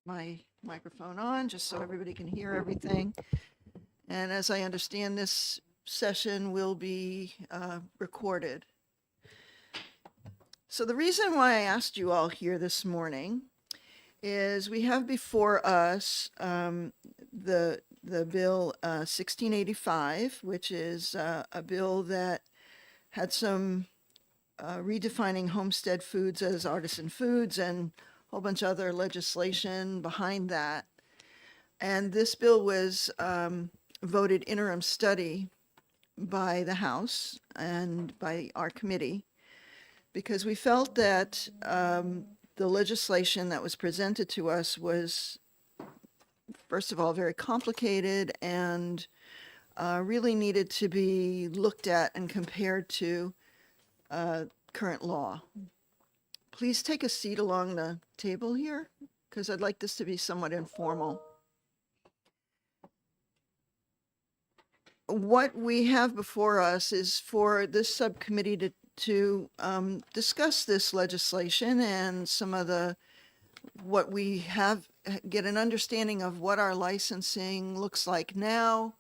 my microphone on just so everybody can hear everything. And as I understand, this session will be recorded. So the reason why I asked you all here this morning is we have before us the bill 1685, which is a bill that had some redefining homestead foods as artisan foods and a whole bunch of other legislation behind that. And this bill was voted interim study by the House and by our committee because we felt that the legislation that was presented to us was, first of all, very complicated and really needed to be looked at and compared to current law. Please take a seat along the table here because I'd like this to be somewhat informal. What we have before us is for this subcommittee to discuss this legislation and some of the what we have, get an understanding of what our licensing looks like now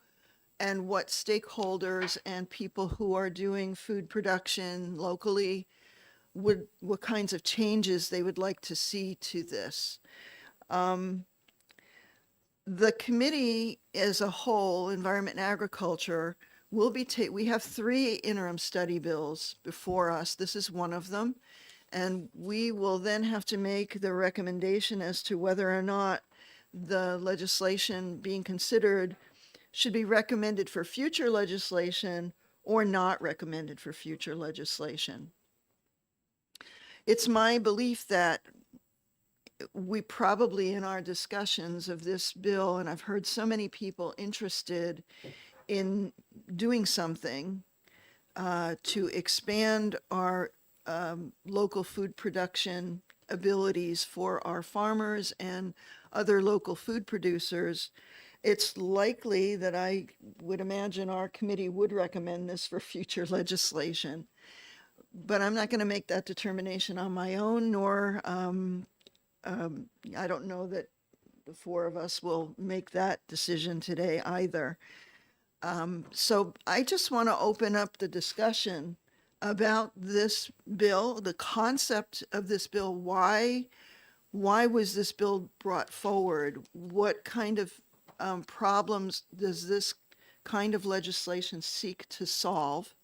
and what stakeholders and people who are doing food production locally what kinds of changes they would like to see to this. The committee as a whole, Environment and Agriculture, will be we have 3 interim study bills before us. This is one of them. And we will then have to make the recommendation as to whether or not the legislation being considered should be recommended for future legislation or not recommended for future legislation. It's my belief that we probably in our discussions of this bill, and I've heard so many people interested in doing something to expand our local food production abilities for our farmers and other local food producers, it's likely that I would imagine our committee would recommend this for future legislation. But I'm not going to make that determination on my own, nor I don't know that the 4 of us will make that decision today either. So I just want to open up the discussion about this bill, the concept of this bill. Why was this bill brought forward? What kind of problems does this kind of legislation seek to solve?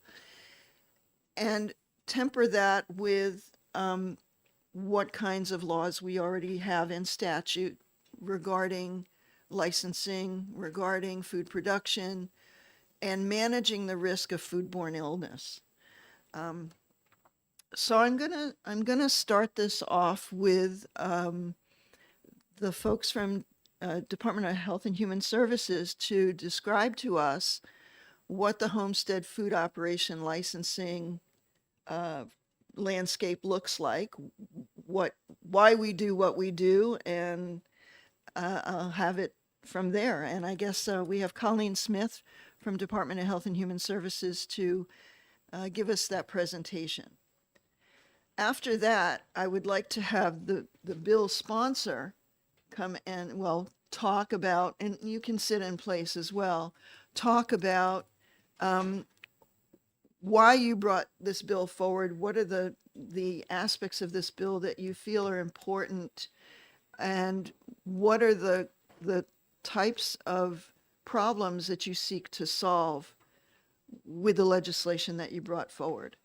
And temper that with what kinds of laws we already have in statute regarding licensing, regarding food production, and managing the risk of foodborne illness. So I'm gonna start this off with the folks from Department of Health and Human Services to describe to us what the homestead food operation licensing landscape looks like, why we do what we do, and I'll have it from there. And I guess we have Colleen Smith from Department of Health and Human Services to give us that presentation. After that, I would like to have the bill sponsor come and, well, talk about, and you can sit in place as well, talk about why you brought this bill forward, what are the aspects of this bill that you feel are important, and what are the types of problems that you seek to solve with the legislation that you brought forward.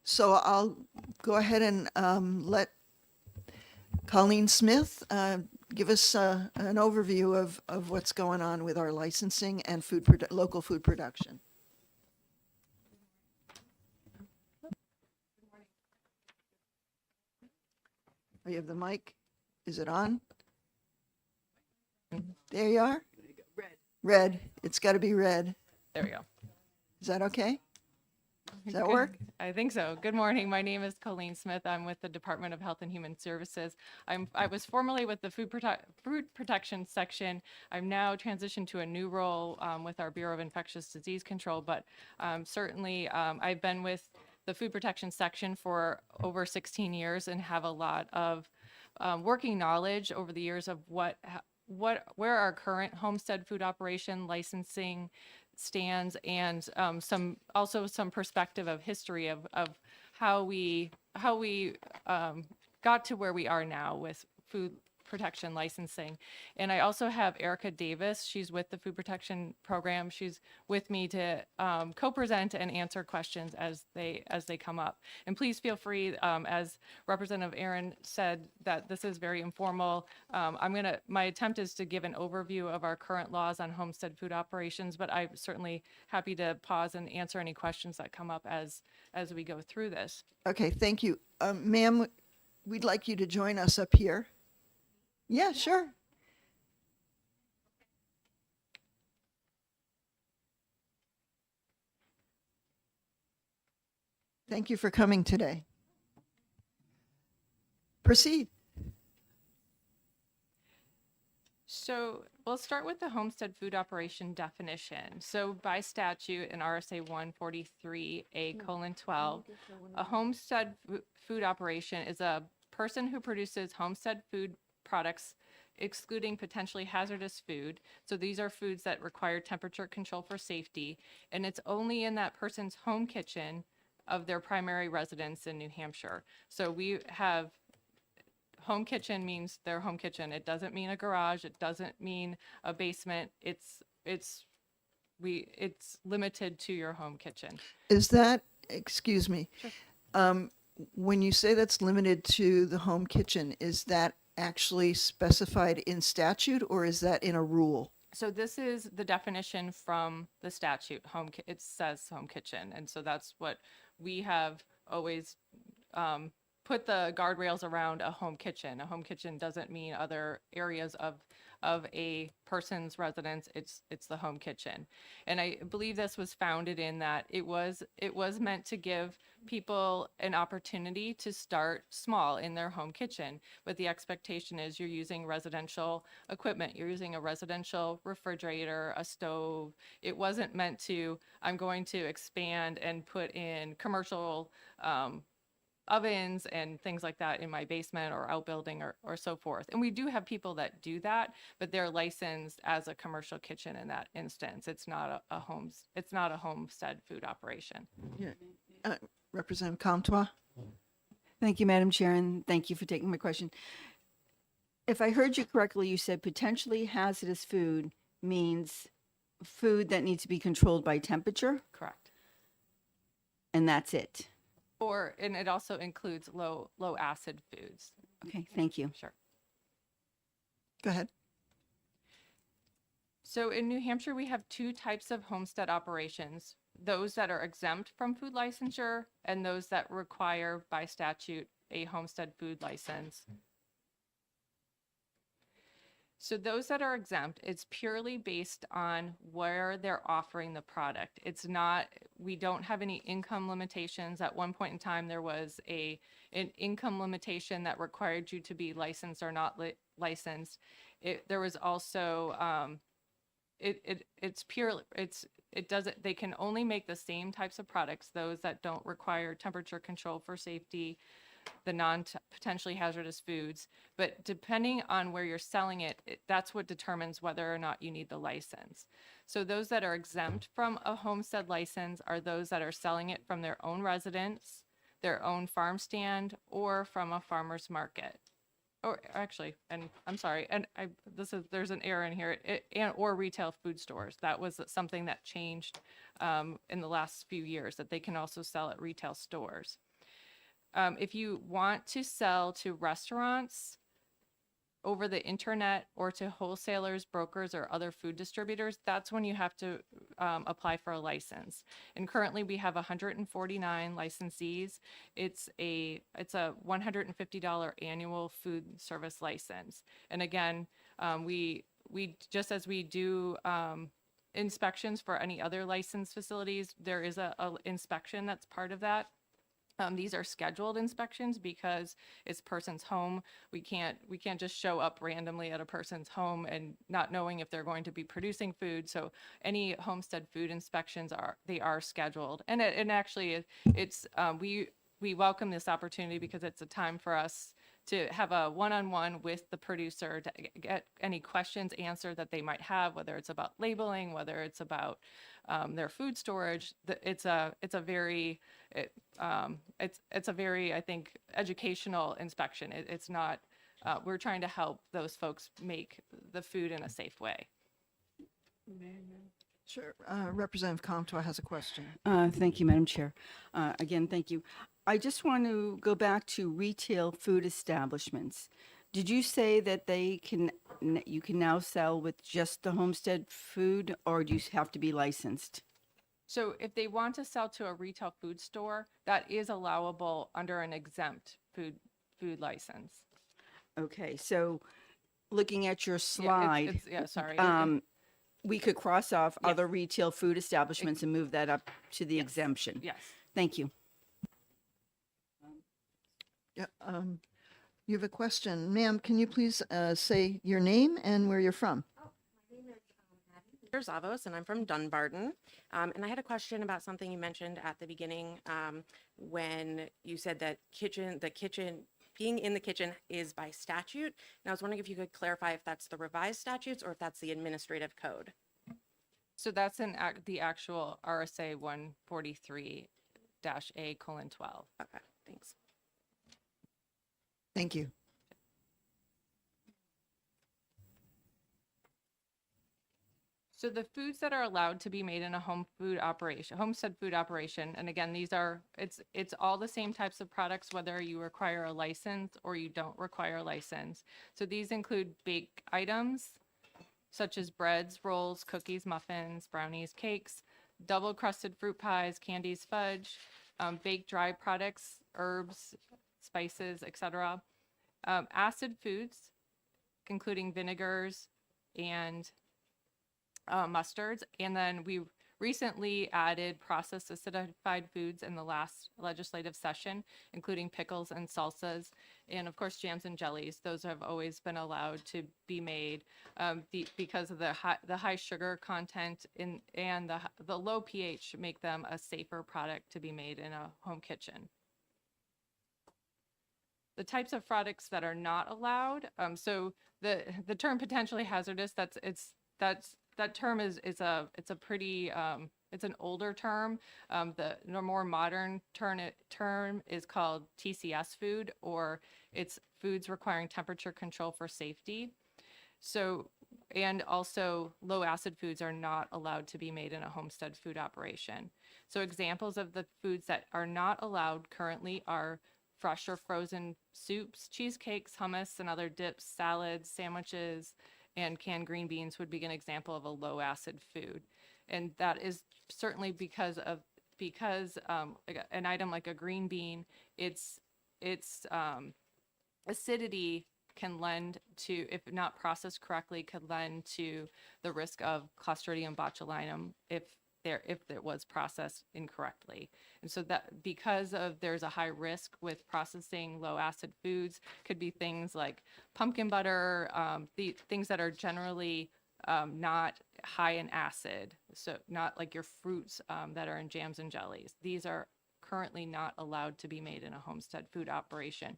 So I'll go ahead and let Colleen Smith give us an overview of what's going on with our licensing and local food production. Oh, you have the mic? Is it on? There you are. Red. Red. It's got to be red. There we go. Is that okay? Does that Good. work? I think so. Good morning. My name is Colleen Smith. I'm with the Department of Health and Human Services. I was formerly with the food protection section. I'm now transitioned to a new role with our Bureau of Infectious Disease Control, but certainly I've been with the food protection section for over 16 years and have a lot of working knowledge over the years of where our current homestead food operation licensing stands, and some perspective of history of how we got to where we are now with food protection licensing. And I also have Erica Davis. She's with the Food Protection Program. She's with me to co-present and answer questions as they come up. And please feel free, as Representative Aaron said, that this is very informal. My attempt is to give an overview of our current laws on homestead food operations, but I'm certainly happy to pause and answer any questions that come up as we go through this. Okay, thank you. Ma'am, we'd like you to join us up here. Yeah, sure. Thank you for coming today. Proceed. So we'll start with the homestead food operation definition. So by statute in RSA 143A:12, a homestead food operation is a person who produces homestead food products excluding potentially hazardous food. So these are foods that require temperature control for safety, and it's only in that person's home kitchen of their primary residence in New Hampshire. So we have home kitchen means their home kitchen. It doesn't mean a garage. It doesn't mean a basement. It's limited to your home kitchen. Is that, excuse me, Sure. when you say that's limited to the home kitchen, is that actually specified in statute or is that in a rule? So this is the definition from the statute. It says home kitchen, and so that's what we have always put the guardrails around a home kitchen. A home kitchen doesn't mean other areas of a person's residence. It's the home kitchen. And I believe this was founded in that it was meant to give people an opportunity to start small in their home kitchen. But the expectation is you're using residential equipment. You're using a residential refrigerator, a stove. It wasn't meant to, I'm going to expand and put in commercial ovens and things like that in my basement or outbuilding or so forth. And we do have people that do that, but they're licensed as a commercial kitchen in that instance. It's not a homestead food operation. Yeah. Representative Comtois? Thank you, Madam Chair, and thank you for taking my question. If I heard you correctly, you said potentially hazardous food means food that needs to be controlled by temperature, Correct. and that's it. And it also includes low acid foods. Okay, thank you. Sure. Go ahead. So in New Hampshire, we have two types of homestead operations, those that are exempt from food licensure and those that require by statute a homestead food license. So those that are exempt, it's purely based on where they're offering the product. It's not, we don't have any income limitations. At one point in time, there was an income limitation that required you to be licensed or not licensed. There was also, they can only make the same types of products, those that don't require temperature control for safety, the non-potentially hazardous foods, but depending on where you're selling it, that's what determines whether or not you need the license. So those that are exempt from a homestead license are those that are selling it from their own residence, their own farm stand, or from a farmer's market. Or actually, and I'm sorry, and there's an error in here, or retail food stores. That was something that changed in the last few years, that they can also sell at retail stores. If you want to sell to restaurants over the internet or to wholesalers, brokers, or other food distributors, that's when you have to apply for a license. And currently we have 149 licensees. It's a $150 annual food service license. And again, we just as we do inspections for any other licensed facilities, there is a inspection that's part of that. These are scheduled inspections because it's person's home. We can't just show up randomly at a person's home and not knowing if they're going to be producing food. So any homestead food inspections are scheduled. And actually we welcome this opportunity because it's a time for us to have a one-on-one with the producer to get any questions answered that they might have, whether it's about labeling, whether it's about their food storage. It's a very it's a very, I think, educational inspection. It's not we're trying to help those folks make the food in a safe way. Sure. Representative Comtois has a question. Thank you, Madam Chair. Again, thank you. I just want to go back to retail food establishments. Did you say that you can now sell with just the homestead food, or do you have to be licensed? So if they want to sell to a retail food store, that is allowable under an exempt food license. Okay, so looking at your Yeah, slide, yeah, sorry. we could cross off Yes. other retail food establishments and move that up to the Yes. exemption. Yes. Thank you. Yeah. You have a question. Ma'am, can you please say your name and where you're from? Zavos, and I'm from Dunbarton. And I had a question about something you mentioned at the beginning when you said that being in the kitchen is by statute. And I was wondering if you could clarify if that's the revised statutes or if that's the administrative code. So that's in the actual RSA 143-A:12. Okay, thanks. Thank you. So the foods that are allowed to be made in a homestead food operation, and again, it's all the same types of products, whether you require a license or you don't require a license. So these include baked items such as breads, rolls, cookies, muffins, brownies, cakes, double crusted fruit pies, candies, fudge, baked dry products, herbs, spices, etc. Acid foods, including vinegars and mustards. And then we recently added processed acidified foods in the last legislative session, including pickles and salsas, and of course jams and jellies. Those have always been allowed to be made because of the high sugar content and the low pH make them a safer product to be made in a home kitchen. The types of products that are not allowed, so the term potentially hazardous, that term it's a pretty it's an older term. The more modern term is called TCS food, or it's foods requiring temperature control for safety. So, and also low acid foods are not allowed to be made in a homestead food operation. So examples of the foods that are not allowed currently are fresh or frozen soups, cheesecakes, hummus, and other dips, salads, sandwiches, and canned green beans would be an example of a low acid food. And that is certainly because an item like a green bean, its acidity can lend to, if not processed correctly, could lend to the risk of Clostridium botulinum if it was processed incorrectly. And so that because there's a high risk with processing low acid foods, could be things like pumpkin butter, the things that are generally not high in acid, so not like your fruits that are in jams and jellies. These are currently not allowed to be made in a homestead food operation.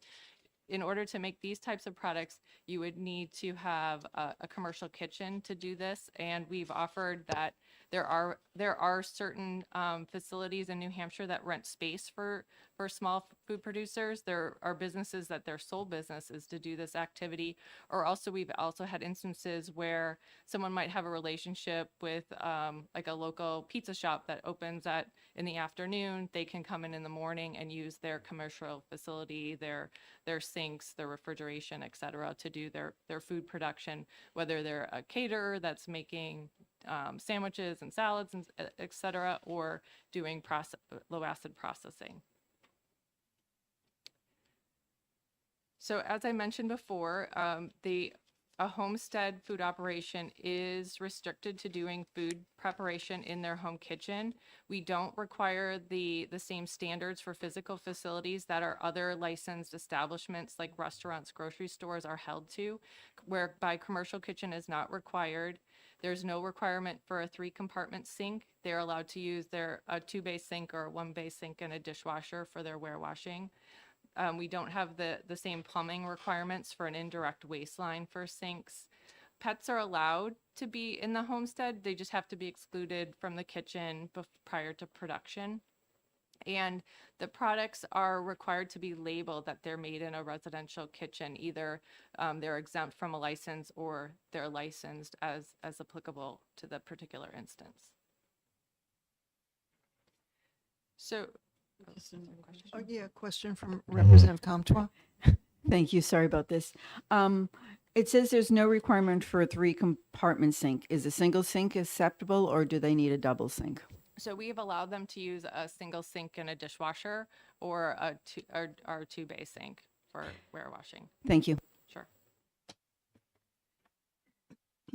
In order to make these types of products, you would need to have a commercial kitchen to do this, and we've offered that there are certain facilities in New Hampshire that rent space for small food producers. There are businesses that their sole business is to do this activity, or also we've also had instances where someone might have a relationship with like a local pizza shop that opens in the afternoon. They can come in the morning and use their commercial facility, their sinks, their refrigeration, et cetera, to do their food production, whether they're a caterer that's making sandwiches and salads, and et cetera, or doing low acid processing. So as I mentioned before, a homestead food operation is restricted to doing food preparation in their home kitchen. We don't require the same standards for physical facilities that our other licensed establishments like restaurants, grocery stores are held to, whereby commercial kitchen is not required. There's no requirement for a 3-compartment sink. They're allowed to use a 2-bay sink or a 1-bay sink and a dishwasher for their warewashing. we don't have the same plumbing requirements for an indirect waste line for sinks. Pets are allowed to be in the homestead. They just have to be excluded from the kitchen prior to production. And the products are required to be labeled that they're made in a residential kitchen. Either they're exempt from a license or they're licensed as applicable to the particular instance. So, Oh, yeah, question from Representative Comtois. Thank you. Sorry about this. It says there's no requirement for a 3-compartment sink. Is a single sink acceptable, or do they need a double sink? so we've allowed them to use a single sink and a dishwasher or our 2-bay sink for warewashing. Thank you. Sure.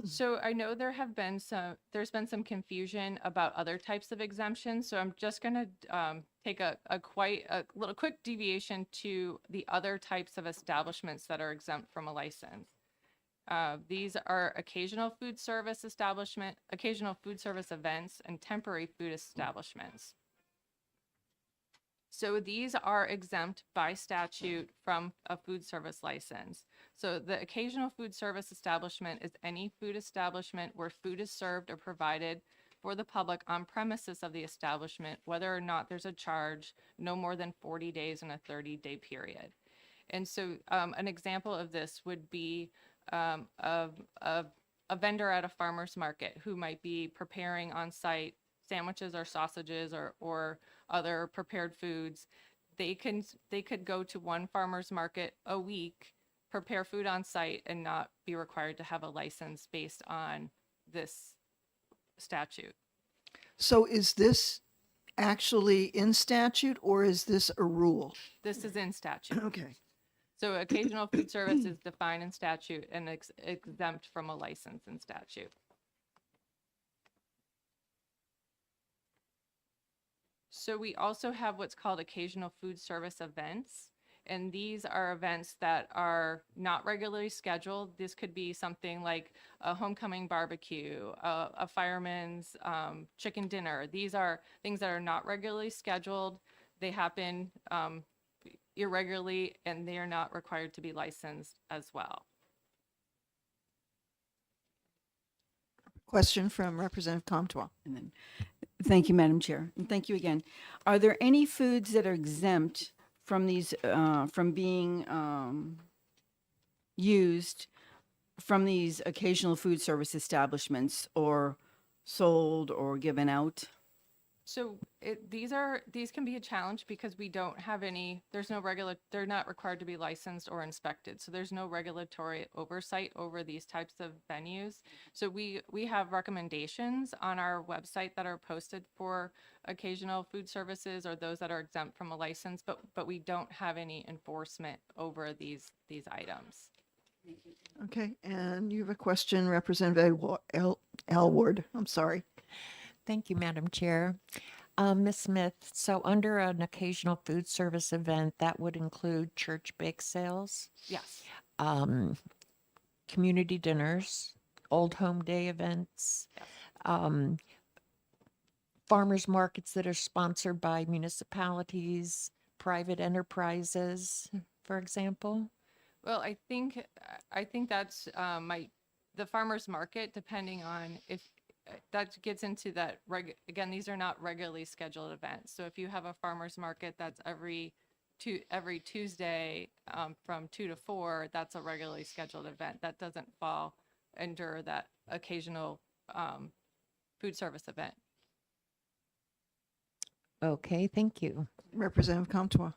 So I know there's been some confusion about other types of exemptions. So I'm just going to take a little quick deviation to the other types of establishments that are exempt from a license. These are occasional food service events, and temporary food establishments. So these are exempt by statute from a food service license. So the occasional food service establishment is any food establishment where food is served or provided for the public on premises of the establishment, whether or not there's a charge, no more than 40 days in a 30-day period. And so an example of this would be a vendor at a farmer's market who might be preparing on site sandwiches or sausages or other prepared foods. They could go to one farmer's market a week, prepare food on site, and not be required to have a license based on this statute. So is this actually in statute or is this a rule? This is in statute. Okay. So occasional food service is defined in statute and exempt from a license in statute. So we also have what's called occasional food service events. And these are events that are not regularly scheduled. This could be something like a homecoming barbecue, a fireman's chicken dinner. These are things that are not regularly scheduled. They happen irregularly, and they are not required to be licensed as well. Question from Representative Comtois. And then, thank you, Madam Chair, and thank you again. Are there any foods that are exempt from these, from being used from these occasional food service establishments or sold or given out? So these can be a challenge because we don't have any, they're not required to be licensed or inspected. So there's no regulatory oversight over these types of venues. So we have recommendations on our website that are posted for occasional food services or those that are exempt from a license, but we don't have any enforcement over these items. Okay, and you have a question, Representative Elward. I'm sorry. Thank you, Madam Chair. Ms. Smith, so under an occasional food service event, that would include church bake sales, Yes. community dinners, old home day events, farmers markets that are sponsored by municipalities, private enterprises, for example. Well, I think that's the farmer's market, depending on if that gets into that again, these are not regularly scheduled events. So if you have a farmer's market that's every Tuesday from 2 to 4, that's a regularly scheduled event. That doesn't fall under that occasional food service event. Okay, thank you. Representative Comtois.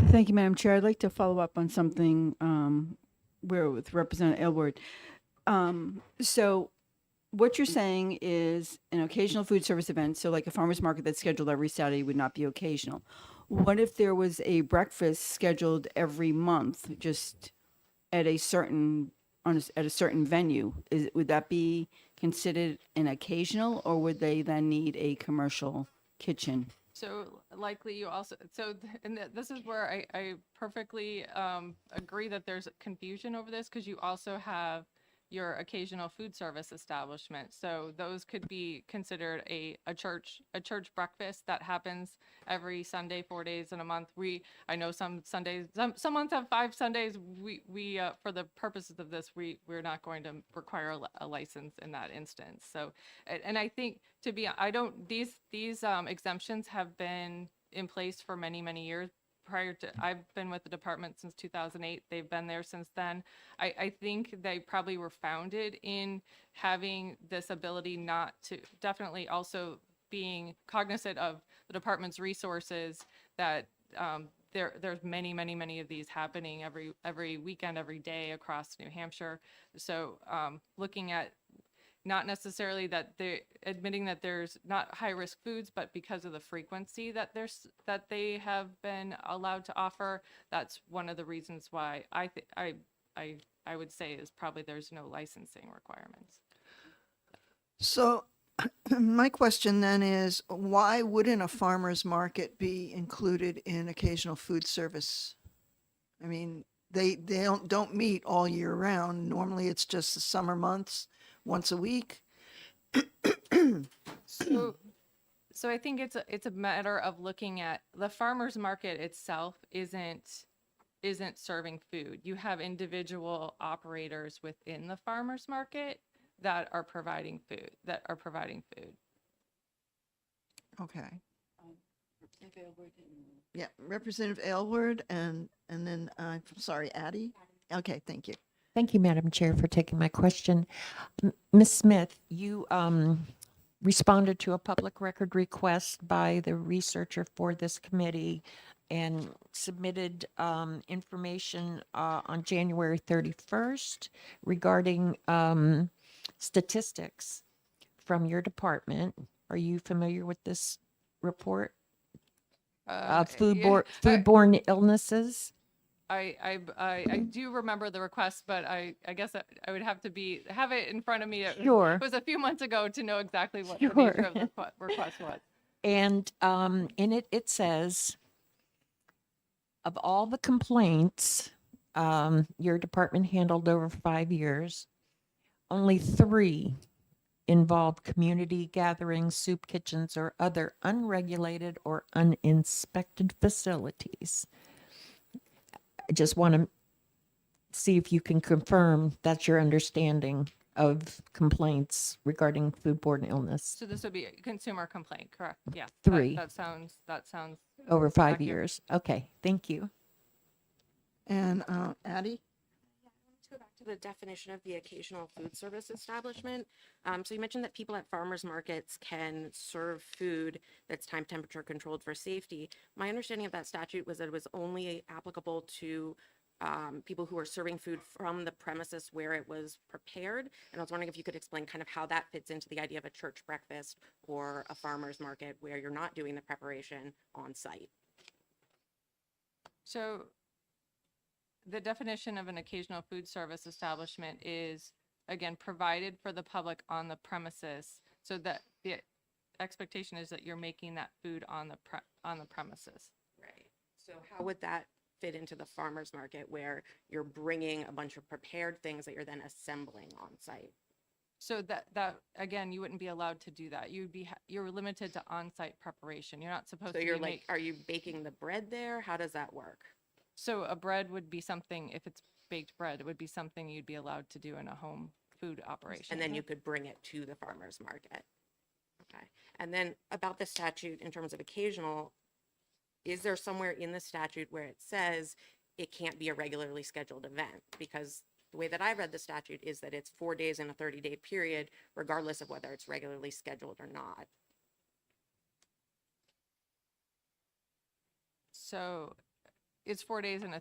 Thank you, Madam Chair. I'd like to follow up on something with Representative Aylward. So what you're saying is an occasional food service event, so like a farmer's market that's scheduled every Saturday would not be occasional. What if there was a breakfast scheduled every month, just at a certain at a certain venue? Would that be considered an occasional, or would they then need a commercial kitchen? So likely you also, this is where I perfectly agree that there's confusion over this, because you also have your occasional food service establishment. So those could be considered a church breakfast that happens every Sunday, 4 days in a month. I know some Sundays, some months have 5 Sundays. We for the purposes of this, we're not going to require a license in that instance. So, and I think these exemptions have been in place for many, many years. I've been with the department since 2008. They've been there since then. I think they probably were founded in having this ability not to, definitely also being cognizant of the department's resources, that there's many of these happening every weekend, every day across New Hampshire. So looking at not necessarily that they're admitting that there's not high risk foods, but because of the frequency that they have been allowed to offer, that's one of the reasons why I would say is probably there's no licensing requirements. So my question then is, why wouldn't a farmer's market be included in occasional food service? I mean, they don't meet all year round. Normally it's just the summer months, once a week. So I think it's a matter of looking at the farmer's market itself isn't serving food. You have individual operators within the farmer's market that are providing food. Okay. Yeah, Representative Aylward and then, I'm sorry, Addie? Okay, thank you. Thank you, Madam Chair, for taking my question. Ms. Smith, you responded to a public record request by the researcher for this committee and submitted information on January 31st regarding statistics from your department. Are you familiar with this report? Yeah, Foodborne illnesses? I do remember the request, but I guess I would have to have it in front of me. Sure. It was a few months ago to know exactly what the Sure. nature of the request was. And in it says, of all the complaints your department handled over 5 years, only 3 involved community gatherings, soup kitchens, or other unregulated or uninspected facilities. I just want to see if you can confirm that's your understanding of complaints regarding foodborne illness So this would be a consumer complaint, correct? Yeah. 3. That sounds over 5 accurate. years. Okay, thank you. And Addie? Let's go back to the definition of the occasional food service establishment. So you mentioned that people at farmers markets can serve food that's time temperature controlled for safety. My understanding of that statute was that it was only applicable to people who are serving food from the premises where it was prepared. And I was wondering if you could explain kind of how that fits into the idea of a church breakfast or a farmer's market where you're not doing the preparation on site. So the definition of an occasional food service establishment is, again, provided for the public on the premises, so that the expectation is that you're making that food on the premises. Right. So how would that fit into the farmer's market where you're bringing a bunch of prepared things that you're then assembling on site? So that again, you wouldn't be allowed to do that. You're limited to on-site preparation. You're not supposed So to you're be like, are you baking the bread there? How does that work? So a bread would be something, if it's baked bread, it would be something you'd be allowed to do in a home food operation. And then you could bring it to the farmer's market. Okay. And then about the statute in terms of occasional, is there somewhere in the statute where it says it can't be a regularly scheduled event? Because the way that I read the statute is that it's 4 days in a 30-day period, regardless of whether it's regularly scheduled or not. So it's 4 days in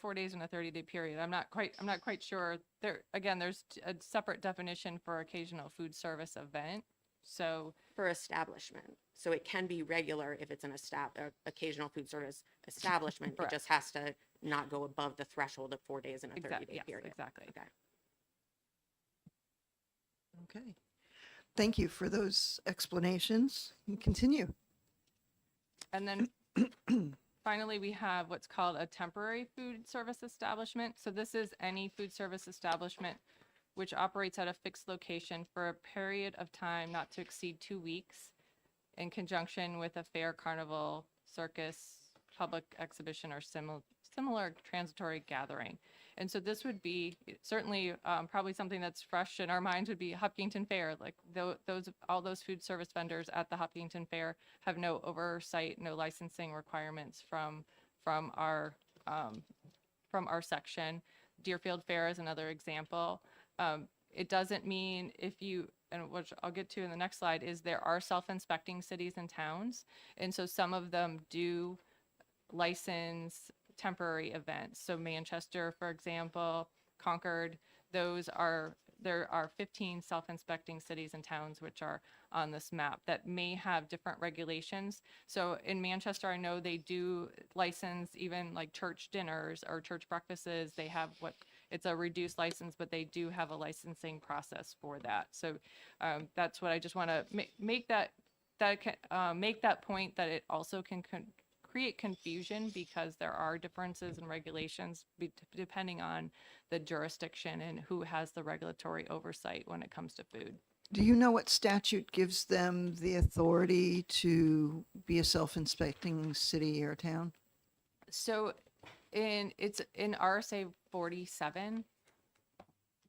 4 days in a 30-day period. I'm not quite sure. There's a separate definition for occasional food service event. So For establishment. So it can be regular if it's an occasional food service establishment. It Correct. just has to not go above the threshold of 4 days in a 30-day yes, period. exactly. Okay. Okay. Thank you for those explanations. You continue. And then finally, we have what's called a temporary food service establishment. So this is any food service establishment which operates at a fixed location for a period of time not to exceed 2 weeks in conjunction with a fair, carnival, circus, public exhibition, or similar transitory gathering. And so this would be certainly probably something that's fresh in our minds would be Hopkinton Fair. Like all those food service vendors at the Hopkinton Fair have no oversight, no licensing requirements from our section. Deerfield Fair is another example. It doesn't mean if you, and which I'll get to in the next slide, is there are self-inspecting cities and towns. And so some of them do license temporary events. So Manchester, for example, Concord, there are 15 self-inspecting cities and towns which are on this map that may have different regulations. So in Manchester, I know they do license even like church dinners or church breakfasts. They have it's a reduced license, but they do have a licensing process for that. So that's what I just want to make that point, that it also can create confusion because there are differences in regulations depending on the jurisdiction and who has the regulatory oversight when it comes to food. Do you know what statute gives them the authority to be a self-inspecting city or town? So it's in RSA 47,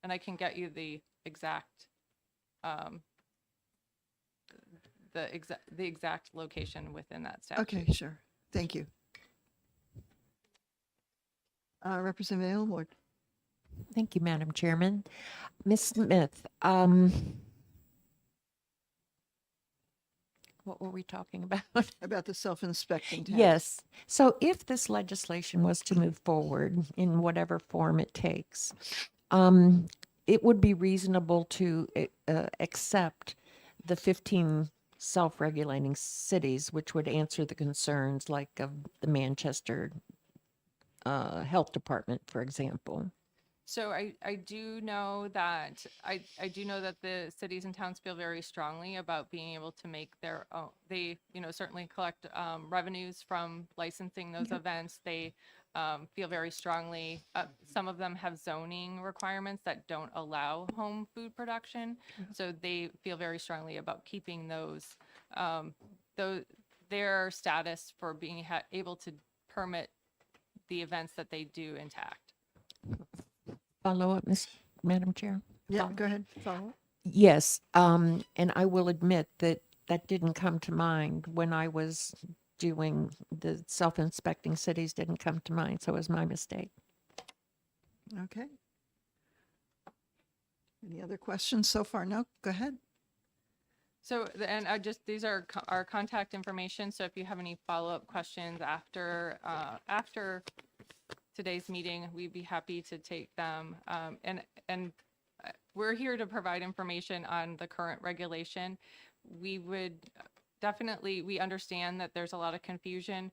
and I can get you the exact location within that statute. Okay, sure. Thank you. Representative Aylward. Thank you, Madam Chairman. Ms. Smith, what were we talking about? About the self-inspecting town. Yes. So if this legislation was to move forward in whatever form it takes, it would be reasonable to accept the 15 self-regulating cities, which would answer the concerns like of the Manchester Health Department, for example. So I do know that the cities and towns feel very strongly about being able to make their own. They certainly collect revenues from licensing those events. They feel very strongly. Some of them have zoning requirements that don't allow home food production, so they feel very strongly about keeping their status for being able to permit the events that they do intact. Follow up, Madam Chair? Yeah, go ahead. Follow. Yes, and I will admit that that didn't come to mind when I was doing the self-inspecting cities, didn't come to mind, so it was my mistake. Okay. Any other questions so far? No, go ahead. So, and these are our contact information. So if you have any follow-up questions after today's meeting, we'd be happy to take them. And we're here to provide information on the current regulation. We would definitely, we understand that there's a lot of confusion.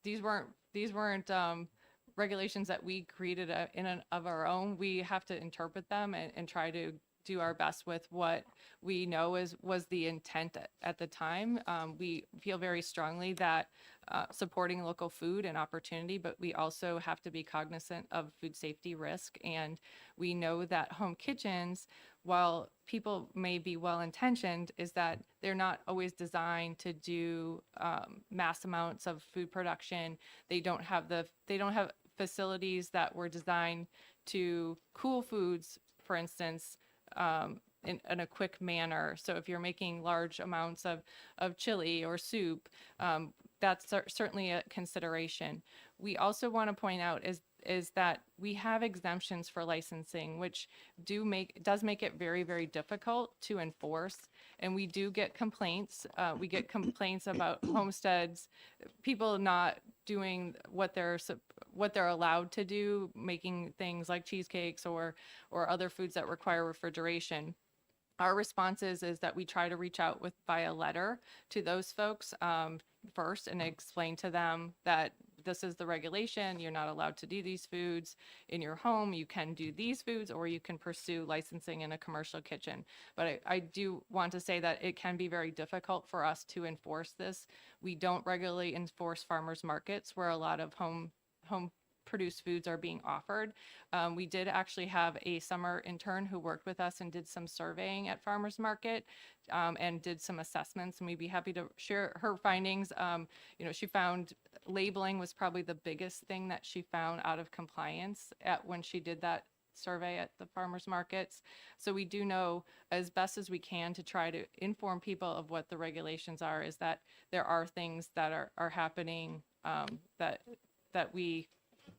These weren't regulations that we created in and of our own. We have to interpret them and try to do our best with what we know was the intent at the time. We feel very strongly that supporting local food and opportunity, but we also have to be cognizant of food safety risk. And we know that home kitchens, while people may be well-intentioned, is that they're not always designed to do mass amounts of food production. They don't have facilities that were designed to cool foods, for instance, in a quick manner. So if you're making large amounts of chili or soup, that's certainly a consideration. We also want to point out is that we have exemptions for licensing, which does make it very, very difficult to enforce. And we do get complaints. We get complaints about homesteads, people not doing what they're allowed to do, making things like cheesecakes or other foods that require refrigeration. Our response is that we try to reach out via letter to those folks first and explain to them that this is the regulation. You're not allowed to do these foods in your home. You can do these foods, or you can pursue licensing in a commercial kitchen. But I do want to say that it can be very difficult for us to enforce this. We don't regularly enforce farmers markets where a lot of home produced foods are being offered. We did actually have a summer intern who worked with us and did some surveying at farmers market, and did some assessments, and we'd be happy to share her findings. She found labeling was probably the biggest thing that she found out of compliance when she did that survey at the farmers markets. So we do know as best as we can to try to inform people of what the regulations are, is that there are things that are happening that we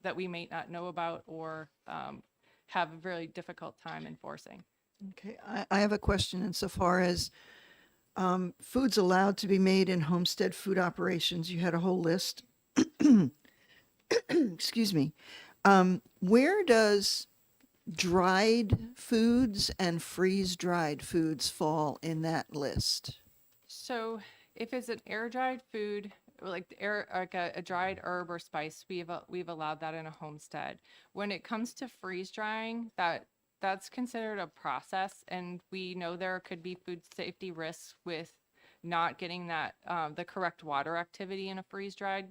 may not know about or have a really difficult time enforcing. Okay, I have a question insofar as foods allowed to be made in homestead food operations. You had a whole list. Excuse me. Where does dried foods and freeze-dried foods fall in that list? So if it's an air dried food, like a dried herb or spice, we've allowed that in a homestead. When it comes to freeze drying, that's considered a process, and we know there could be food safety risks with not getting that the correct water activity in a freeze dried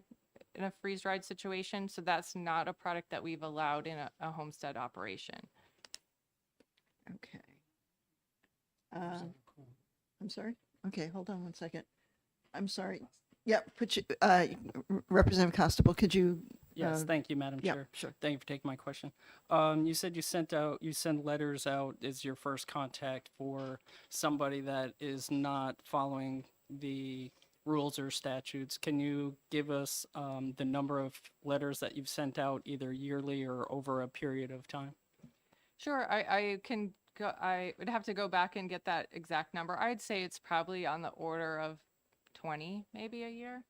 situation. So that's not a product that we've allowed in a homestead operation. Okay. I'm sorry? Okay, hold on one second. I'm sorry. Yeah, Representative Constable, could you? Yes, thank you, Madam Yeah, Chair. sure. Thank you for taking my question. You said you send letters out as your first contact for somebody that is not following the rules or statutes. Can you give us the number of letters that you've sent out either yearly or over a period of time? Sure, I can go. I would have to go back and get that exact number. I'd say it's probably on the order of 20, maybe a year.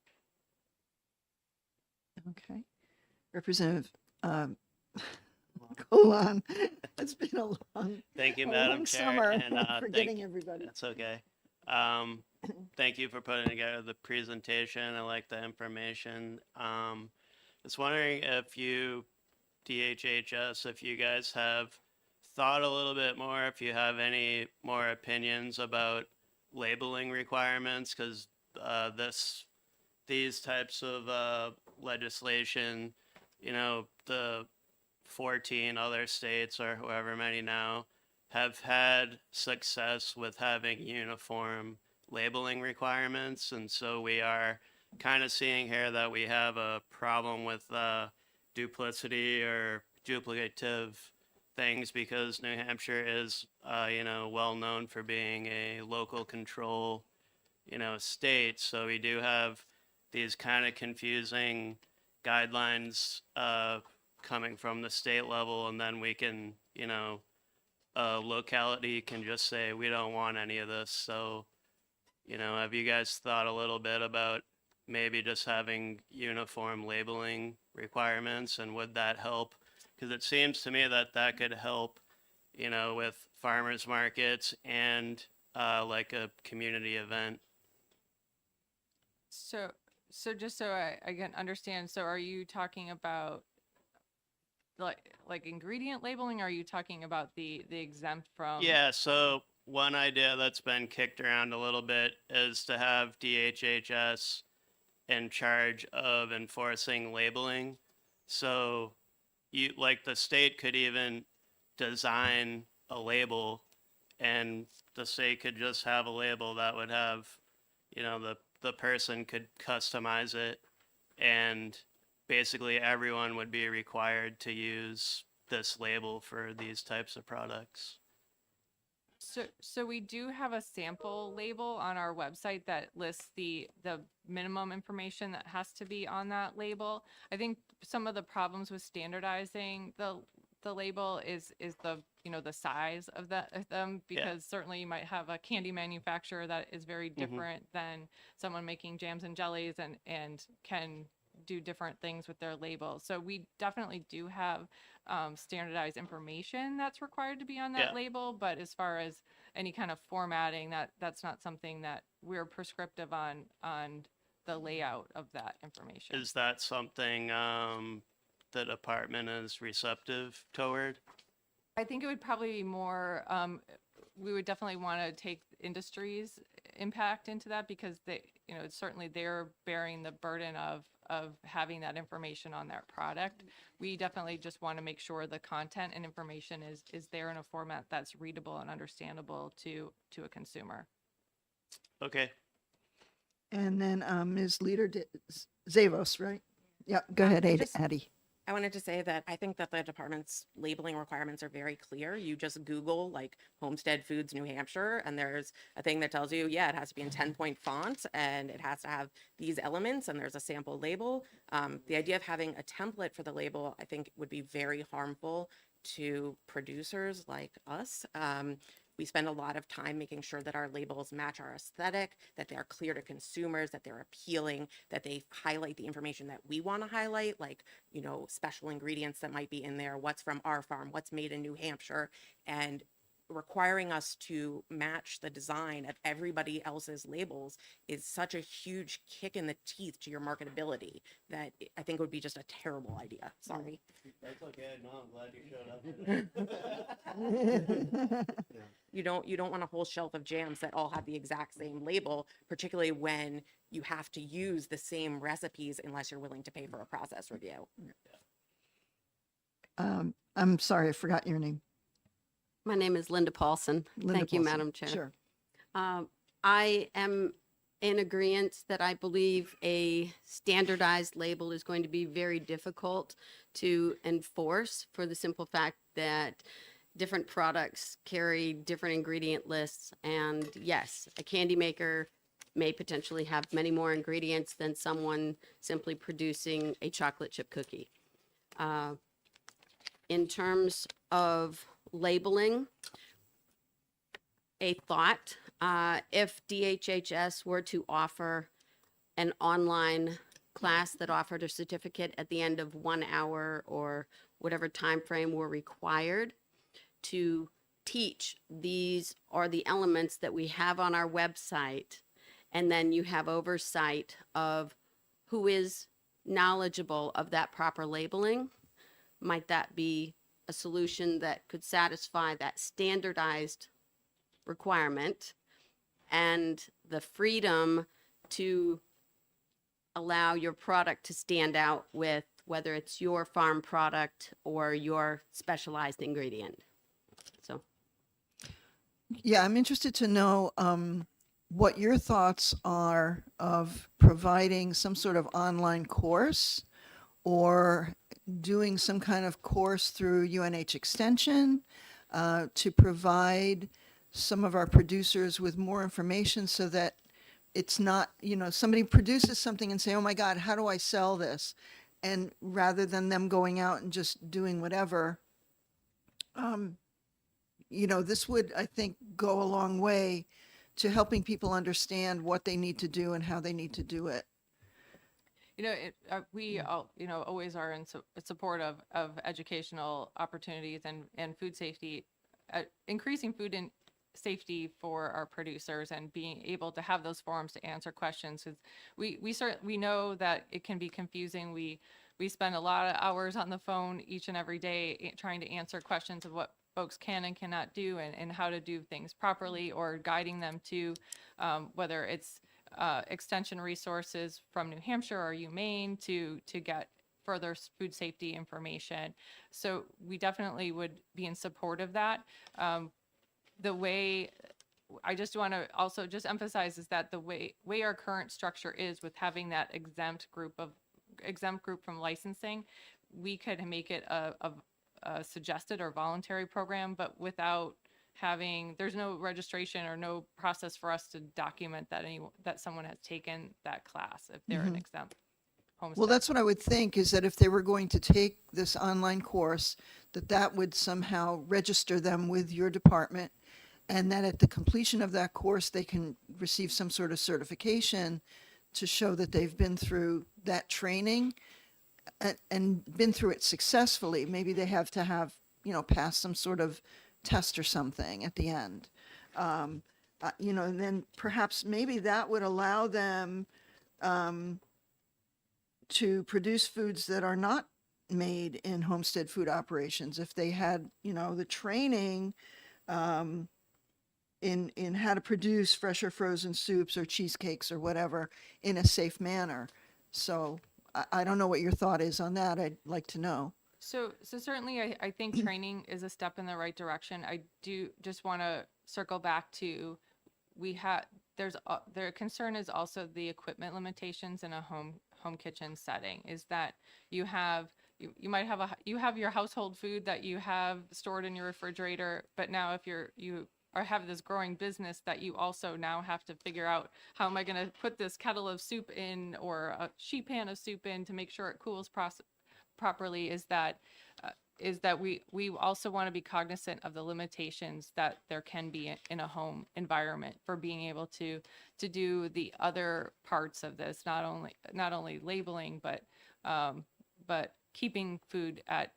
Okay. Representative Golan, it's been a long, Thank you, a Madam long Chair. summer. And Forgetting everybody. That's okay. Thank you for putting together the presentation. I like the information. Just wondering if you, DHHS, if you guys have thought a little bit more, if you have any more opinions about labeling requirements, because these types of legislation, the 14 other states or however many now have had success with having uniform labeling requirements. And so we are kind of seeing here that we have a problem with duplicity or duplicative things, because New Hampshire is, well known for being a local control, state. So we do have these kind of confusing guidelines coming from the state level, and then we can, a locality can just say, we don't want any of this. So, have you guys thought a little bit about maybe just having uniform labeling requirements, and would that help? Because it seems to me that that could help, with farmers markets and like a community event. So just so I can understand, so are you talking about like ingredient labeling? Or are you talking about the exempt from? Yeah, so one idea that's been kicked around a little bit is to have DHHS in charge of enforcing labeling. So the state could even design a label, and the state could just have a label that would have, the person could customize it, and basically everyone would be required to use this label for these types of products. So we do have a sample label on our website that lists the minimum information that has to be on that label. I think some of the problems with standardizing the label is the the size of them, because certainly you might have a candy manufacturer that is very different than someone making jams and jellies and can do different things with their label. So we definitely do have standardized information that's required to be on that label, but as far as any kind of formatting, that's not something that we're prescriptive on the layout of that information. Is that something the department is receptive toward? I think it would probably be more, we would definitely want to take industry's impact into that, because they, certainly they're bearing the burden of of having that information on that product. We definitely just want to make sure the content and information is there in a format that's readable and understandable to a consumer. Okay. And then Ms. Leader Zavos, right? Yeah, go ahead, just- Addie. I wanted to say that I think that the department's labeling requirements are very clear. You just Google like Homestead Foods New Hampshire, and there's a thing that tells you, yeah, it has to be in 10-point font and it has to have these elements, and there's a sample label. The idea of having a template for the label, I think, would be very harmful to producers like us. We spend a lot of time making sure that our labels match our aesthetic, that they're clear to consumers, that they're appealing, that they highlight the information that we want to highlight, like, you know, special ingredients that might be in there, what's from our farm, what's made in New Hampshire, and requiring us to match the design of everybody else's labels is such a huge kick in the teeth to your marketability that I think would be just a terrible idea. Sorry. That's okay. No, I'm glad you showed up. You don't want a whole shelf of jams that all have the exact same label, particularly when you have to use the same recipes unless you're willing to pay for a process review. I'm sorry, I forgot your name. My name is Linda Paulson. Linda Thank you, Paulson. Madam Chair. Sure. I am in agreement that I believe a standardized label is going to be very difficult to enforce for the simple fact that different products carry different ingredient lists. And yes, a candy maker may potentially have many more ingredients than someone simply producing a chocolate chip cookie. In terms of labeling, a thought, if DHHS were to offer an online class that offered a certificate at the end of 1 hour or whatever time frame were required to teach these are the elements that we have on our website, and then you have oversight of who is knowledgeable of that proper labeling, might that be a solution that could satisfy that standardized requirement and the freedom to allow your product to stand out with whether it's your farm product or your specialized ingredient? So Yeah, I'm interested to know what your thoughts are of providing some sort of online course or doing some kind of course through UNH Extension to provide some of our producers with more information so that it's not, you know, somebody produces something and say, oh my God, how do I sell this? And rather than them going out and just doing whatever, you know, this would, I think, go a long way to helping people understand what they need to do and how they need to do it. You know, we all, you know, always are in support of educational opportunities and food safety, increasing food and safety for our producers and being able to have those forums to answer questions. 'Cause we know that it can be confusing. We spend a lot of hours on the phone each and every day trying to answer questions of what folks can and cannot do and how to do things properly, or guiding them to whether it's extension resources from New Hampshire or UMaine to get further food safety information. So we definitely would be in support of that. The way I just want to also just emphasize is that the way our current structure is with having that exempt group from licensing, we could make it a suggested or voluntary program, but without having, there's no registration or no process for us to document that someone has taken that class if they're an exempt homestead. Well, that's what I would think, is that if they were going to take this online course, that would somehow register them with your department, and that at the completion of that course, they can receive some sort of certification to show that they've been through that training and been through it successfully. Maybe they have to have, you know, pass some sort of test or something at the end. You know, and then perhaps maybe that would allow them to produce foods that are not made in homestead food operations if they had, you know, the training in how to produce fresh or frozen soups or cheesecakes or whatever in a safe manner. So I don't know what your thought is on that. I'd like to know. So certainly, I think training is a step in the right direction. I do just want to circle back to, their concern is also the equipment limitations in a home kitchen setting, is that you might have you have your household food that you have stored in your refrigerator, but now if you have this growing business, that you also now have to figure out, how am I going to put this kettle of soup in, or a sheet pan of soup in, to make sure it cools properly, is that we also want to be cognizant of the limitations that there can be in a home environment for being able to do the other parts of this, not only labeling, but keeping food at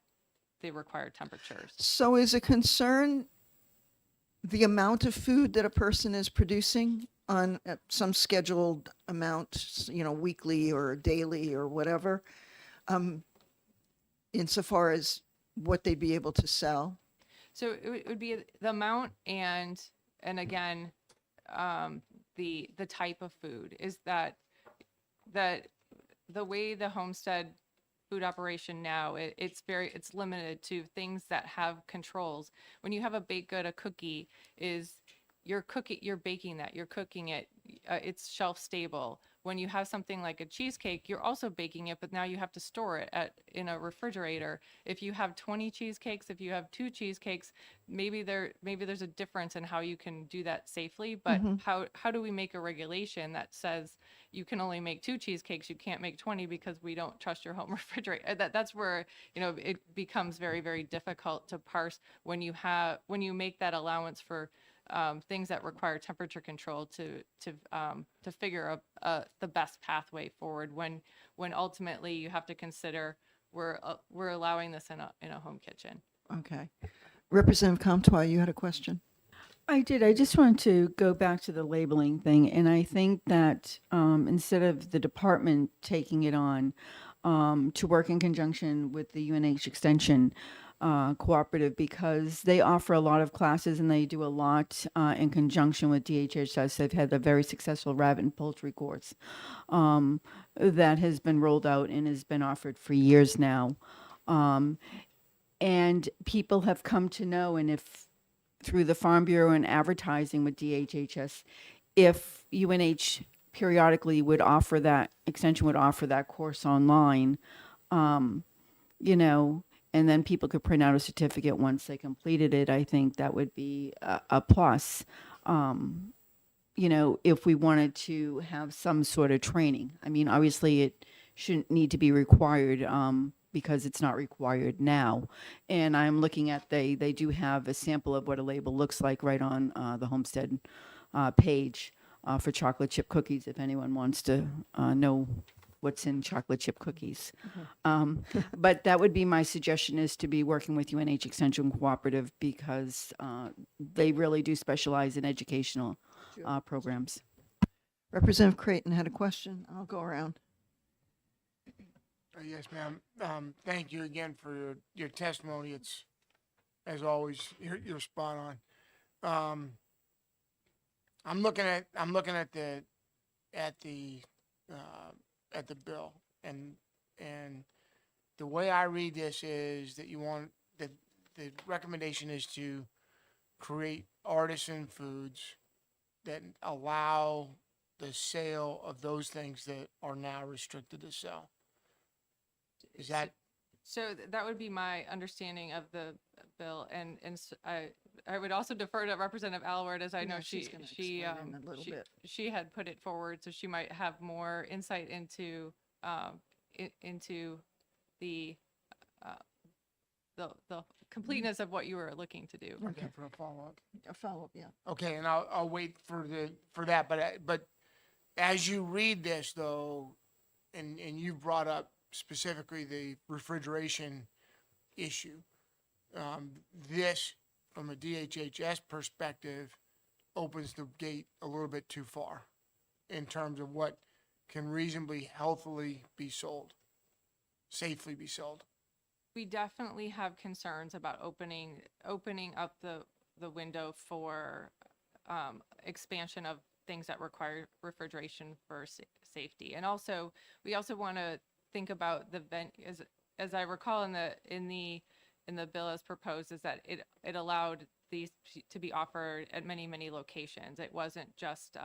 the required temperatures. So is a concern the amount of food that a person is producing on some scheduled amount, weekly or daily or whatever, insofar as what they'd be able to sell? So it would be the amount, and again, the type of food, is that the way the homestead food operation now, it's limited to things that have controls. When you have a baked good, a cookie, you're baking that, you're cooking it, it's shelf stable. When you have something like a cheesecake, you're also baking it, but now you have to store it in a refrigerator. If you have 20 cheesecakes, if you have 2 cheesecakes, maybe there's a difference in how you can do that safely. But how do we make a regulation that says you can only make 2 cheesecakes, you can't make 20 because we don't trust your home refrigerator? That's where it becomes very, very difficult to parse when you make that allowance for things that require temperature control to figure out the best pathway forward, when ultimately you have to consider we're allowing this in a home kitchen. Okay. Representative Comtois, you had a question? I did. I just wanted to go back to the labeling thing. And I think that instead of the department taking it on, to work in conjunction with the UNH Extension Cooperative, because they offer a lot of classes and they do a lot in conjunction with DHHS. They've had a very successful rabbit and poultry course that has been rolled out and has been offered for years now. And people have come to know, and if through the Farm Bureau and advertising with DHHS, if UNH periodically would offer that, Extension would offer that course online, and then people could print out a certificate once they completed it, I think that would be a plus. If we wanted to have some sort of training. I mean, obviously it shouldn't need to be required, because it's not required now. And I'm looking at, they do have a sample of what a label looks like right on the Homestead page for chocolate chip cookies, if anyone wants to know what's in chocolate chip cookies. But that would be my suggestion, is to be working with UNH Extension Cooperative, because they really do specialize in educational programs. Representative Creighton had a question. I'll go around. Yes, ma'am. Thank you again for your testimony. It's, as always, you're spot on. I'm looking at the bill, and the way I read this is that the recommendation is to create artisan foods that allow the sale of those things that are now restricted to sell. Is that? So that would be my understanding of the bill, and I would also defer to Representative Alward, as I know Yeah, she's gonna explain in a little bit. she had put it forward, so she might have more insight into the completeness of what you were looking to do. Okay, for a follow-up. A follow-up, yeah. Okay, and I'll wait for that. But as you read this, though, and you brought up specifically the refrigeration issue, this, from a DHHS perspective, opens the gate a little bit too far in terms of what can reasonably, healthily be sold, safely be sold. We definitely have concerns about opening up the window for expansion of things that require refrigeration for safety. And also, we also want to think about as I recall in the bill as proposed, is that it allowed these to be offered at many locations. It wasn't just,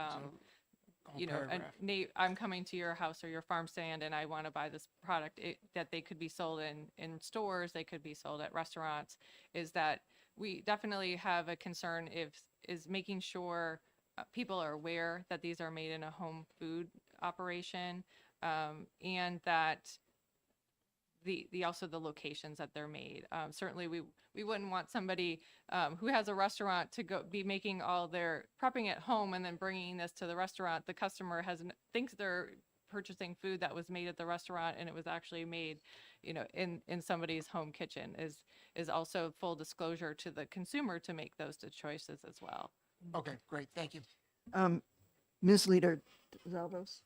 Whole you know, paragraph. I'm coming to your house or your farm stand and I want to buy this product, that they could be sold in stores, they could be sold at restaurants, is that we definitely have a concern is making sure people are aware that these are made in a home food operation, and that also the locations that they're made. Certainly we wouldn't want somebody who has a restaurant to be making all their prepping at home and then bringing this to the restaurant. The customer thinks they're purchasing food that was made at the restaurant and it was actually made, you know, in somebody's home kitchen. Is also full disclosure to the consumer to make those choices as well. Okay, great, thank you. Ms. Leader Zalvos?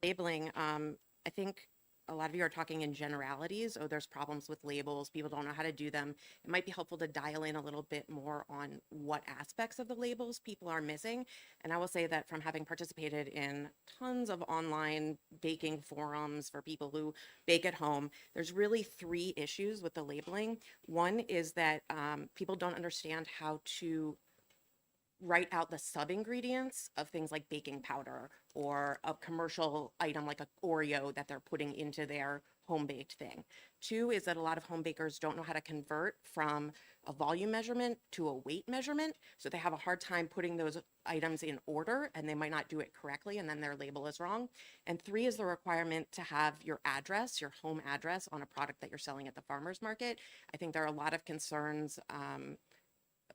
Labeling, I think a lot of you are talking in generalities. Oh, there's problems with labels. People don't know how to do them. It might be helpful to dial in a little bit more on what aspects of the labels people are missing. And I will say that from having participated in tons of online baking forums for people who bake at home, there's really 3 issues with the labeling. One is that people don't understand how to write out the sub ingredients of things like baking powder or a commercial item like a Oreo that they're putting into their home baked thing. 2 is that a lot of home bakers don't know how to convert from a volume measurement to a weight measurement. So they have a hard time putting those items in order and they might not do it correctly and then their label is wrong. And 3 is the requirement to have your address, your home address on a product that you're selling at the farmer's market. I think there are a lot of concerns,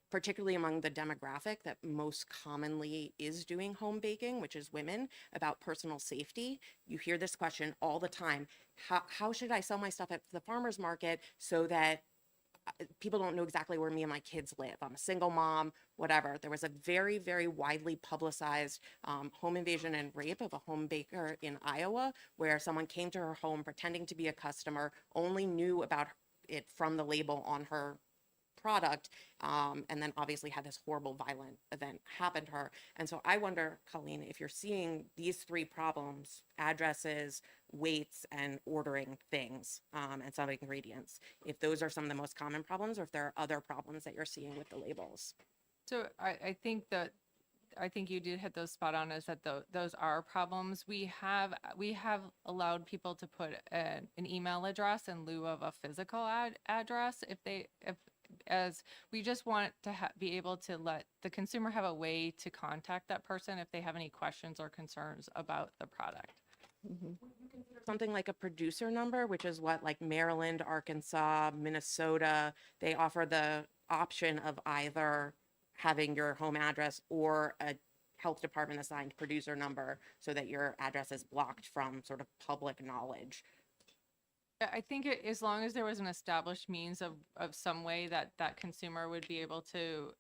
particularly among the demographic that most commonly is doing home baking, which is women, about personal safety. You hear this question all the time. How should I sell my stuff at the farmer's market so that people don't know exactly where me and my kids live? I'm a single mom, whatever. There was a very, very widely publicized home invasion and rape of a home baker in Iowa, where someone came to her home pretending to be a customer, only knew about it from the label on her product, and then obviously had this horrible violent event happen to her. And so I wonder, Colleen, if you're seeing these 3 problems, addresses, weights, and ordering things, and some ingredients, if those are some of the most common problems or if there are other problems that you're seeing with the labels. So I think you did hit those spot on, is that those are problems. We have allowed people to put an email address in lieu of a physical address as we just want to be able to let the consumer have a way to contact that person if they have any questions or concerns about the product. Something like a producer number, which is what like Maryland, Arkansas, Minnesota, they offer the option of either having your home address or a health department assigned producer number so that your address is blocked from sort of public knowledge. I think as long as there was an established means of some way that consumer would be able to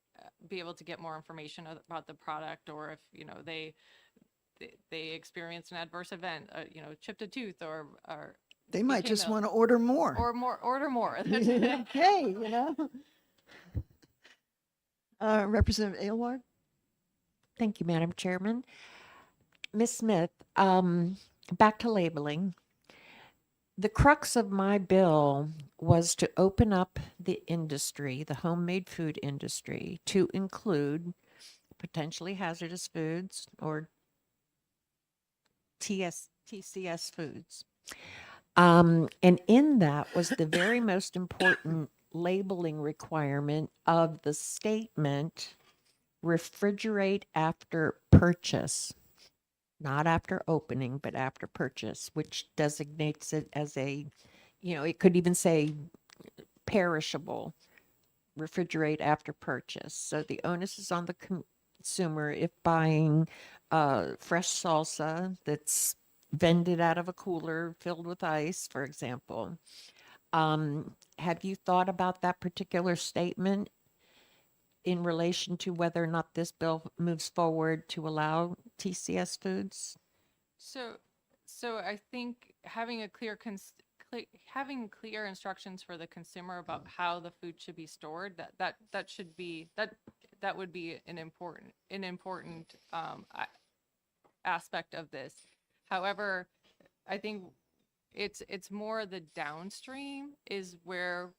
get more information about the product, or if, you know, they experienced an adverse event, you know, chipped a tooth or They might became just ill. want to order more. order more. Hey, you know? Representative Aylward? Thank you, Madam Chairman. Ms. Smith, back to labeling. The crux of my bill was to open up the industry, the homemade food industry, to include potentially hazardous foods or TCS foods. And in that was the very most important labeling requirement of the statement, refrigerate after purchase. Not after opening, but after purchase, which designates it as a, you know, it could even say perishable, refrigerate after purchase. So the onus is on the consumer if buying fresh salsa that's vended out of a cooler filled with ice, for example. Have you thought about that particular statement in relation to whether or not this bill moves forward to allow TCS foods? So I think having having clear instructions for the consumer about how the food should be stored, that would be an important aspect of this. However, I think it's more the downstream is where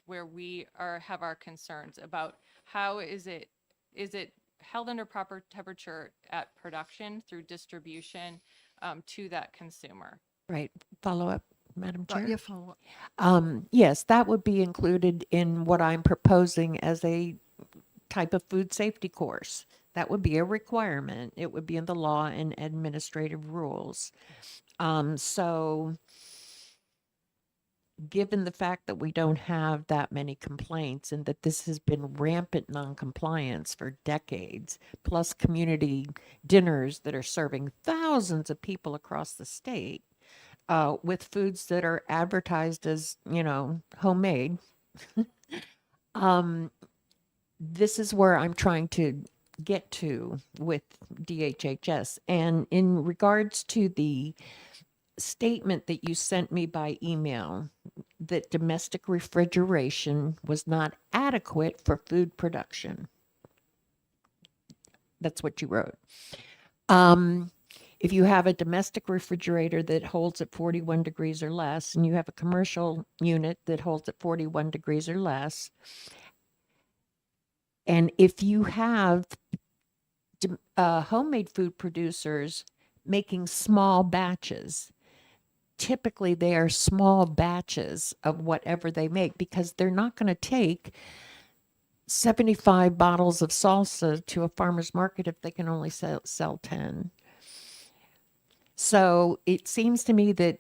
we have our concerns about how is it held under proper temperature at production through distribution to that consumer. Right. Follow up, Madam Chair? Yeah, follow up. Yes, that would be included in what I'm proposing as a type of food safety course. That would be a requirement. It would be in the law and administrative rules. So given the fact that we don't have that many complaints and that this has been rampant noncompliance for decades, plus community dinners that are serving thousands of people across the state, with foods that are advertised as, homemade. This is where I'm trying to get to with DHHS. And in regards to the statement that you sent me by email that domestic refrigeration was not adequate for food production. That's what you wrote. If you have a domestic refrigerator that holds at 41 degrees or less, and you have a commercial unit that holds at 41 degrees or less, and if you have homemade food producers making small batches, typically they are small batches of whatever they make because they're not going to take 75 bottles of salsa to a farmer's market if they can only sell 10. So it seems to me that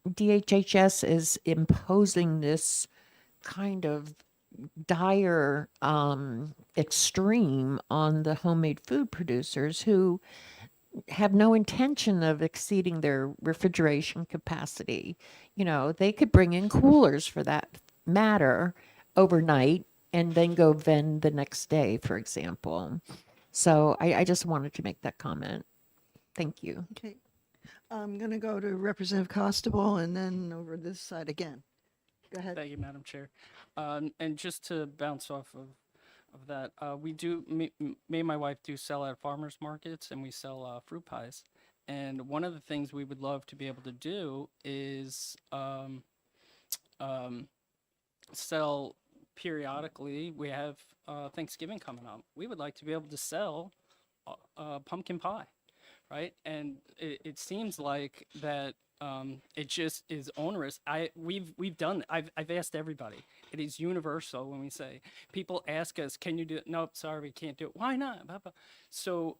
DHHS is imposing this kind of dire extreme on the homemade food producers who have no intention of exceeding their refrigeration capacity. They could bring in coolers for that matter overnight and then go vend the next day, for example. So I just wanted to make that comment. Thank you. Okay. I'm going to go to Representative Constable and then over this side again. Go ahead. Thank you, Madam Chair. And just to bounce off of that, we do, me and my wife do sell at farmers markets, and we sell fruit pies. And one of the things we would love to be able to do is sell periodically. We have Thanksgiving coming up. We would like to be able to sell pumpkin pie, right? And it seems like that it just is onerous. We've done. I've asked everybody. It is universal when we say people ask us, "Can you do it?" Nope, sorry, we can't do it. Why not? Blah, blah. So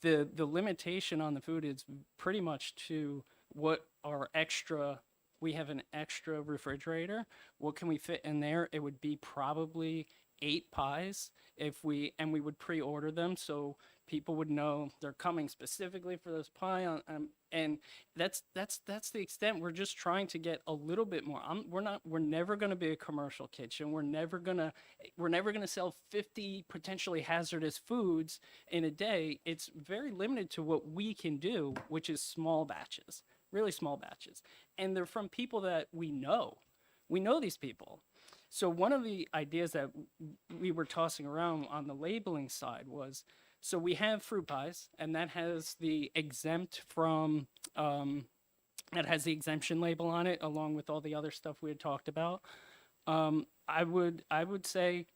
the limitation on the food is pretty much to what our extra. We have an extra refrigerator. What can we fit in there? It would be probably 8 pies we would pre-order them so people would know they're coming specifically for this pie and that's the extent. We're just trying to get a little bit more. We're never going to be a commercial kitchen. We're never going to sell 50 potentially hazardous foods in a day. It's very limited to what we can do, which is small batches, really small batches. And they're from people that we know. We know these people. So one of the ideas that we were tossing around on the labeling side was, so we have fruit pies, and that has the exempt from, that has the exemption label on it, along with all the other stuff we had talked about. I would say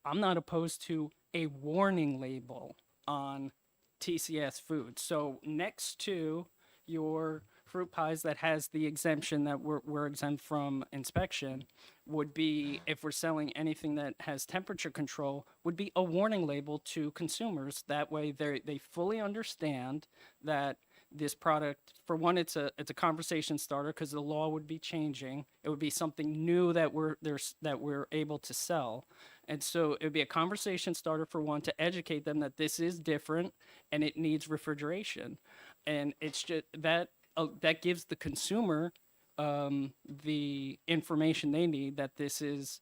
I'm not opposed to a warning label on TCS food. So next to your fruit pies that has the exemption that we're exempt from inspection would be, if we're selling anything that has temperature control, would be a warning label to consumers. That way they fully understand that this product, for one, it's a conversation starter because the law would be changing. It would be something new that we're able to sell. And so it would be a conversation starter for one, to educate them that this is different and it needs refrigeration. And it's just that gives the consumer the information they need that this is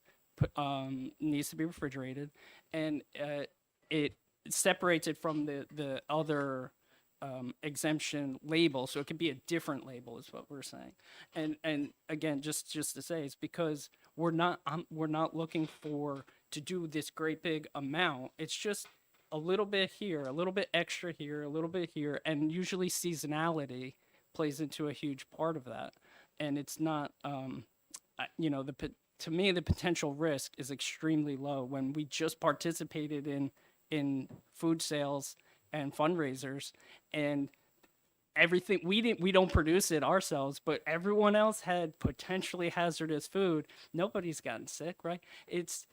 needs to be refrigerated, and it separates it from the other exemption label, so it could be a different label, is what we're saying. And again, just to say, it's because we're not looking to do this great big amount. It's just a little bit here, a little bit extra here, a little bit here, and usually seasonality plays into a huge part of that. And it's not, you know, to me, the potential risk is extremely low when we just participated in food sales and fundraisers, and everything we don't produce it ourselves, but everyone else had potentially hazardous food. Nobody's gotten sick, right? It's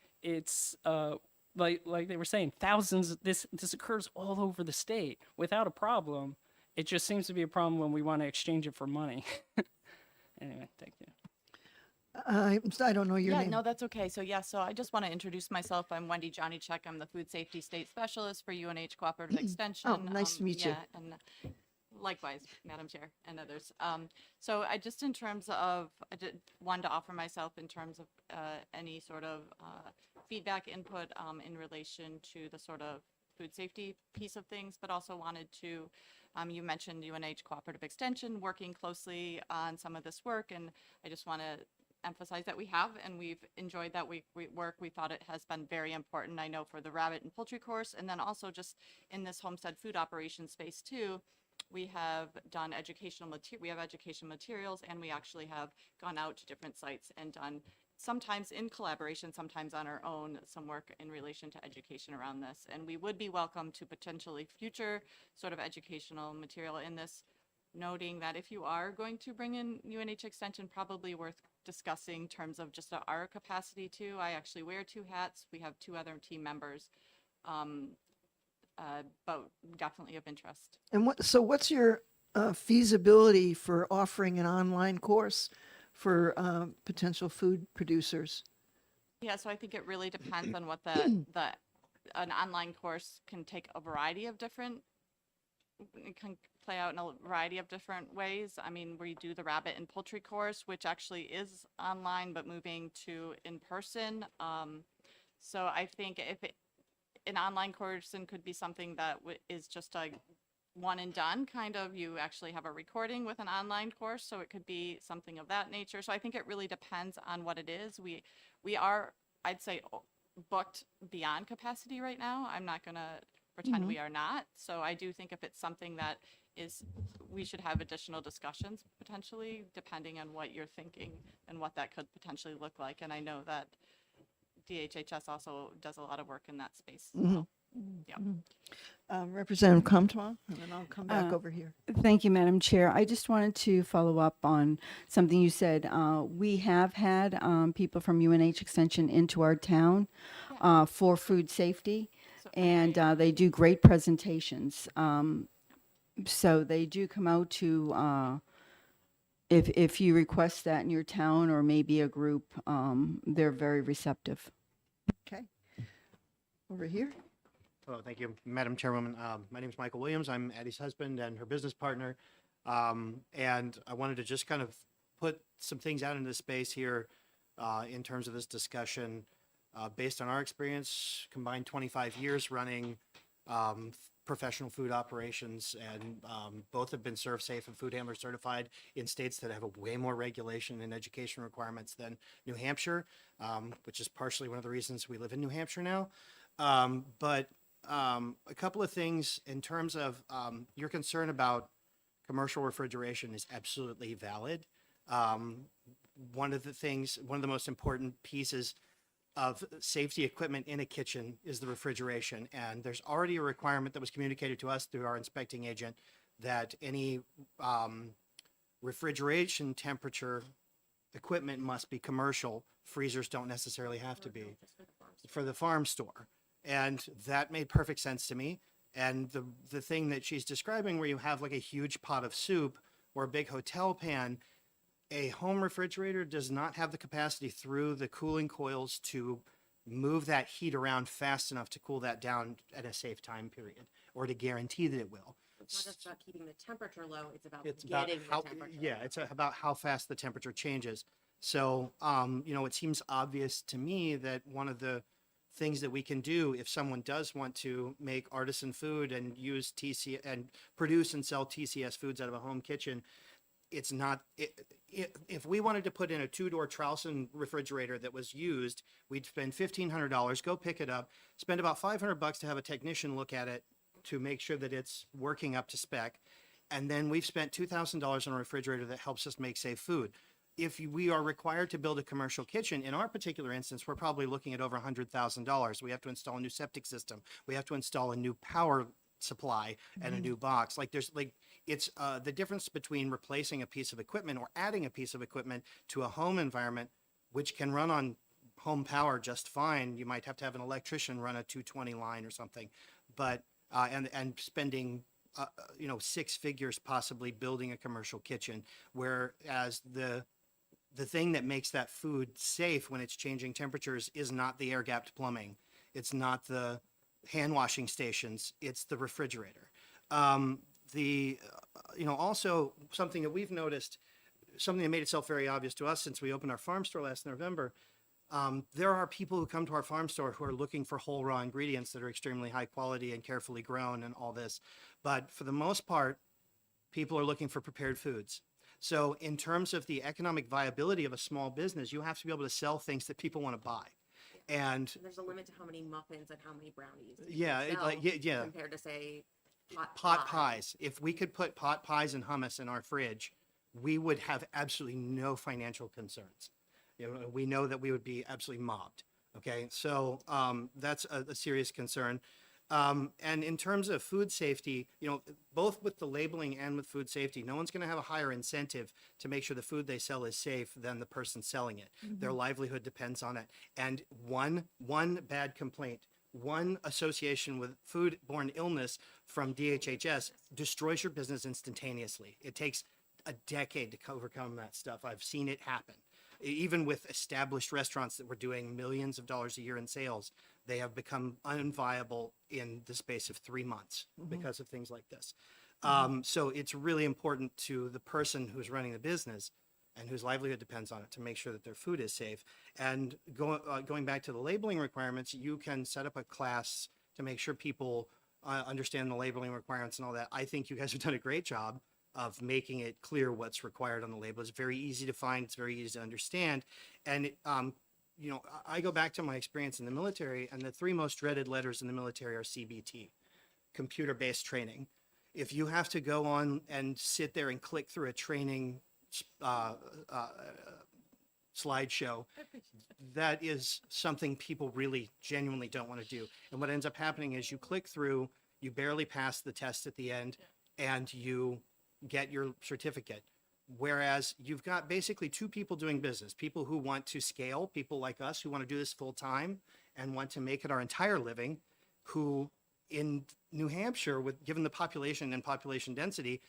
like they were saying, thousands. This occurs all over the state without a problem. It just seems to be a problem when we want to exchange it for money. Anyway, thank you. I don't know your Yeah, name. no, that's okay. So I just want to introduce myself. I'm Wendy Johnnychuk. I'm the Food Safety State Specialist for UNH Cooperative Extension. nice to meet you. Yeah, and likewise, Madam Chair and others. So I just in terms of, I did wanted to offer myself in terms of any sort of feedback input in relation to the sort of food safety piece of things, but also wanted to, you mentioned UNH Cooperative Extension working closely on some of this work, and I just want to emphasize that we have, and we've enjoyed that work. We thought it has been very important, I know, for the rabbit and poultry course, and then also just in this homestead food operations space too. We have done educational materials, and we actually have gone out to different sites and done, sometimes in collaboration, sometimes on our own, some work in relation to education around this. And we would be welcome to potentially future sort of educational material in this, noting that if you are going to bring in UNH Extension, probably worth discussing in terms of just our capacity too. I actually wear 2 hats. We have 2 other team members, but definitely of interest. And what's your feasibility for offering an online course for potential food producers? Yeah, so I think it really depends on what an online course can take a variety of different, it can play out in a variety of different ways. I mean, we do the rabbit and poultry course, which actually is online, but moving to in person. So I think an online course could be something that is just a one and done kind of, you actually have a recording with an online course, so it could be something of that nature. So I think it really depends on what it is. We are, I'd say, booked beyond capacity right now. I'm not going to pretend we are not. So I do think if it's something that is, we should have additional discussions potentially, depending on what you're thinking and what that could potentially look like. And I know that DHHS also does a lot of work in that space. So, yeah. Representative Comtois, and then I'll come back Uh, over here. Thank you, Madam Chair. I just wanted to follow up on something you said. We have had people from UNH Extension into our town for food safety, and they do great presentations. So they do come out to, if you request that in your town or maybe a group, they're very receptive. Okay. Over here. Hello, thank you, Madam Chairwoman. My name is Michael Williams. I'm Addie's husband and her business partner. And I wanted to just kind of put some things out into space here in terms of this discussion. Based on our experience, combined 25 years running professional food operations, and both have been Serve Safe and Food Handler certified in states that have a way more regulation and education requirements than New Hampshire, which is partially one of the reasons we live in New Hampshire now. But a couple of things in terms of your concern about commercial refrigeration is absolutely valid. One of the most important pieces of safety equipment in a kitchen is the refrigeration. And there's already a requirement that was communicated to us through our inspecting agent that any refrigeration temperature equipment must be commercial. Freezers don't necessarily have to be for the farm store. And that made perfect sense to me. And the thing that she's describing, where you have like a huge pot of soup or a big hotel pan, a home refrigerator does not have the capacity through the cooling coils to move that heat around fast enough to cool that down at a safe time period, or to guarantee that it will. It's not just about keeping the temperature low, it's about It's about getting how, the temperature. yeah, it's about how fast the temperature changes. So, it seems obvious to me that one of the things that we can do if someone does want to make artisan food and use and produce and sell TCS foods out of a home kitchen, it's not, if we wanted to put in a 2-door Trauson refrigerator that was used, we'd spend $1,500, go pick it up, spend about $500 to have a technician look at it to make sure that it's working up to spec. And then we've spent $2,000 on a refrigerator that helps us make safe food. If we are required to build a commercial kitchen, in our particular instance, we're probably looking at over $100,000. We have to install a new septic system. We have to install a new power supply and a new box. Like there's like, it's the difference between replacing a piece of equipment or adding a piece of equipment to a home environment, which can run on home power just fine. You might have to have an electrician run a 220 line or something, but and spending six figures possibly building a commercial kitchen, whereas the thing that makes that food safe when it's changing temperatures is not the air gapped plumbing, it's not the hand washing stations, it's the refrigerator. Also something that we've noticed, something that made itself very obvious to us since we opened our farm store last November. There are people who come to our farm store who are looking for whole raw ingredients that are extremely high quality and carefully grown and all this. But for the most part, people are looking for prepared foods. So in terms of the economic viability of a small business, you have to be able to sell things that people want to buy. And There's a limit to how many muffins and how many brownies. you can yeah, sell yeah. Compared to say pot Pot pie. pies. If we could put pot pies and hummus in our fridge, we would have absolutely no financial concerns. We know that we would be absolutely mobbed. Okay, so that's a serious concern. And in terms of food safety, both with the labeling and with food safety, no one's going to have a higher incentive to make sure the food they sell is safe than the person selling it. Their livelihood depends on it. And one bad complaint, one association with foodborne illness from DHHS destroys your business instantaneously. It takes a decade to overcome that stuff. I've seen it happen. Even with established restaurants that were doing millions of dollars a year in sales, they have become unviable in the space of 3 months because of things like this. So it's really important to the person who's running the business and whose livelihood depends on it to make sure that their food is safe. And going back to the labeling requirements, you can set up a class to make sure people understand the labeling requirements and all that. I think you guys have done a great job of making it clear what's required on the label. It's very easy to find. It's very easy to understand. And, I go back to my experience in the military, and the 3 most dreaded letters in the military are CBT, computer-based training. If you have to go on and sit there and click through a training slideshow, that is something people really genuinely don't want to do. And what ends up happening is you click through, you barely pass the test at the end, and you get your certificate. Whereas you've got basically 2 people doing business, people who want to scale, people like us who want to do this full time and want to make it our entire living, who in New Hampshire, given the population and population density,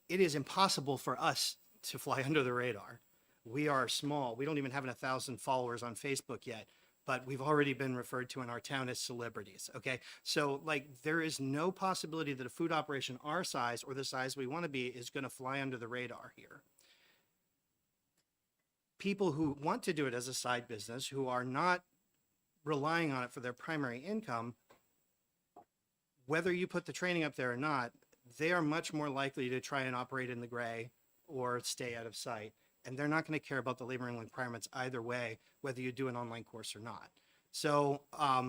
it is impossible for us to fly under the radar. We are small. We don't even have 1,000 followers on Facebook yet, but we've already been referred to in our town as celebrities. Okay. So there is no possibility that a food operation our size or the size we want to be is going to fly under the radar here. People who want to do it as a side business, who are not relying on it for their primary income, whether you put the training up there or not, they are much more likely to try and operate in the gray or stay out of sight. And they're not going to care about the labeling requirements either way, whether you do an online course or not. So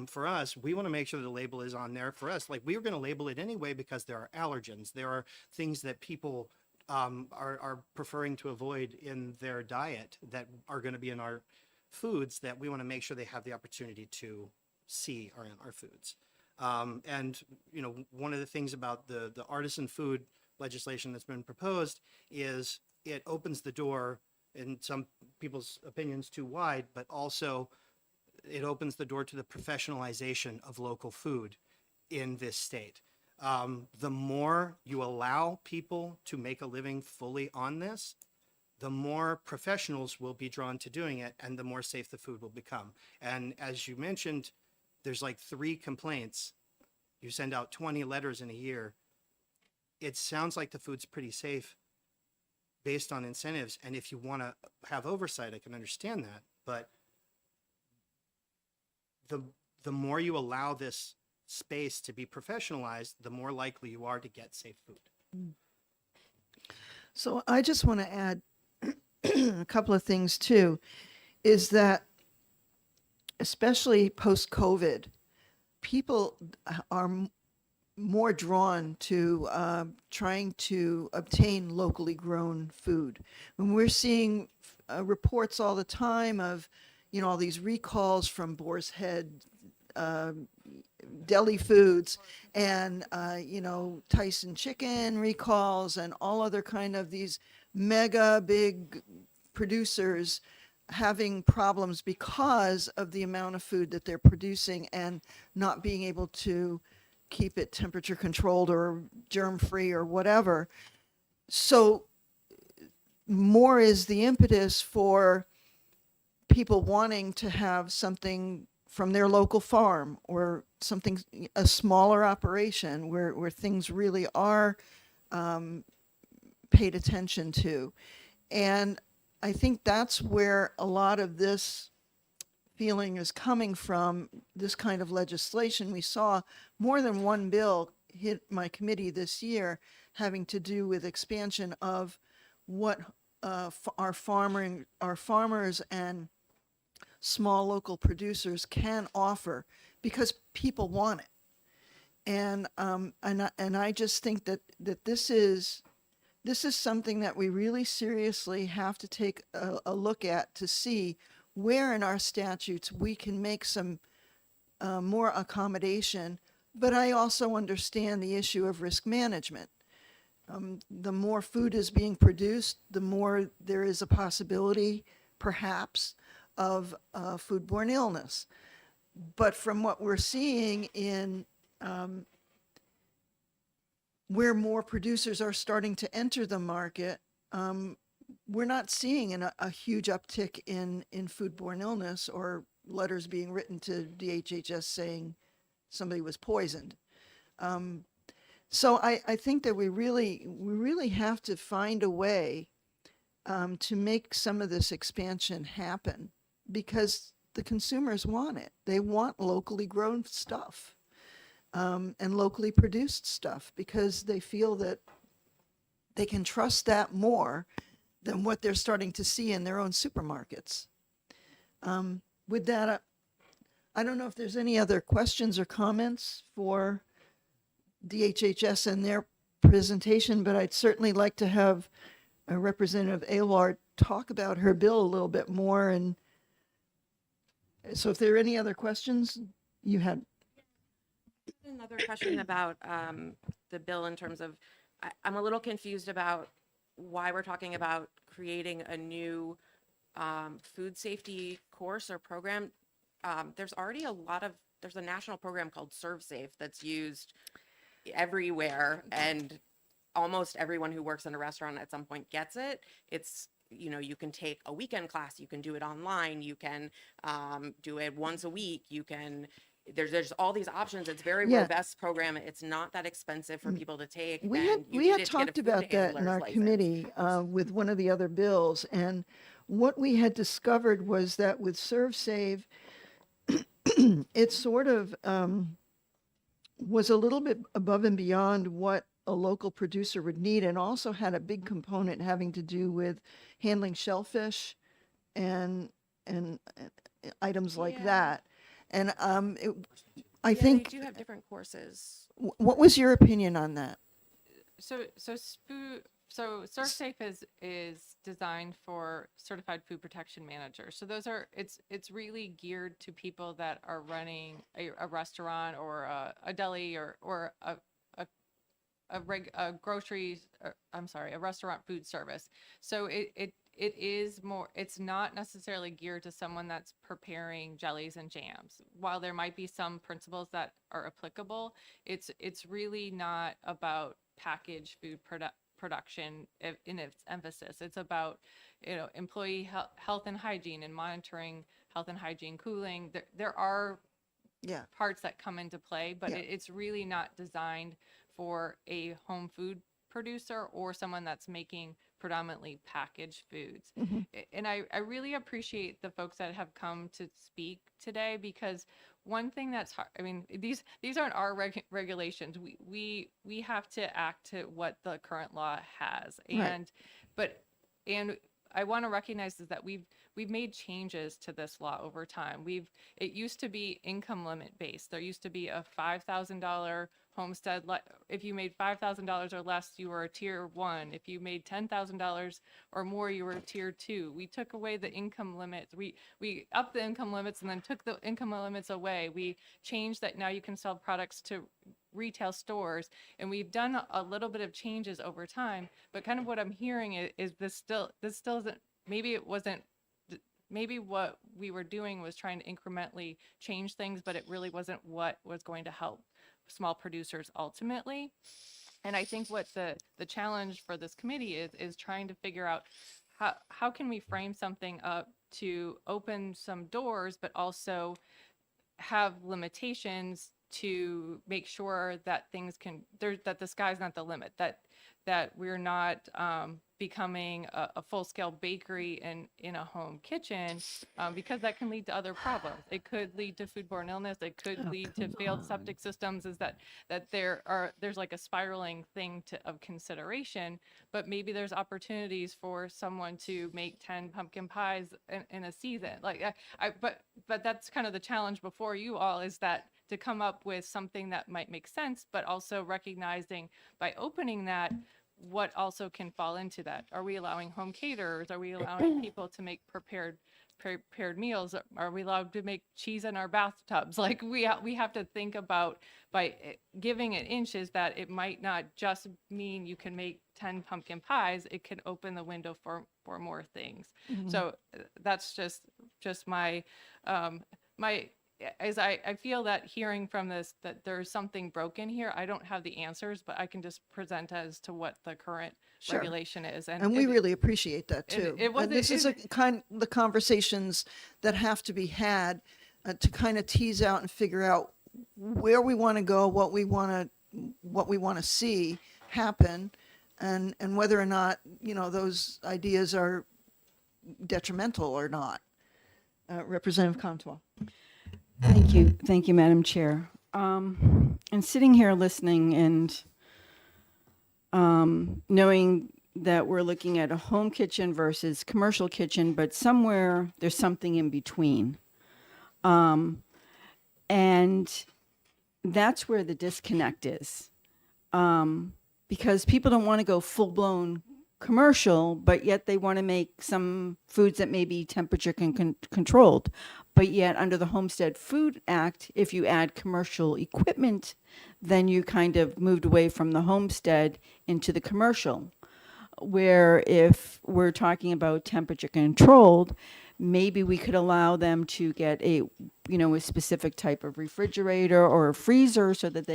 for us, we want to make sure the label is on there for us. We were going to label it anyway because there are allergens. There are things that people are preferring to avoid in their diet that are going to be in our foods that we want to make sure they have the opportunity to see are in our foods. And, one of the things about the artisan food legislation that's been proposed is it opens the door, in some people's opinions, too wide, but also it opens the door to the professionalization of local food in this state. The more you allow people to make a living fully on this, the more professionals will be drawn to doing it and the more safe the food will become. And as you mentioned, there's 3 complaints. You send out 20 letters in a year. It sounds like the food's pretty safe based on incentives. And if you want to have oversight, I can understand that. But the more you allow this space to be professionalized, the more likely you are to get safe food. So I just want to add a couple of things too, is that especially post-COVID, people are more drawn to trying to obtain locally grown food. When we're seeing reports all the time of, you know, all these recalls from Boar's Head deli foods and, you know, Tyson chicken recalls and all other kind of these mega big producers having problems because of the amount of food that they're producing and not being able to keep it temperature controlled or germ free or whatever. So more is the impetus for people wanting to have something from their local farm or something, a smaller operation where things really are paid attention to. And I think that's where a lot of this feeling is coming from, this kind of legislation. We saw more than one bill hit my committee this year having to do with expansion of what our farmers and small local producers can offer because people want it. And I just think that this is something that we really seriously have to take a look at to see where in our statutes we can make some more accommodation. But I also understand the issue of risk management. The more food is being produced, the more there is a possibility, perhaps, of foodborne illness. But from what we're seeing in where more producers are starting to enter the market, we're not seeing a huge uptick in foodborne illness or letters being written to DHHS saying somebody was poisoned. So I think that we really have to find a way to make some of this expansion happen because the consumers want it. They want locally grown stuff and locally produced stuff because they feel that they can trust that more than what they're starting to see in their own supermarkets. With that, I don't know if there's any other questions or comments for DHHS and their presentation, but I'd certainly like to have Representative Aylward talk about her bill a little bit more. And so if there are any other questions you had. Another question about the bill in terms of, I'm a little confused about why we're talking about creating a new food safety course or program. There's already there's a national program called ServSafe that's used everywhere, and almost everyone who works in a restaurant at some point gets it. It's, you know, you can take a weekend class, you can do it online, you can do it once a week, you can, there's all these options. It's very Yeah. robust program. It's not that expensive for people to take. We and had you we need had it to get a talked food about that in handler's our license. committee with one of the other bills, and what we had discovered was that with ServSave, it sort of was a little bit above and beyond what a local producer would need, and also had a big component having to do with handling shellfish and items like Yeah. that. And I Yeah, think, they do have different courses. what was your opinion on that? So ServSafe is designed for certified food protection managers. So it's really geared to people that are running a restaurant or a deli or a grocery, a restaurant food service. So it is more, it's not necessarily geared to someone that's preparing jellies and jams. While there might be some principles that are applicable, it's really not about packaged food production in its emphasis. It's about, you know, employee health and hygiene and monitoring health and hygiene, cooling. There are Yeah. parts that come into play, but Yeah. it's really not designed for a home food producer or someone that's making predominantly packaged foods. And I really appreciate the folks that have come to speak today, because one thing that's hard, I mean, these aren't our regulations. We have to act to what the current law has. Right. And I want to recognize is that we've made changes to this law over time. It used to be income limit based. There used to be a $5,000 homestead, if you made $5,000 or less, you were a tier 1. If you made $10,000 or more, you were a tier 2. We took away the income limits. We upped the income limits and then took the income limits away. We changed that now you can sell products to retail stores, and we've done a little bit of changes over time. But kind of what I'm hearing is this still isn't, maybe it wasn't, maybe what we were doing was trying to incrementally change things, but it really wasn't what was going to help small producers ultimately. And I think what the challenge for this committee is trying to figure out how can we frame something up to open some doors, but also have limitations to make sure that things can, that the sky's not the limit, that we're not becoming a full-scale bakery in a home kitchen, because that can lead to other problems. It could lead to foodborne illness. It could lead to failed septic systems. Is that there's like a spiraling thing of consideration, but maybe there's opportunities for someone to make 10 pumpkin pies in a season. But that's kind of the challenge before you all, is that to come up with something that might make sense, but also recognizing by opening that, what also can fall into that. Are we allowing home caterers? Are we allowing people to make prepared meals? Are we allowed to make cheese in our bathtubs? Like we have to think about, by giving it inches, that it might not just mean you can make 10 pumpkin pies. It can open the window for more things. So that's just my as I feel that hearing from this, that there's something broken here. I don't have the answers, but I can just present as to what the current Sure. regulation is. And we really appreciate that it- too. it And wasn't- this is the conversations that have to be had to kind of tease out and figure out where we want to go, what we want to see happen, and whether or not, those ideas are detrimental or not. Representative Comtois. Thank you, Madam Chair. And sitting here listening and knowing that we're looking at a home kitchen versus commercial kitchen, but somewhere there's something in between. And that's where the disconnect is. Because people don't want to go full-blown commercial, but yet they want to make some foods that may be temperature controlled. But yet under the Homestead Food Act, if you add commercial equipment, then you kind of moved away from the homestead into the commercial. Where if we're talking about temperature controlled, maybe we could allow them to get a specific type of refrigerator or a freezer so that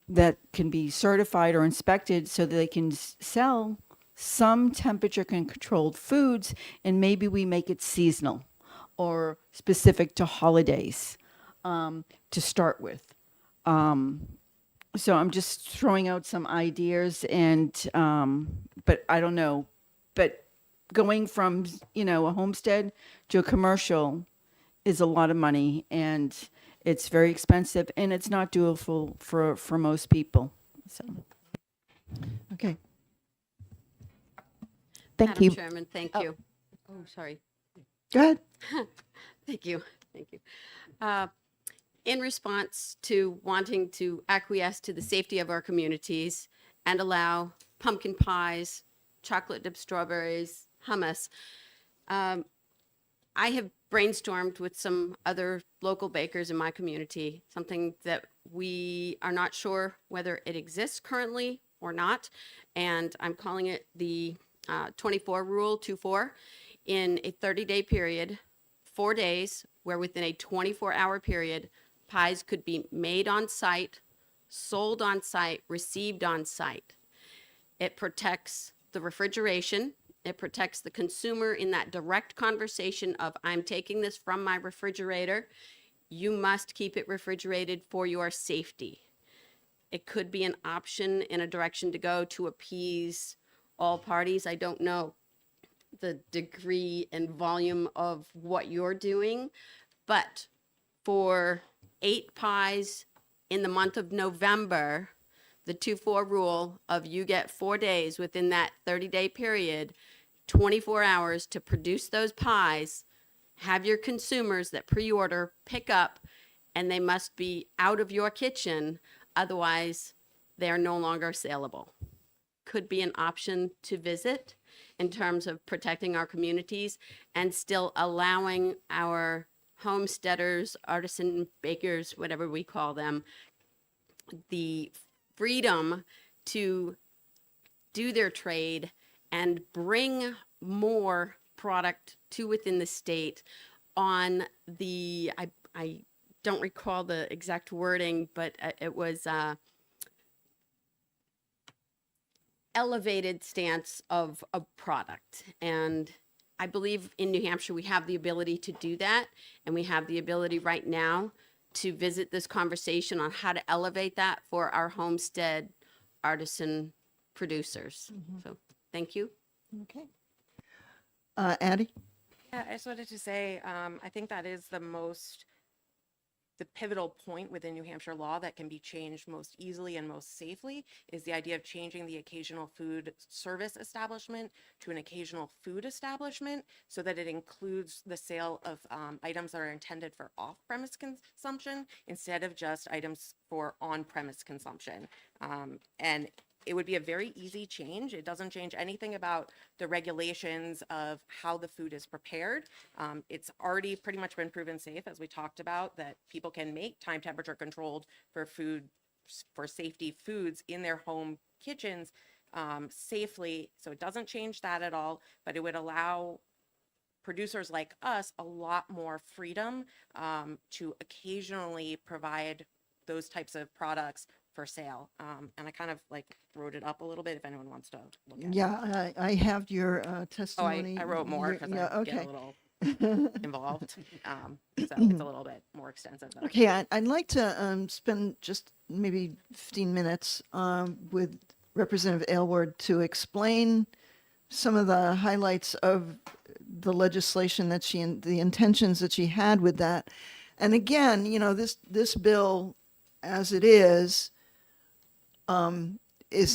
that can be certified or inspected so that they can sell some temperature controlled foods, and maybe we make it seasonal or specific to holidays to start with. So I'm just throwing out some ideas, and but I don't know. But going from a homestead to a commercial is a lot of money, and it's very expensive, and it's not doable for most people. So Okay. Thank Madam you. Chairman, thank you. Oh, sorry. Go ahead. Thank you. Thank you. In response to wanting to acquiesce to the safety of our communities and allow pumpkin pies, chocolate dipped strawberries, hummus, I have brainstormed with some other local bakers in my community, something that we are not sure whether it exists currently or not. And I'm calling it the 24 Rule 24. In a 30-day period, 4 days, where within a 24-hour period, pies could be made on site, sold on site, received on site. It protects the refrigeration. It protects the consumer in that direct conversation of, I'm taking this from my refrigerator. You must keep it refrigerated for your safety. It could be an option in a direction to go to appease all parties. I don't know the degree and volume of what you're doing, but for 8 pies in the month of November, the 2-4 rule of you get 4 days within that 30-day period, 24 hours to produce those pies, have your consumers that pre-order pick up, and they must be out of your kitchen Otherwise, they are no longer saleable. Could be an option to visit in terms of protecting our communities and still allowing our homesteaders, artisan bakers, whatever we call them, the freedom to do their trade and bring more product to within the state on the, I don't recall the exact wording, but it was elevated stance of a product. And I believe in New Hampshire, we have the ability to do that. And we have the ability right now to visit this conversation on how to elevate that for our homestead artisan producers. So thank you. Okay. Addie? Yeah, I just wanted to say, I think that is the pivotal point within New Hampshire law that can be changed most easily and most safely is the idea of changing the occasional food service establishment to an occasional food establishment so that it includes the sale of items that are intended for off-premise consumption instead of just items for on-premise consumption. And it would be a very easy change. It doesn't change anything about the regulations of how the food is prepared. It's already pretty much been proven safe, as we talked about, that people can make time temperature controlled for safety foods in their home kitchens safely. So it doesn't change that at all, but it would allow producers like us a lot more freedom to occasionally provide those types of products for sale. And I kind of like wrote it up a little bit if anyone wants to look at it. Yeah, I have your Oh, testimony. I wrote more because Yeah, I get okay. a little involved. So it's a little bit more extensive. Than Okay, I'd like to spend just maybe 15 minutes with Representative Aylward to explain some of the highlights of the legislation that the intentions that she had with that. And again, you know, this bill, as it is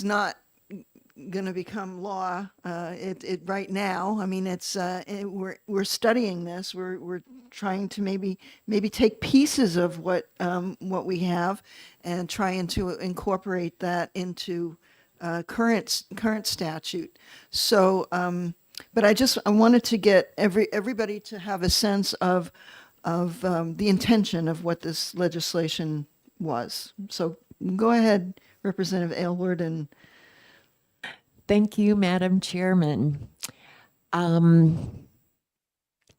not going to become law. It right now. I mean, we're studying this. We're trying to maybe take pieces of what we have and trying to incorporate that into current statute. So, but I wanted to get everybody to have a sense of the intention of what this legislation was. So go ahead, Representative Aylward, and Thank you, Madam Chairman.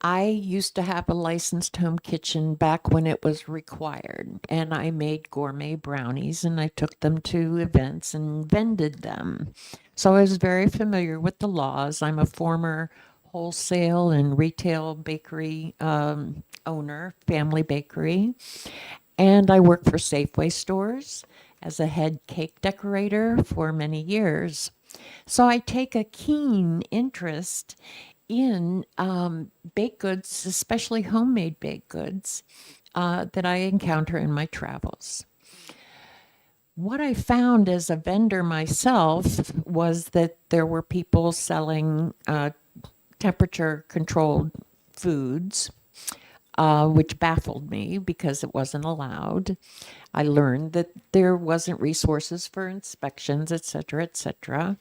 I used to have a licensed home kitchen back when it was required, and I made gourmet brownies and I took them to events and vended them. So I was very familiar with the laws. I'm a former wholesale and retail bakery owner, family bakery, and I worked for Safeway stores as a head cake decorator for many years. So I take a keen interest in baked goods, especially homemade baked goods that I encounter in my travels. What I found as a vendor myself was that there were people selling temperature controlled foods, which baffled me because it wasn't allowed. I learned that there wasn't resources for inspections, et cetera,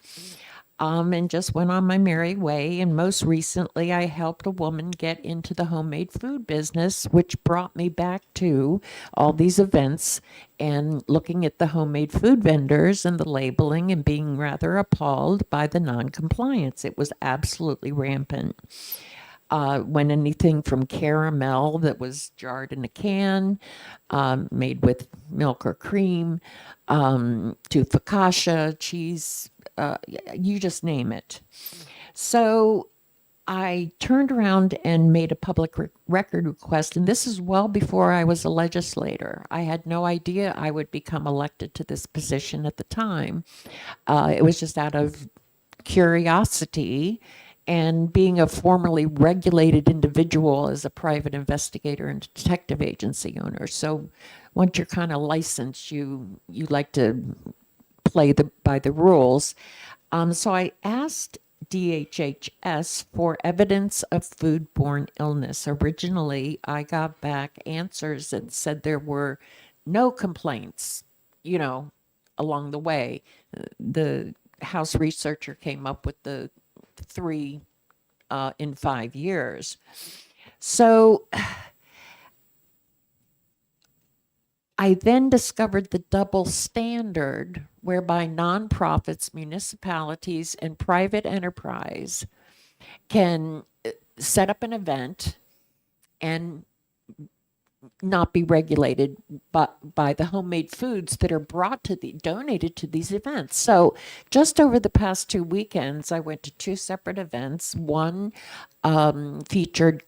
and just went on my merry way. And most recently, I helped a woman get into the homemade food business, which brought me back to all these events and looking at the homemade food vendors and the labeling and being rather appalled by the non-compliance. It was absolutely rampant. When anything from caramel that was jarred in a can, made with milk or cream, to focaccia, cheese, you just name it. So I turned around and made a public record request, and this is well before I was a legislator. I had no idea I would become elected to this position at the time. It was just out of curiosity and being a formerly regulated individual as a private investigator and detective agency owner. So once you're kind of licensed, you like to play by the rules. So I asked DHHS for evidence of foodborne illness. Originally, I got back answers that said there were no complaints you know, along the way. The House researcher came up with the 3 in 5 years. So I then discovered the double standard whereby nonprofits, municipalities, and private enterprise can set up an event and not be regulated by the homemade foods that are donated to these events. So just over the past 2 weekends, I went to 2 separate events. One featured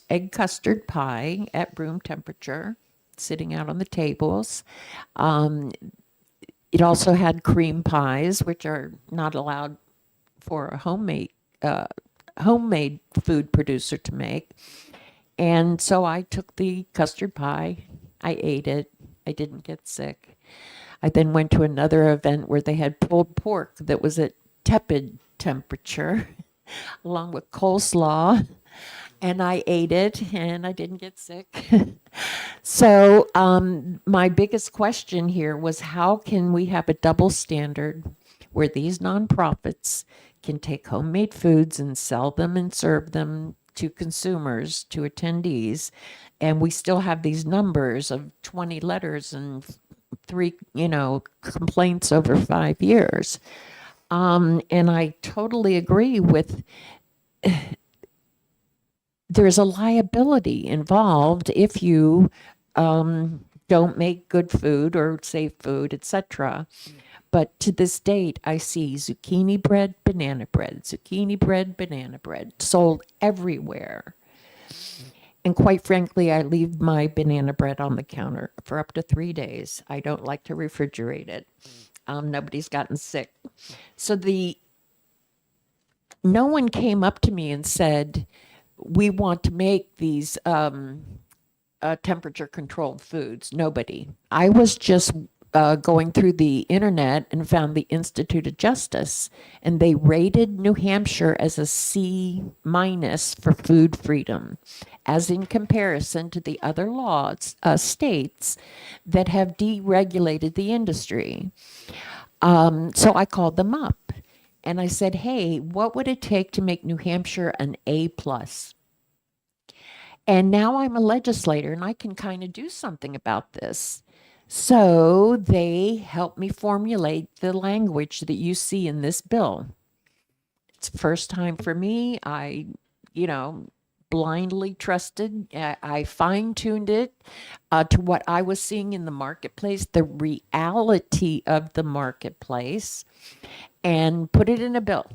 egg custard pie at room temperature, sitting out on the tables. It also had cream pies, which are not allowed for a homemade food producer to make. And so I took the custard pie, I ate it, I didn't get sick. I then went to another event where they had pulled pork that was at tepid temperature, along with coleslaw, and I ate it and I didn't get sick. So my biggest question here was, how can we have a double standard where these nonprofits can take homemade foods and sell them and serve them to consumers, to attendees, and we still have these numbers of 20 letters and 3, complaints over 5 years. And I totally agree with, there's a liability involved if you don't make good food or safe food, etc. But to this date, I see zucchini bread, banana bread sold everywhere. And quite frankly, I leave my banana bread on the counter for up to 3 days. I don't like to refrigerate it. Nobody's gotten sick. So no one came up to me and said, we want to make these temperature controlled foods. Nobody. I was just going through the internet and found the Institute of Justice, and they rated New Hampshire as a C- for food freedom, as in comparison to the other states that have deregulated the industry. So I called them up and I said, hey, what would it take to make New Hampshire an A+? And now I'm a legislator and I can kind of do something about this. So they helped me formulate the language that you see in this bill. It's the first time for me. I, blindly trusted. I fine-tuned it to what I was seeing in the marketplace, the reality of the marketplace, and put it in a bill.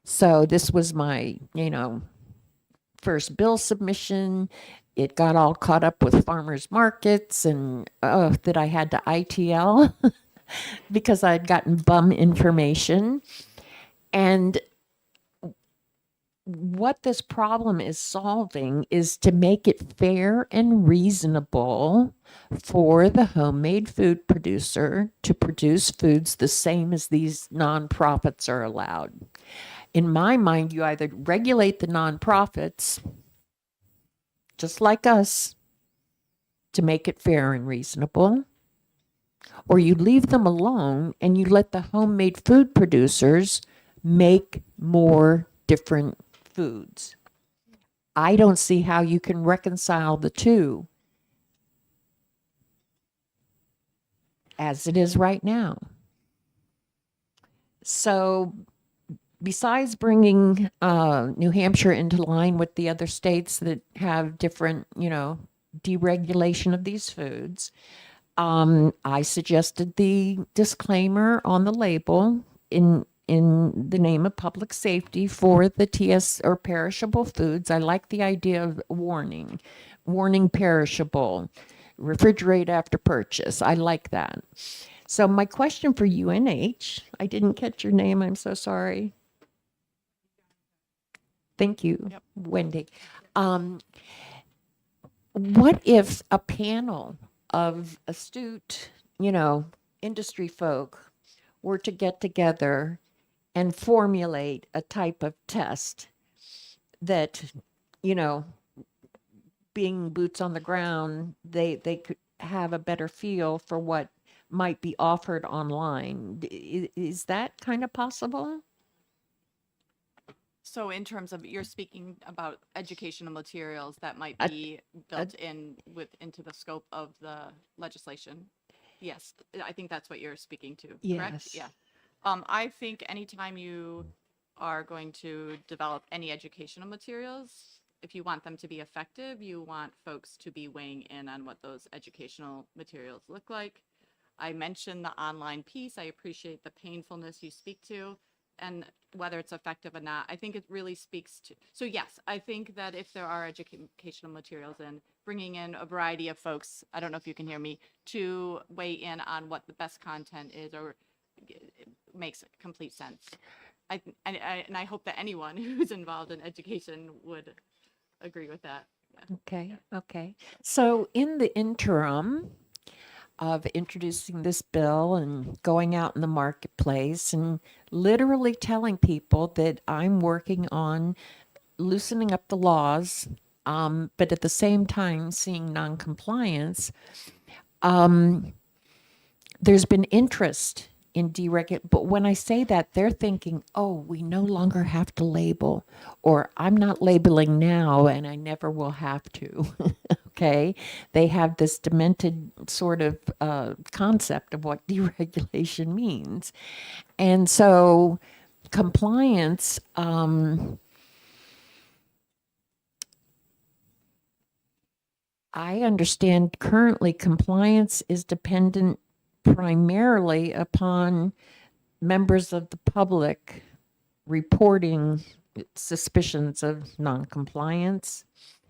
So this was my, first bill submission. It got all caught up with farmers markets and that I had to ITL because I'd gotten bum information. And what this problem is solving is to make it fair and reasonable for the homemade food producer to produce foods the same as these nonprofits are allowed. In my mind, you either regulate the nonprofits, just like us, to make it fair and reasonable, or you leave them alone and you let the homemade food producers make more different foods. I don't see how you can reconcile the two as it is right now. So besides bringing New Hampshire into line with the other states that have different, deregulation of these foods, I suggested the disclaimer on the label in the name of public safety for the TS or perishable foods. I like the idea of warning perishable, refrigerate after purchase. I like that. So my question for UNH, I didn't catch your name, I'm so sorry. Thank you, Wendy. What if a panel of astute, industry folk were to get together and formulate a type of test that, being boots on the ground, they could have a better feel for what might be offered online. Is that kind of possible? So in terms of, you're speaking about educational materials that might Uh, be built in into the scope of the legislation? Yes, I think that's what you're speaking to, correct? Yes. Yeah. I think anytime you are going to develop any educational materials, if you want them to be effective, you want folks to be weighing in on what those educational materials look like. I mentioned the online piece. I appreciate the painfulness you speak to and whether it's effective or not. I think it really speaks to, so yes, I think that if there are educational materials and bringing in a variety of folks, I don't know if you can hear me, to weigh in on what the best content is, or it makes complete sense. And I hope that anyone who's involved in education would agree with that. Yeah. Okay, okay. So in the interim of introducing this bill and going out in the marketplace and literally telling people that I'm working on loosening up the laws, but at the same time seeing noncompliance, there's been interest in deregulate. But when I say that, they're thinking, oh, we no longer have to label, or I'm not labeling now and I never will have to. Okay. They have this demented sort of concept of what deregulation means. And so compliance, I understand currently compliance is dependent primarily upon members of the public reporting suspicions of noncompliance.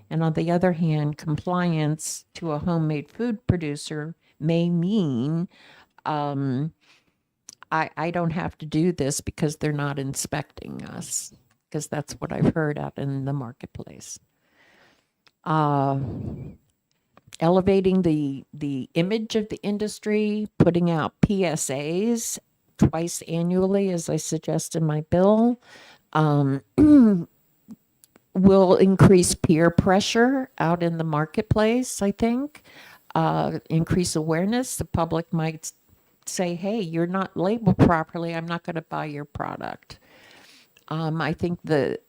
And on the other hand, compliance to a homemade food producer may mean I don't have to do this because they're not inspecting us, because that's what I've heard out in the marketplace. Elevating the image of the industry, putting out PSAs twice annually, as I suggest in my bill, will increase peer pressure out in the marketplace, I think. Increase awareness. The public might say, hey, you're not labeled properly. I'm not going to buy your product. I think the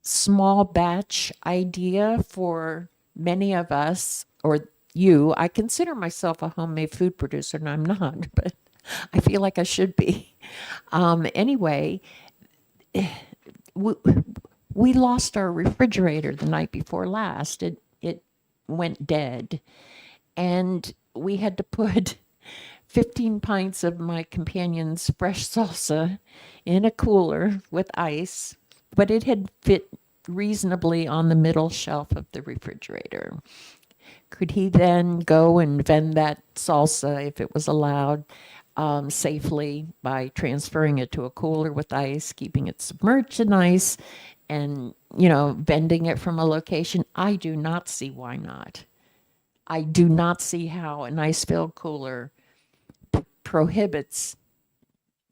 small batch idea for many of us, or you, I consider myself a homemade food producer and I'm not, but I feel like I should be. Anyway, we lost our refrigerator the night before last. It went dead. And we had to put 15 pints of my companion's fresh salsa in a cooler with ice, but it had fit reasonably on the middle shelf of the refrigerator. Could he then go and vend that salsa, if it was allowed, safely by transferring it to a cooler with ice, keeping it submerged in ice, and, vending it from a location? I do not see why not. I do not see how an ice-filled cooler prohibits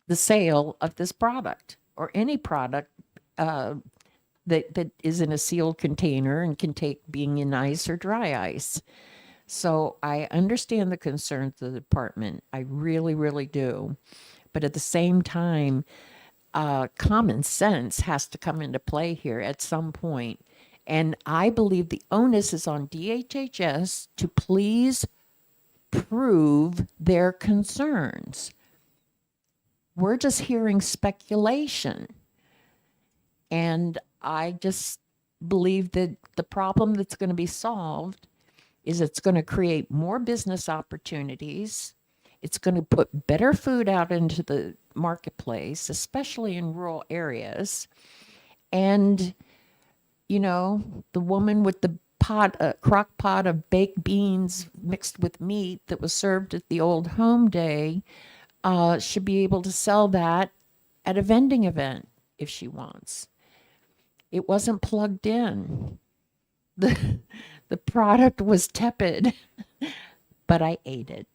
the sale of this product or any product that is in a sealed container and can take being in ice or dry ice. So I understand the concerns of the department. I really, really do. But at the same time, common sense has to come into play here at some point. And I believe the onus is on DHHS to please prove their concerns. We're just hearing speculation. And I just believe that the problem that's going to be solved is it's going to create more business opportunities. It's going to put better food out into the marketplace, especially in rural areas. And, the woman with the crock pot of baked beans mixed with meat that was served at the old home day should be able to sell that at a vending event if she wants. It wasn't plugged in. The product was tepid, but I ate it.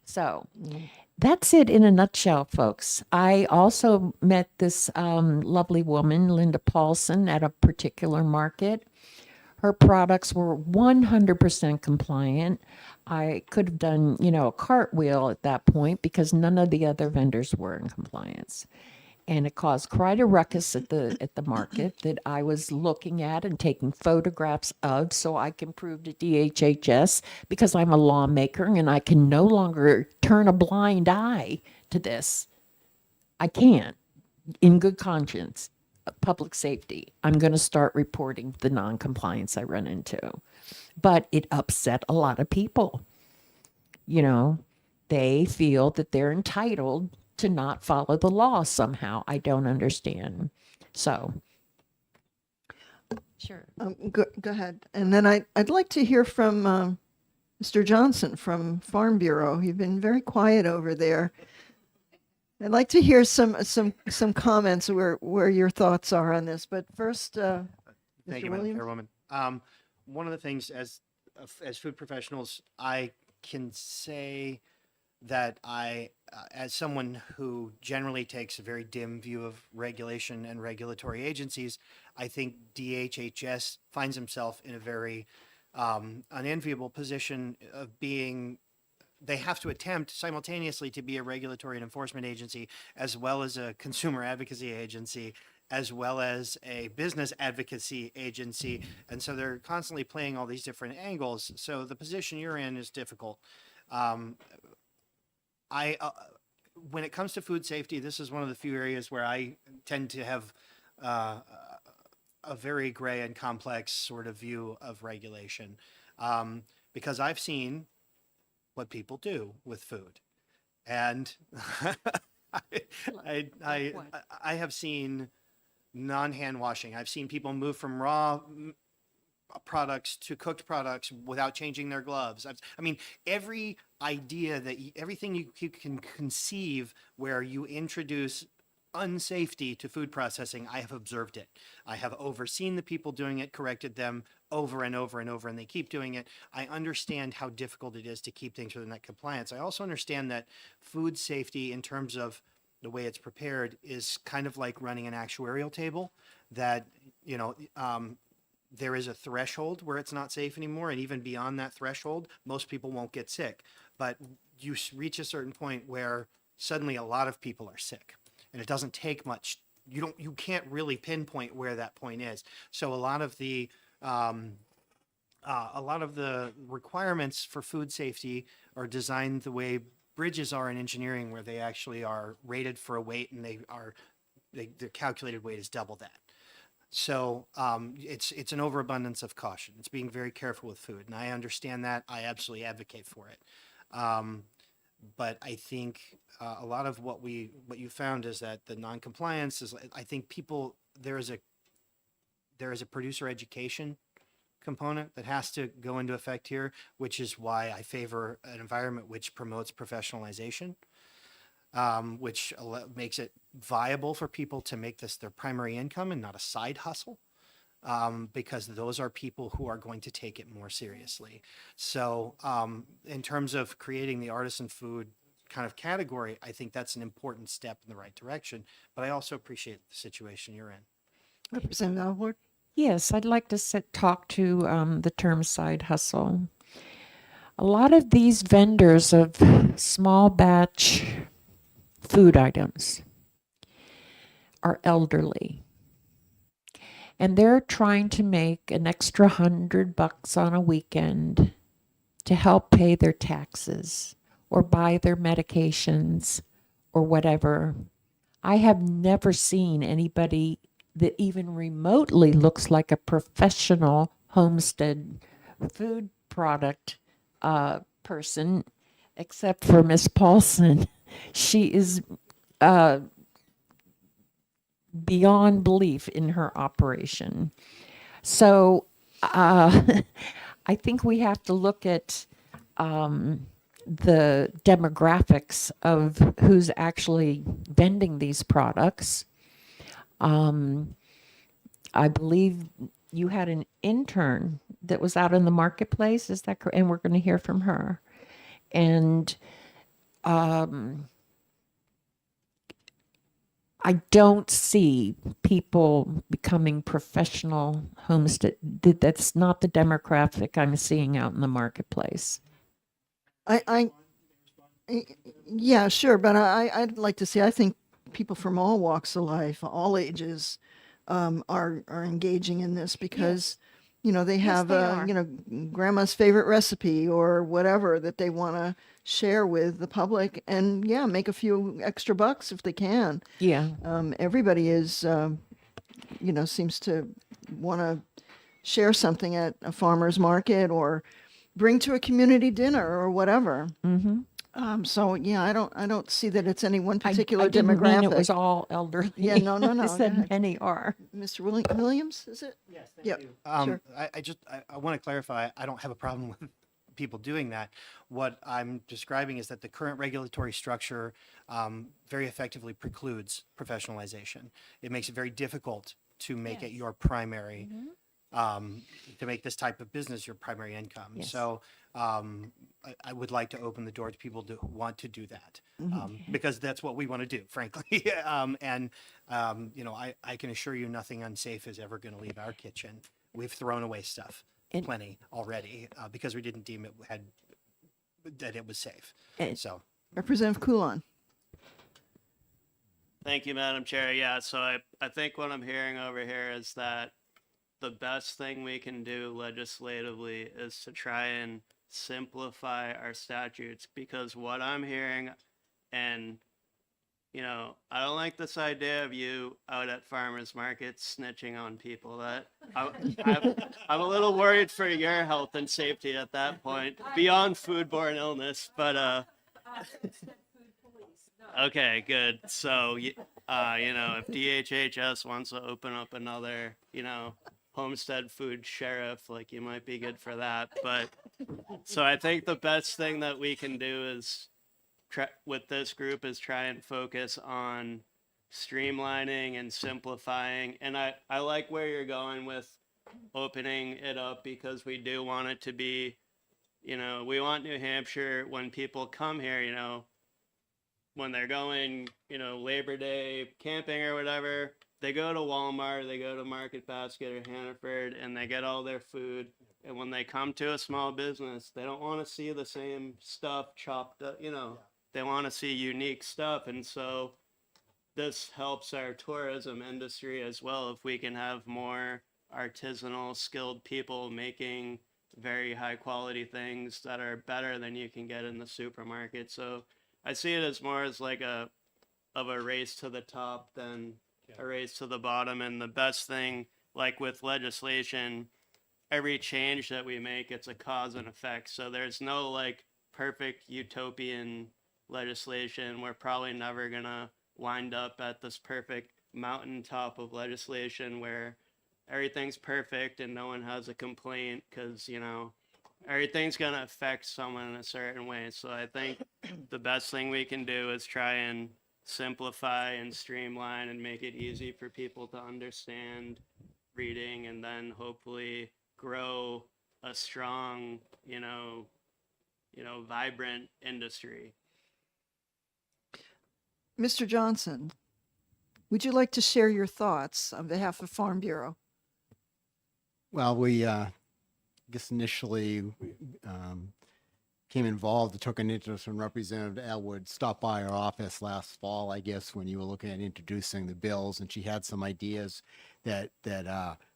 So that's it in a nutshell, folks. I also met this lovely woman, Linda Paulson, at a particular market. her products were 100% compliant. I could have done, a cartwheel at that point because none of the other vendors were in compliance. And it caused quite a ruckus at the market that I was looking at and taking photographs of so I can prove to DHHS, because I'm a lawmaker and I can no longer turn a blind eye to this. I can't, in good conscience. Public safety, I'm going to start reporting the non-compliance I run into. But it upset a lot of people. They feel that they're entitled to not follow the law somehow. I don't understand. So, sure. Go ahead. And then I'd like to hear from Mr. Johnson from Farm Bureau. You've been very quiet over there. I'd like to hear some comments where your thoughts are on this. But first, Thank Mr. you, Madam Williams? Chairwoman. One of the things as food professionals, I can say that as someone who generally takes a very dim view of regulation and regulatory agencies, I think DHHS finds himself in a very unenviable position of being. They have to attempt simultaneously to be a regulatory and enforcement agency, as well as a consumer advocacy agency, as well as a business advocacy agency. And so they're constantly playing all these different angles. So the position you're in is difficult. When it comes to food safety, this is one of the few areas where I tend to have a very gray and complex sort of view of regulation, because I've seen what people do with food. And I have seen non-hand washing. I've seen people move from raw products to cooked products without changing their gloves. I mean, every idea everything you can conceive where you introduce unsafety to food processing, I have observed it. I have overseen the people doing it, corrected them over and over and over, and they keep doing it. I understand how difficult it is to keep things within that compliance. I also understand that food safety, in terms of the way it's prepared, is kind of like running an actuarial table, that, there is a threshold where it's not safe anymore. And even beyond that threshold, most people won't get sick. But you reach a certain point where suddenly a lot of people are sick. And it doesn't take much. You can't really pinpoint where that point is. So a lot of the requirements for food safety are designed the way bridges are in engineering, where they actually are rated for a weight, and their calculated weight is double that. So it's an overabundance of caution. It's being very careful with food, and I understand that. I absolutely advocate for it. But I think a lot of what you found is that the non-compliance is. I think there is a producer education component that has to go into effect here, which is why I favor an environment which promotes professionalization, which makes it viable for people to make this their primary income and not a side hustle. Because those are people who are going to take it more seriously. So in terms of creating the artisan food kind of category, I think that's an important step in the right direction. But I also appreciate the situation you're in. Representative Alvord? Yes, I'd like to talk to the term side hustle. A lot of these vendors of small batch food items are elderly. And they're trying to make an extra $100 on a weekend to help pay their taxes or buy their medications or whatever. I have never seen anybody that even remotely looks like a professional homestead food product person, except for Miss Paulson. She is beyond belief in her operation. So I think we have to look at the demographics of who's actually vending these products. I believe you had an intern that was out in the marketplace. Is that correct? And we're going to hear from her. And I don't see people becoming professional homestead. That's not the demographic I'm seeing out in the marketplace. I, yeah, sure, but I'd like to see, I think people from all walks of life, all ages, are engaging in this because, you know, they have, they are. you know, grandma's favorite recipe or whatever that they want to share with the public and yeah, make a few extra bucks if they can. Yeah. Everybody is, you know, seems to want to share something at a farmer's market or bring to a community dinner or whatever. Mm-hmm. So yeah, I don't see that it's any one particular I didn't demographic. mean it was all elderly. Yeah, no, I go said ahead. many are. Mr. Williams, is it? Yes, thank Yep, you. sure. I want to clarify, I don't have a problem with people doing that. What I'm describing is that the current regulatory structure very effectively precludes professionalization. It makes it very difficult to make it your primary, to make this type of business your primary income. Yes. So I would like to open the door to people who want to do that because that's what we want to do, frankly. You know, I can assure you nothing unsafe is ever going to leave our kitchen. We've thrown away stuff, And- plenty already, because we didn't deem that it was safe. And- So Representative Coulon. Thank you, Madam Chair. Yeah, so I think what I'm hearing over here is that the best thing we can do legislatively is to try and simplify our statutes because what I'm hearing, and you know, I don't like this idea of you out at farmers markets snitching on people. That I'm a little worried for your health and safety at that point, beyond foodborne illness. But okay, good. So you know, if DHHS wants to open up another, you know, homestead food sheriff, like you might be good for that. But so I think the best thing that we can do is with this group is try and focus on streamlining and simplifying. And I like where you're going with opening it up because we do want it to be, you know, we want New Hampshire when people come here, you know, when they're going, you know, Labor Day camping or whatever, they go to Walmart, they go to Market Basket or Hannaford, and they get all their food. And when they come to a small business, they don't want to see the same stuff chopped up, you know, they want to see unique stuff. And so this helps our tourism industry as well if we can have more artisanal, skilled people making very high quality things that are better than you can get in the supermarket. So I see it as more as like a race to the top than a race to the bottom. And the best thing, like with legislation, every change that we make, it's a cause and effect. So there's no like perfect utopian legislation. We're probably never gonna wind up at this perfect mountaintop of legislation where everything's perfect and no one has a complaint because, you know, everything's going to affect someone in a certain way. So I think the best thing we can do is try and simplify and streamline and make it easy for people to understand reading and then hopefully grow a strong, you know, vibrant industry. Mr. Johnson, would you like to share your thoughts on behalf of Farm Bureau? Well, we guess initially became involved, took an interest when Representative Elwood stopped by our office last fall, I guess, when you were looking at introducing the bills, and she had some ideas that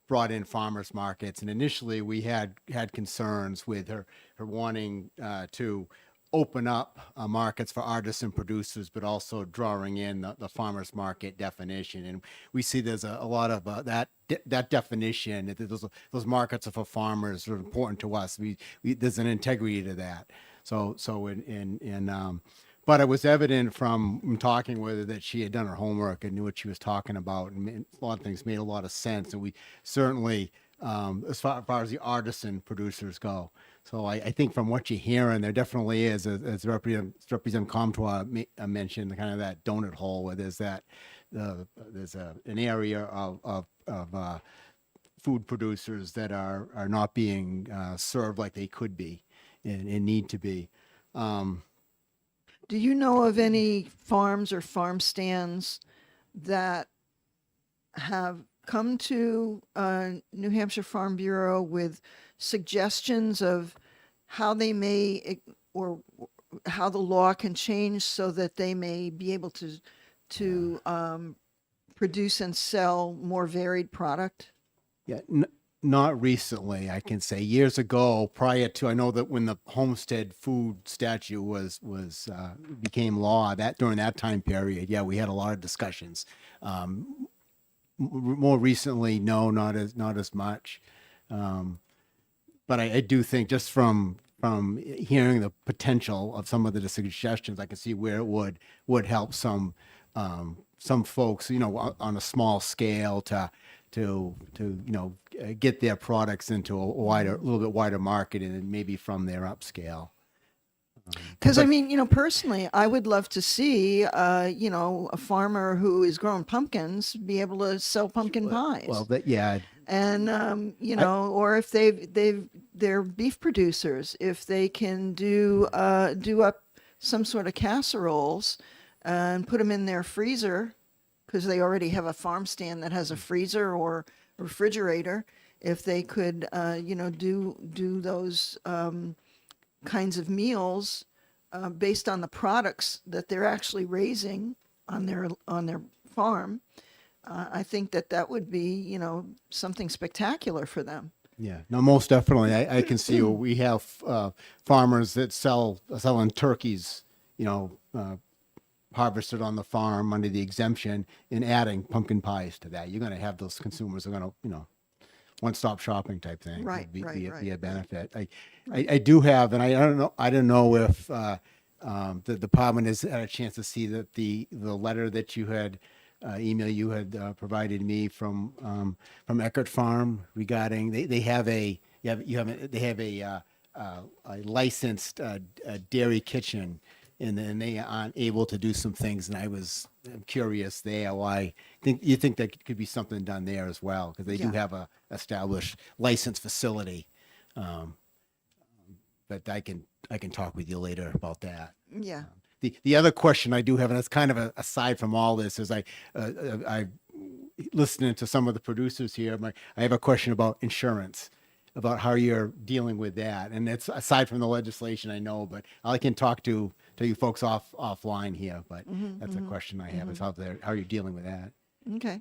brought in farmers markets. And initially, we had concerns with her wanting to open up markets for artisan producers, but also drawing in the farmers market definition. And we see there's a lot of that definition, that those markets are for farmers are important to us. There's an integrity to that. But it was evident from talking with her that she had done her homework and knew what she was talking about, and a lot of things made a lot of sense. And we certainly, as far as the artisan producers go. So I think from what you're hearing, there definitely is, as Representative Comtois mentioned, kind of that donut hole where there's an area of food producers that are not being served like they could be and need to be. Do you know of any farms or farm stands that have come to New Hampshire Farm Bureau with suggestions of how they may or how the law can change so that they may be able to produce and sell more varied product? Yeah, not recently, I can say. Years ago, prior to, I know that when the homestead food statute became law, that during that time period, yeah, we had a lot of discussions. More recently, no, not as much. But I do think just from hearing the potential of some of the suggestions, I can see where it would help some folks, on a small scale to get their products into a little bit wider market, and then maybe from there upscale. Because I mean, personally, I would love to see, a farmer who is growing pumpkins be able to sell pumpkin pies. Well, yeah, And or if they're beef producers, if they can do up some sort of casseroles and put them in their freezer, because they already have a farm stand that has a freezer or refrigerator. If they could, do those kinds of meals based on the products that they're actually raising on their farm, I think that would be, something spectacular for them. yeah, no, most definitely. I can see where we have farmers that selling turkeys, harvested on the farm under the exemption, and adding pumpkin pies to that. You're going to have those consumers are going to, one-stop shopping type thing. Right, Would be right. a benefit. I do have, and I don't know if the department has had a chance to see that the letter that you had email you had provided me from Eckert Farm regarding they have a licensed dairy kitchen, and then they aren't able to do some things, and I'm curious there why you think that could be something done there as well, because they do have a established licensed facility. But I can talk with you later about that. Yeah. The other question I do have, and it's kind of aside from all this, is I listening to some of the producers here. I have a question about insurance, about how you're dealing with that, and it's aside from the legislation, I know, but I can talk to you folks offline here. But that's a question I have: is how you're dealing with that. Okay.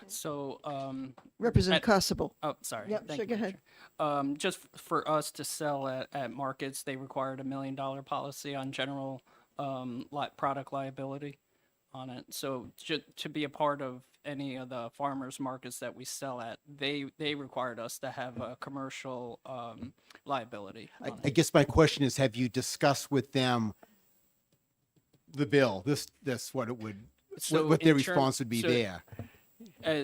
So, Representative Constable. oh, sorry. Yep, Thank sure, you, go Madam ahead. Chair. Just for us to sell at markets, they required $1 million policy on general product liability on it. So to be a part of any of the farmers markets that we sell at, they required us to have a commercial liability. on I it. guess my question is: have you discussed with them the bill? This what it would, So what their in term- response would be so- there?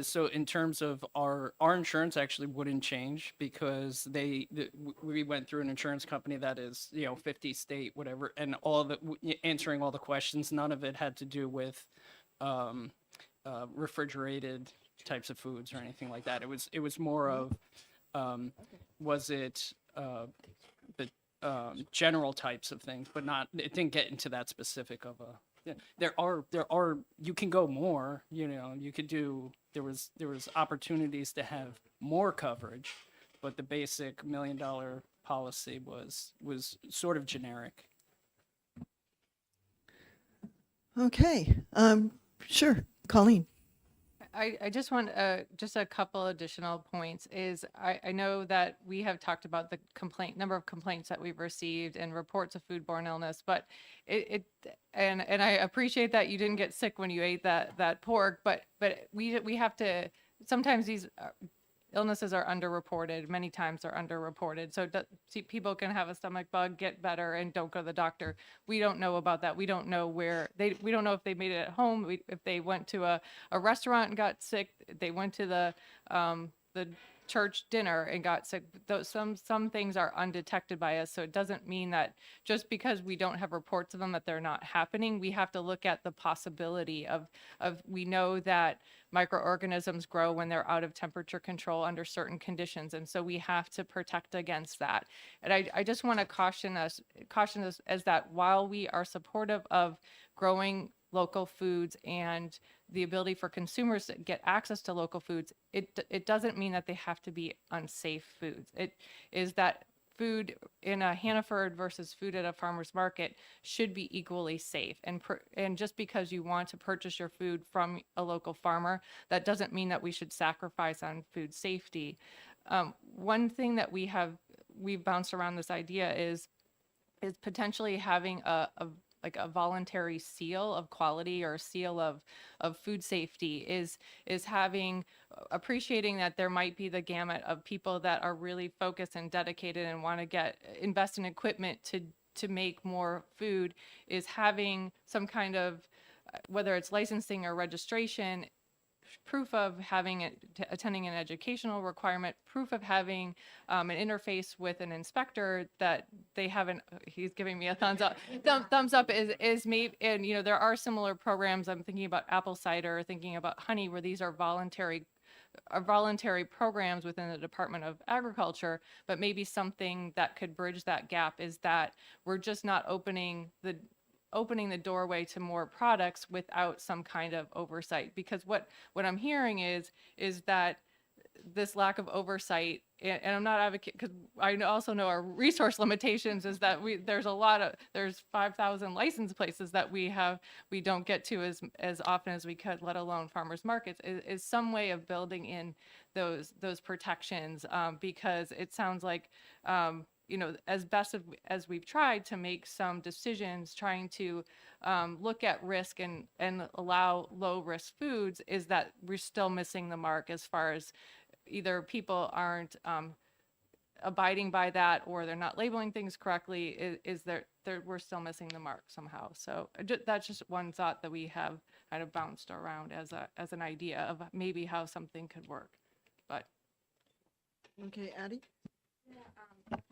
So in terms of our insurance actually wouldn't change because we went through an insurance company that is 50 state whatever, and all of it answering all the questions. None of it had to do with refrigerated types of foods or anything like that. It was more of was it the general types of things, but not, it didn't get into that specific of a. Yeah, there are you can go more, you could do, there was opportunities to have more coverage, but the basic $1 million policy was sort of generic. Okay. Sure. Colleen. I just want just a couple additional points is I know that we have talked about the number of complaints that we've received and reports of foodborne illness, but and I appreciate that you didn't get sick when you ate that pork, but we have to, sometimes these illnesses are underreported. Many times they're underreported. So people can have a stomach bug, get better, and don't go to the doctor. We don't know about that. We don't know we don't know if they made it at home. If they went to a restaurant and got sick, they went to the church dinner and got sick. Some things are undetected by us. So it doesn't mean that just because we don't have reports of them that they're not happening. We have to look at the possibility of we know that microorganisms grow when they're out of temperature control under certain conditions. And so we have to protect against that. And I just want to caution us as that while we are supportive of growing local foods and the ability for consumers to get access to local foods, it doesn't mean that they have to be unsafe foods. It is that food in a Hannaford versus food at a farmer's market should be equally safe. And just because you want to purchase your food from a local farmer, that doesn't mean that we should sacrifice on food safety. One thing that we've bounced around this idea is potentially having a voluntary seal of quality or a seal of food safety, is appreciating that there might be the gamut of people that are really focused and dedicated and want to invest in equipment to make more food, is having some kind of, whether it's licensing or registration, proof of attending an educational requirement, proof of having an interface with an inspector that they haven't. He's giving me a thumbs up. Thumbs up is maybe, and there are similar programs. I'm thinking about apple cider, thinking about honey, where these are voluntary programs within the Department of Agriculture. But maybe something that could bridge that gap is that we're just not opening the doorway to more products without some kind of oversight. Because what I'm hearing is that this lack of oversight, and I'm not advocating, because I also know our resource limitations, is that there's 5,000 license places that we don't get to as often as we could, let alone farmers markets, is some way of building in those protections, because it sounds like as best as we've tried to make some decisions, trying to look at risk and allow low risk foods, is that we're still missing the mark as far as either people aren't abiding by that, or they're not labeling things correctly. We're still missing the mark somehow. So that's just one thought that we have kind of bounced around as an idea of maybe how something could work. But Okay, Addie?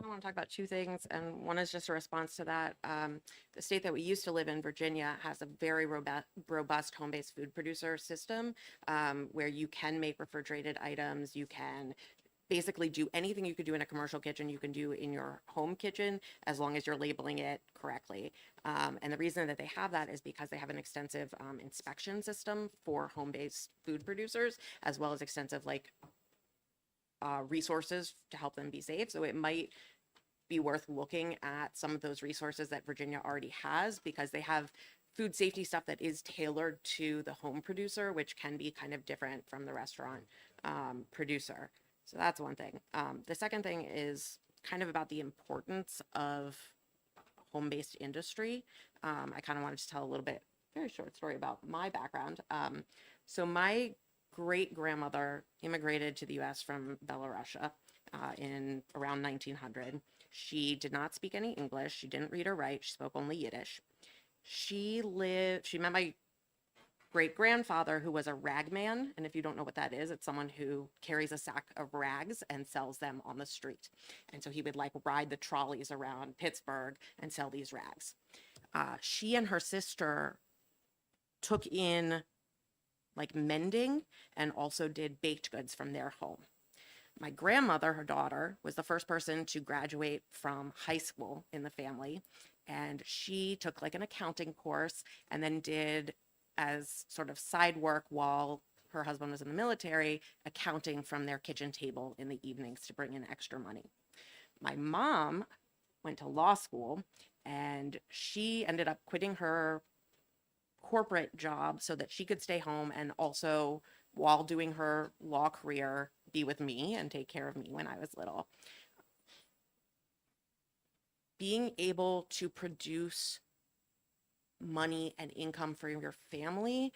I want to talk about two things, and one is just a response to that. The state that we used to live in, Virginia, has a very robust home-based food producer system, where you can make refrigerated items. You can basically do anything you could do in a commercial kitchen, you can do in your home kitchen, as long as you're labeling it correctly. And the reason that they have that is because they have an extensive inspection system for home-based food producers, as well as extensive resources to help them be safe. So it might be worth looking at some of those resources that Virginia already has, because they have food safety stuff that is tailored to the home producer, which can be kind of different from the restaurant producer. So that's one thing. The second thing is kind of about the importance of home-based industry. I kind of wanted to tell a little bit, very short story about my background. So my great-grandmother immigrated to the U.S. from Belarusia in around 1900. She did not speak any English. She didn't read or write. She spoke only Yiddish. She met my great-grandfather, who was a ragman. And if you don't know what that is, it's someone who carries a sack of rags and sells them on the street. And so he would ride the trolleys around Pittsburgh and sell these rags. She and her sister took in mending, and also did baked goods from their home. My grandmother, her daughter, was the first person to graduate from high school in the family, and she took an accounting course and then did, as sort of side work while her husband was in the military, accounting from their kitchen table in the evenings to bring in extra money. My mom went to law school, and she ended up quitting her corporate job so that she could stay home, and also, while doing her law career, be with me and take care of me when I was little. Being able to produce money and income for your family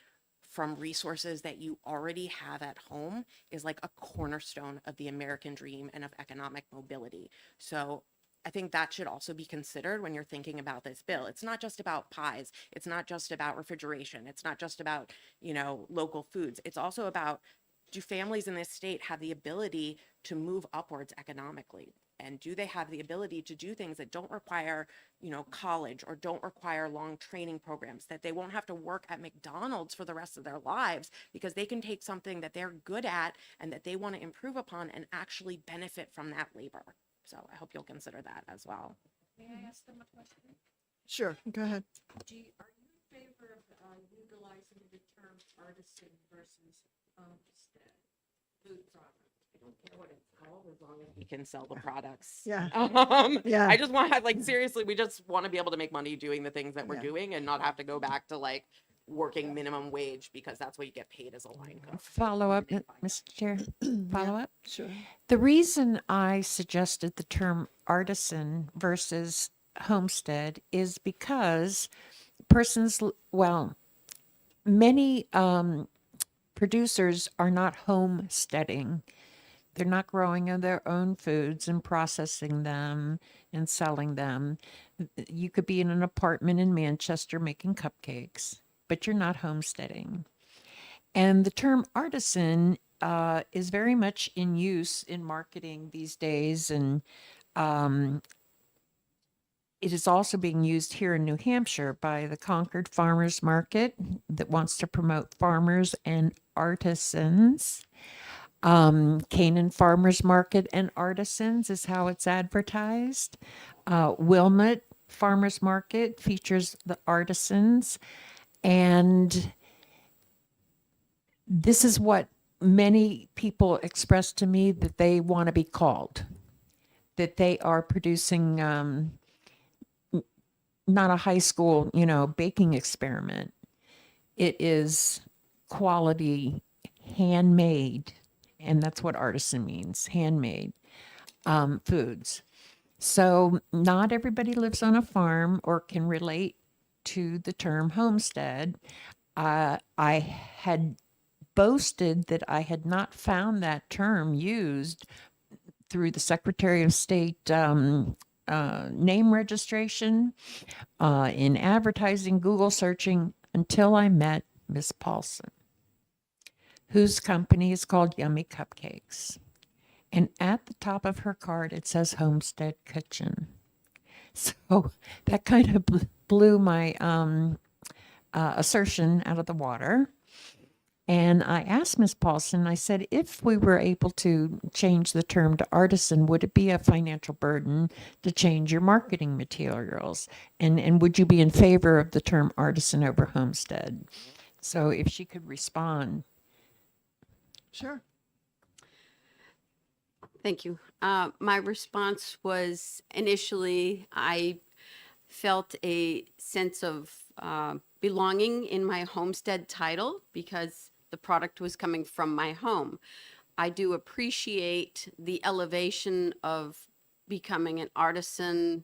from resources that you already have at home is a cornerstone of the American dream and of economic mobility. So I think that should also be considered when you're thinking about this bill. It's not just about pies. It's not just about refrigeration. It's not just about, local foods. It's also about, do families in this state have the ability to move upwards economically? And do they have the ability to do things that don't require, college, or don't require long training programs, that they won't have to work at McDonald's for the rest of their lives, because they can take something that they're good at and that they want to improve upon and actually benefit from that labor. So I hope you'll consider that as well. may I ask them a question? Sure, go ahead. Are you in favor of utilizing the term artisan versus homestead food product? I don't care what it's called as long as we can sell the products. Yeah. Um, Yeah. I just want to like seriously, we just want to be able to make money doing the things that we're Yeah. doing and not have to go back to like working minimum wage because that's what you get paid as a line cook. Follow up, Mr. Chair, follow up. Sure. The reason I suggested the term artisan versus homestead is because many producers are not homesteading. They're not growing their own foods and processing them and selling them. You could be in an apartment in Manchester making cupcakes, but you're not homesteading. And the term artisan is very much in use in marketing these days. And it is also being used here in New Hampshire by the Concord Farmers Market that wants to promote farmers and artisans. Canaan Farmers Market and Artisans is how it's advertised. Wilmot Farmers Market features the artisans. And this is what many people express to me that they want to be called, that they are producing not a high school, baking experiment. It is quality, handmade, and that's what artisan means, handmade foods. So not everybody lives on a farm or can relate to the term homestead. I had boasted that I had not found that term used through the Secretary of State name registration, in advertising, Google searching, until I met Miss Paulson, whose company is called Yummy Cupcakes. And at the top of her card, it says Homestead Kitchen. So that kind of blew my assertion out of the water. And I asked Ms. Paulson, I said, if we were able to change the term to artisan, would it be a financial burden to change your marketing materials? And would you be in favor of the term artisan over homestead? So if she could respond. Sure. Thank you. My response was initially I felt a sense of belonging in my homestead title because the product was coming from my home. I do appreciate the elevation of becoming an artisan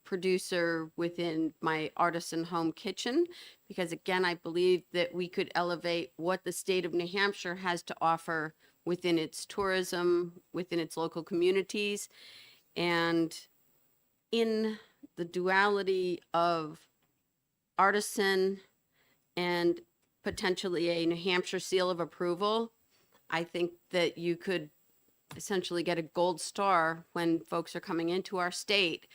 producer within my artisan home kitchen because again, I believe that we could elevate what the state of New Hampshire has to offer within its tourism, within its local communities, and in the duality of artisan and potentially a New Hampshire seal of approval, I think that you could essentially get a gold star when folks are coming into our state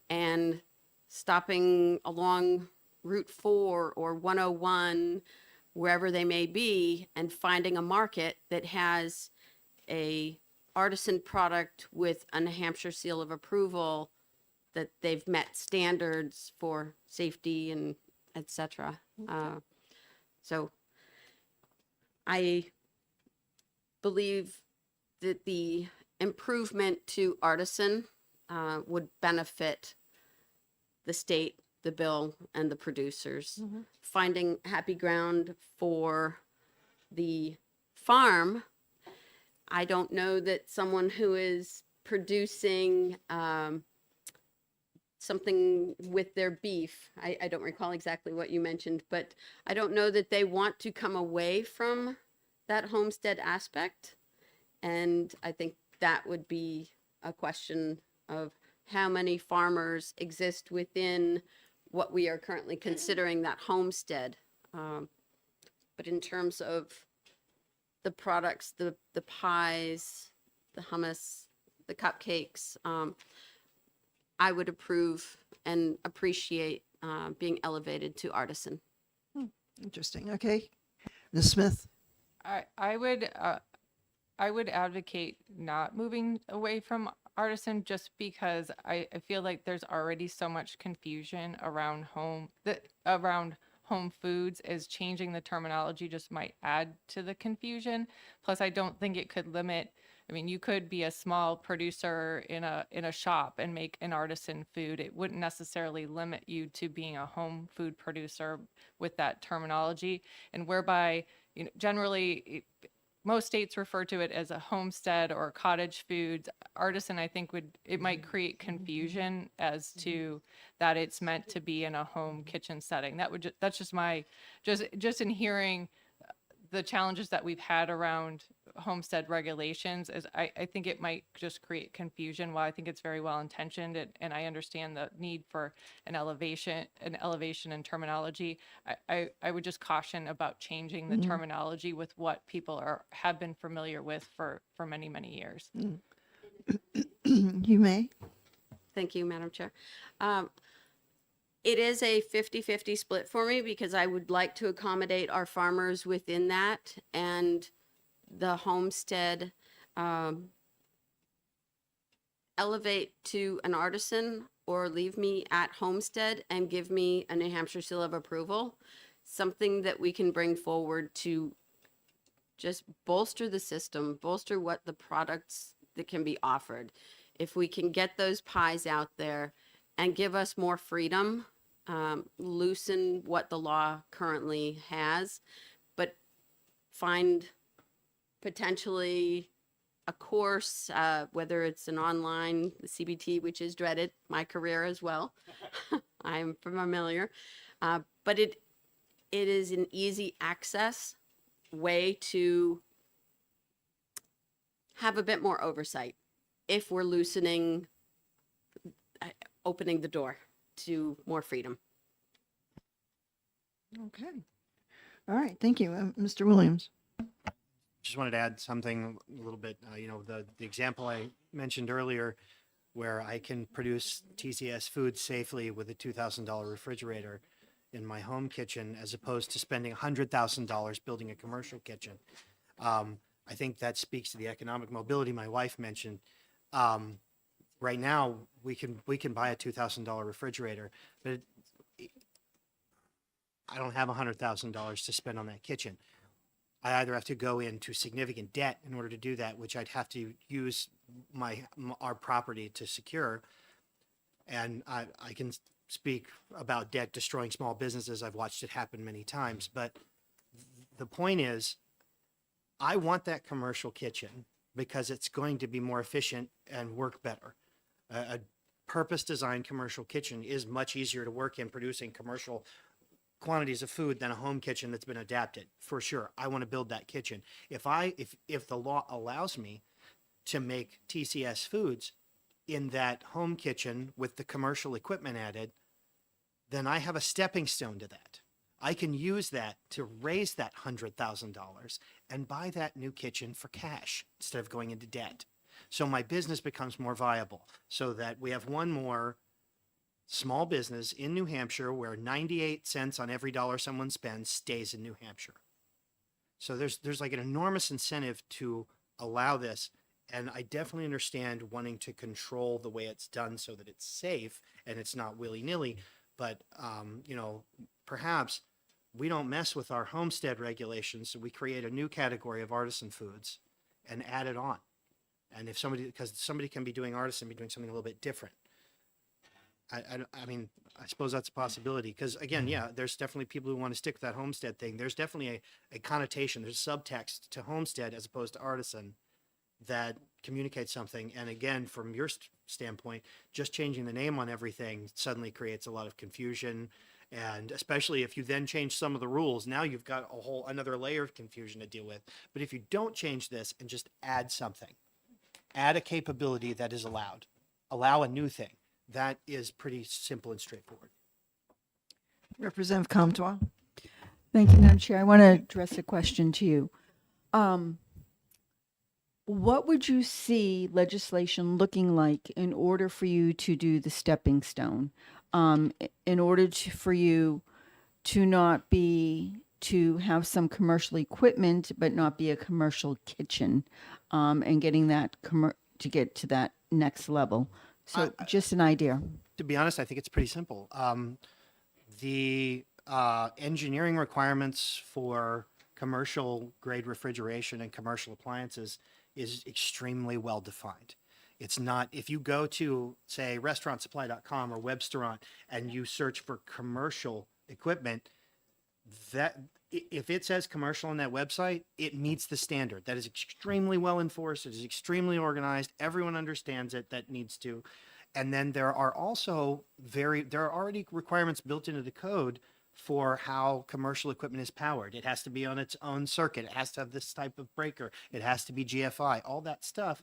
and stopping along Route 4 or 101, wherever they may be, and finding a market that has a artisan product with a New Hampshire seal of approval that they've met standards for safety and et cetera. So I believe that the improvement to artisan would benefit the state, the bill, and the producers. Finding happy ground for the farm, I don't know that someone who is producing something with their beef, I don't recall exactly what you mentioned, but I don't know that they want to come away from that homestead aspect. And I think that would be a question of how many farmers exist within what we are currently considering that homestead. But in terms of the products, the pies, the hummus, the cupcakes, I would approve and appreciate being elevated to artisan. Interesting. Okay. Ms. Smith? I would advocate not moving away from artisan just because I feel like there's already so much confusion around home foods as changing the terminology just might add to the confusion. Plus, I don't think it could limit. I mean, you could be a small producer in a shop and make an artisan food. It wouldn't necessarily limit you to being a home food producer with that terminology, and whereby, generally most states refer to it as a homestead or cottage foods. Artisan, I think it might create confusion as to that it's meant to be in a home kitchen setting. That's just my, just in hearing the challenges that we've had around homestead regulations, is I think it might just create confusion. While I think it's very well intentioned, and I understand the need for an elevation in terminology, I would just caution about changing the terminology with what people have been familiar with for many, many years. You may. Thank you, Madam Chair. It is a 50-50 split for me because I would like to accommodate our farmers within that and the homestead elevate to an artisan or leave me at homestead and give me a New Hampshire seal of approval, something that we can bring forward to just bolster the system, bolster what the products that can be offered. If we can get those pies out there and give us more freedom, loosen what the law currently has, but find potentially a course, whether it's an online CBT, which is dreaded, my career as well. I'm familiar, but it is an easy access way to have a bit more oversight if we're loosening, opening the door to more freedom. Okay. All right. Thank you, Mr. Williams. Just wanted to add something a little bit, the example I mentioned earlier where I can produce TCS food safely with a $2,000 refrigerator in my home kitchen as opposed to spending $100,000 building a commercial kitchen. I think that speaks to the economic mobility my wife mentioned. Right now, we can buy a $2,000 refrigerator, but I don't have $100,000 to spend on that kitchen. I either have to go into significant debt in order to do that, which I'd have to use our property to secure. And I can speak about debt destroying small businesses. I've watched it happen many times. But the point is, I want that commercial kitchen because it's going to be more efficient and work better. A purpose-designed commercial kitchen is much easier to work in producing commercial quantities of food than a home kitchen that's been adapted. For sure, I want to build that kitchen. If the law allows me to make TCS foods in that home kitchen with the commercial equipment added, then I have a stepping stone to that. I can use that to raise that $100,000 and buy that new kitchen for cash instead of going into debt. So my business becomes more viable, so that we have one more small business in New Hampshire where 98 cents on every dollar someone spends stays in New Hampshire. So there's like an enormous incentive to allow this. And I definitely understand wanting to control the way it's done so that it's safe and it's not willy-nilly. But, perhaps we don't mess with our homestead regulations. So we create a new category of artisan foods and add it on. And because somebody can be doing artisan, be doing something a little bit different. I mean, I suppose that's a possibility. Because again, yeah, there's definitely people who want to stick with that homestead thing. There's definitely a connotation. There's subtext to homestead as opposed to artisan that communicates something. And again, from your standpoint, just changing the name on everything suddenly creates a lot of confusion. And especially if you then change some of the rules, now you've got another layer of confusion to deal with. But if you don't change this and just add something, add a capability that is allowed, allow a new thing, that is pretty simple and straightforward. Representative Comtois. Thank you, Madam Chair. I want to address a question to you. What would you see legislation looking like in order for you to do the stepping stone? In order for you to have some commercial equipment, but not be a commercial kitchen, and getting that to get to that next level. So just an idea. To be honest, I think it's pretty simple. The engineering requirements for commercial grade refrigeration and commercial appliances is extremely well defined. It's not, if you go to, say, restaurantsupply.com or Webstaurant and you search for commercial equipment, that if it says commercial on that website, it meets the standard. That is extremely well enforced. It is extremely organized. Everyone understands it that needs to. And then there are also there are already requirements built into the code for how commercial equipment is powered. It has to be on its own circuit. It has to have this type of breaker. It has to be GFI. All that stuff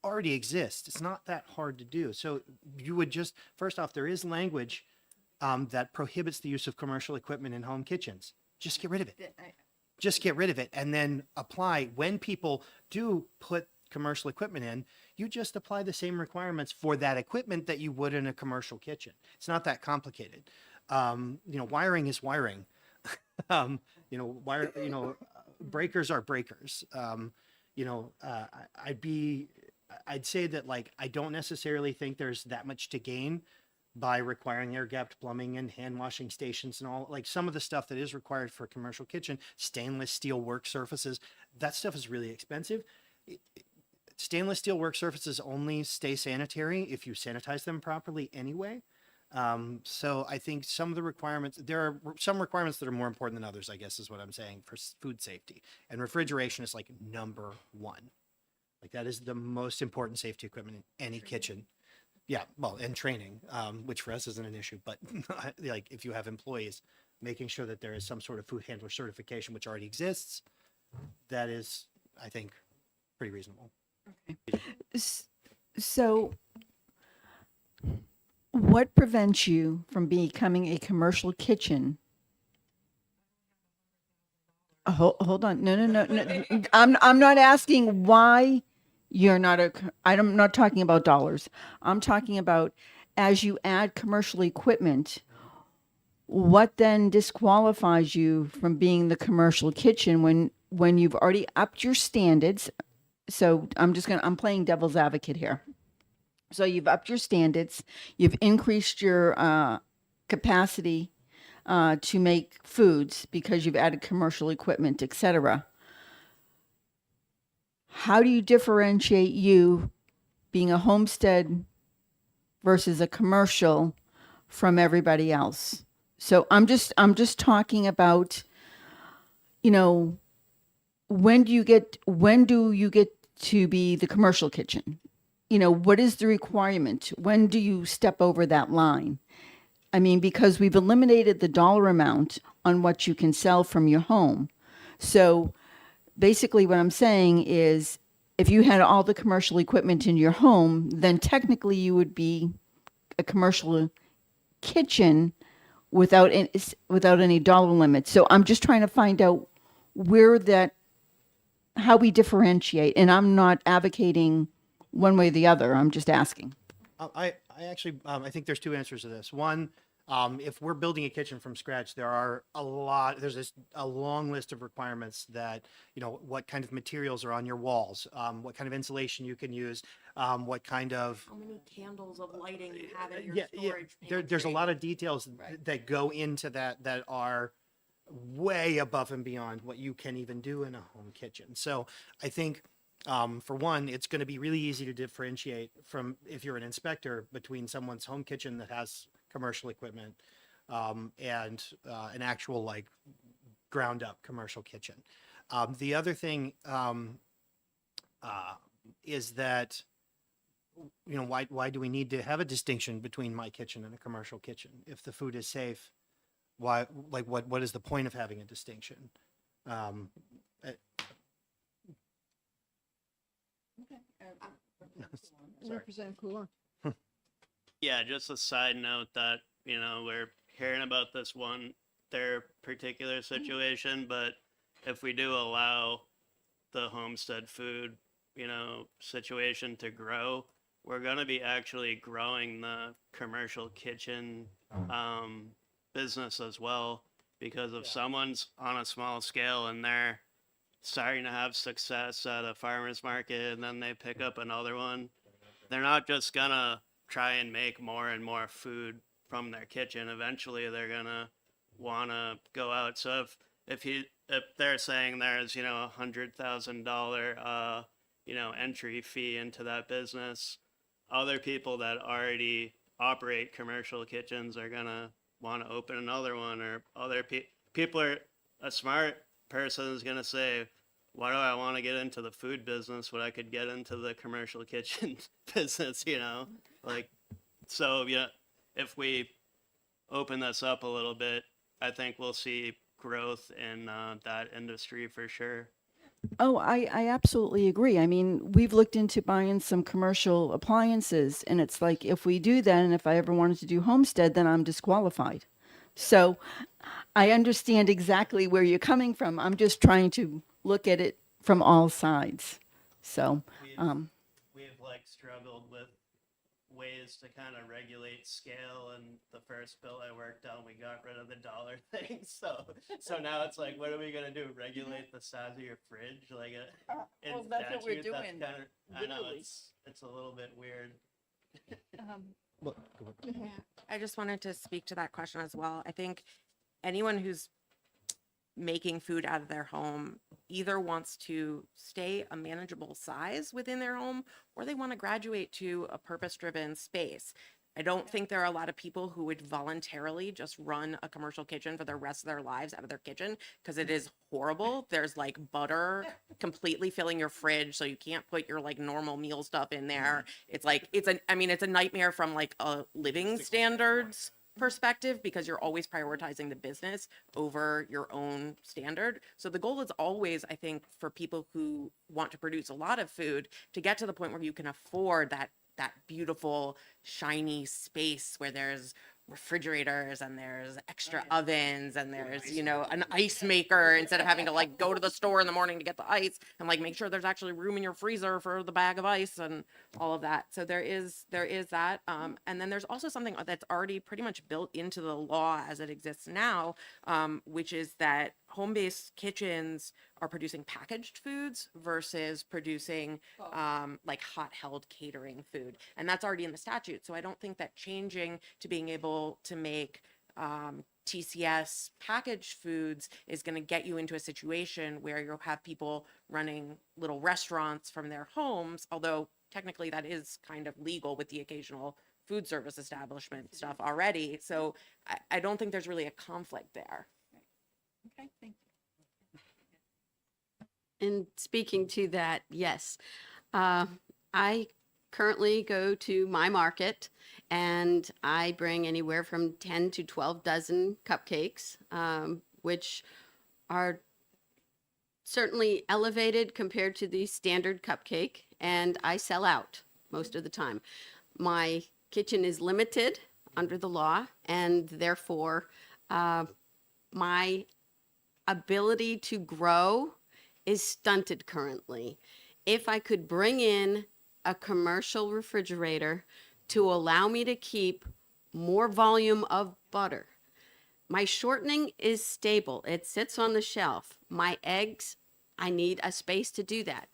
already exists. It's not that hard to do. So you would just, first off, there is language that prohibits the use of commercial equipment in home kitchens. Just get rid of it. Just get rid of it and then apply. When people do put commercial equipment in, you just apply the same requirements for that equipment that you would in a commercial kitchen. It's not that complicated. Wiring is wiring. Breakers are breakers. I'd say that, like, I don't necessarily think there's that much to gain by requiring air gapped plumbing and hand washing stations and all, like some of the stuff that is required for a commercial kitchen, stainless steel work surfaces, that stuff is really expensive. Stainless steel work surfaces only stay sanitary if you sanitize them properly anyway. So I think some of the requirements, there are some requirements that are more important than others, I guess is what I'm saying, for food safety. And refrigeration is like number one. Like that is the most important safety equipment in any kitchen. Yeah, well, and training, which for us isn't an issue, but like if you have employees, making sure that there is some sort of food handler certification, which already exists, that is, I think, pretty reasonable. So what prevents you from becoming a commercial kitchen? Hold on. No. I'm not asking why you're not I'm not talking about dollars. I'm talking about, as you add commercial equipment, what then disqualifies you from being the commercial kitchen when you've already upped your standards? So I'm playing devil's advocate here. So you've upped your standards, you've increased your capacity to make foods because you've added commercial equipment, etc. How do you differentiate you being a homestead versus a commercial from everybody else? So I'm just talking about, when do you get to be the commercial kitchen? What is the requirement? When do you step over that line? I mean, because we've eliminated the dollar amount on what you can sell from your home. So basically what I'm saying is, if you had all the commercial equipment in your home, then technically you would be a commercial kitchen without any dollar limit. So I'm just trying to find out how we differentiate. And I'm not advocating one way or the other. I'm just asking. I actually, I think there's two answers to this. One, if we're building a kitchen from scratch, there's a long list of requirements that, what kind of materials are on your walls, what kind of insulation you can use, what kind of, How many candles of lighting you have in your storage there's a lot of details that go into that are way above and beyond what you can even do in a home kitchen. So I think, for one, it's going to be really easy to differentiate from, if you're an inspector, between someone's home kitchen that has commercial equipment and an actual, like, ground up commercial kitchen. The other thing is that, why do we need to have a distinction between my kitchen and a commercial kitchen? If the food is safe, what is the point of having a distinction? Representative Coulon. Yeah, just a side note that, we're hearing about their particular situation, but if we do allow the homestead food, situation to grow, we're going to be actually growing the commercial kitchen business as well, because if someone's on a small scale and they're starting to have success at a farmer's market and then they pick up another one, they're not just gonna try and make more and more food from their kitchen. Eventually they're gonna want to go out. So if they're saying there's, $100,000 entry fee into that business, other people that already operate commercial kitchens are gonna want to open another one, or other people are a smart person is gonna say, why do I want to get into the food business when I could get into the commercial kitchen business, like, so, if we open this up a little bit, I think we'll see growth in that industry for sure. Oh, I absolutely agree. I mean, we've looked into buying some commercial appliances, and it's like, if we do that, and if I ever wanted to do homestead, then I'm disqualified. So I understand exactly where you're coming from. I'm just trying to look at it from all sides. So, We've like struggled with ways to kind of regulate scale, and the first bill I worked on, we got rid of the dollar thing. So now it's like, what are we gonna do? Regulate the size of your fridge? Like in that's what we're statute? That's doing, kinda, I know literally. it's a little bit weird. I just wanted to speak to that question as well. I think anyone who's making food out of their home either wants to stay a manageable size within their home, or they want to graduate to a purpose-driven space. I don't think there are a lot of people who would voluntarily just run a commercial kitchen for the rest of their lives out of their kitchen, because it is horrible. There's like butter completely filling your fridge, so you can't put your like normal meal stuff in there. It's like it's a nightmare from like a living standards perspective, because you're always prioritizing the business over your own standard. So the goal is always, I think, for people who want to produce a lot of food to get to the point where you can afford that beautiful shiny space where there's refrigerators and there's extra ovens and there's an ice maker, instead of having to like go to the store in the morning to get the ice, and like make sure there's actually room in your freezer for the bag of ice and all of that. So there is that, and then there's also something that's already pretty much built into the law as it exists now, which is that home-based kitchens are producing packaged foods versus producing like hot held catering food, and that's already in the statute. So I don't think that changing to being able to make TCS packaged foods is going to get you into a situation where you'll have people running little restaurants from their homes, although technically that is kind of legal with the occasional food service establishment stuff already. So I don't think there's really a conflict there. okay, thank you. And speaking to that, yes, I currently go to my market and I bring anywhere from 10 to 12 dozen cupcakes, which are certainly elevated compared to the standard cupcake, and I sell out most of the time. My kitchen is limited under the law, and therefore my ability to grow is stunted currently. If I could bring in a commercial refrigerator to allow me to keep more volume of butter. My shortening is stable. It sits on the shelf. My eggs, I need a space to do that.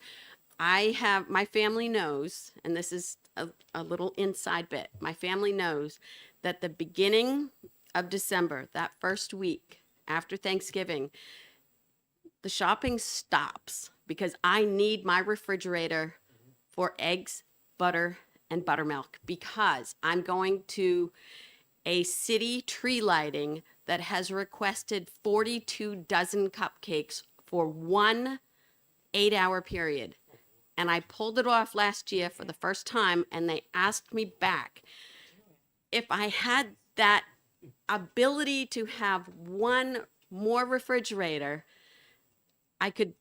My family knows, and this is a little inside bit. My family knows that the beginning of December, that first week after Thanksgiving, the shopping stops because I need my refrigerator for eggs, butter, and buttermilk, because I'm going to a city tree lighting that has requested 42 dozen cupcakes for 1 8-hour period. And I pulled it off last year for the first time, and they asked me back. If I had that ability to have one more refrigerator, I could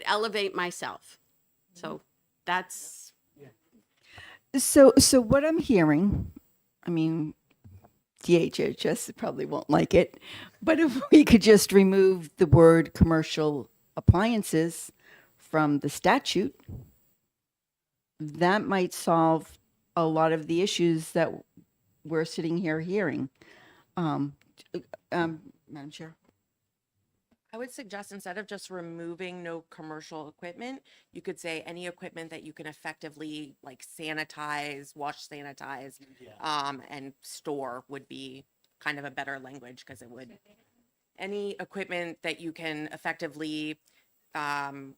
elevate myself. So that's So what I'm hearing, I mean, DHHS probably won't like it, but if we could just remove the word commercial appliances from the statute, that might solve a lot of the issues that we're sitting here hearing. Madam Chair. I would suggest, instead of just removing no commercial equipment, you could say any equipment that you can effectively like sanitize, wash, sanitize, and store would be kind of a better language because it would, any equipment that you can effectively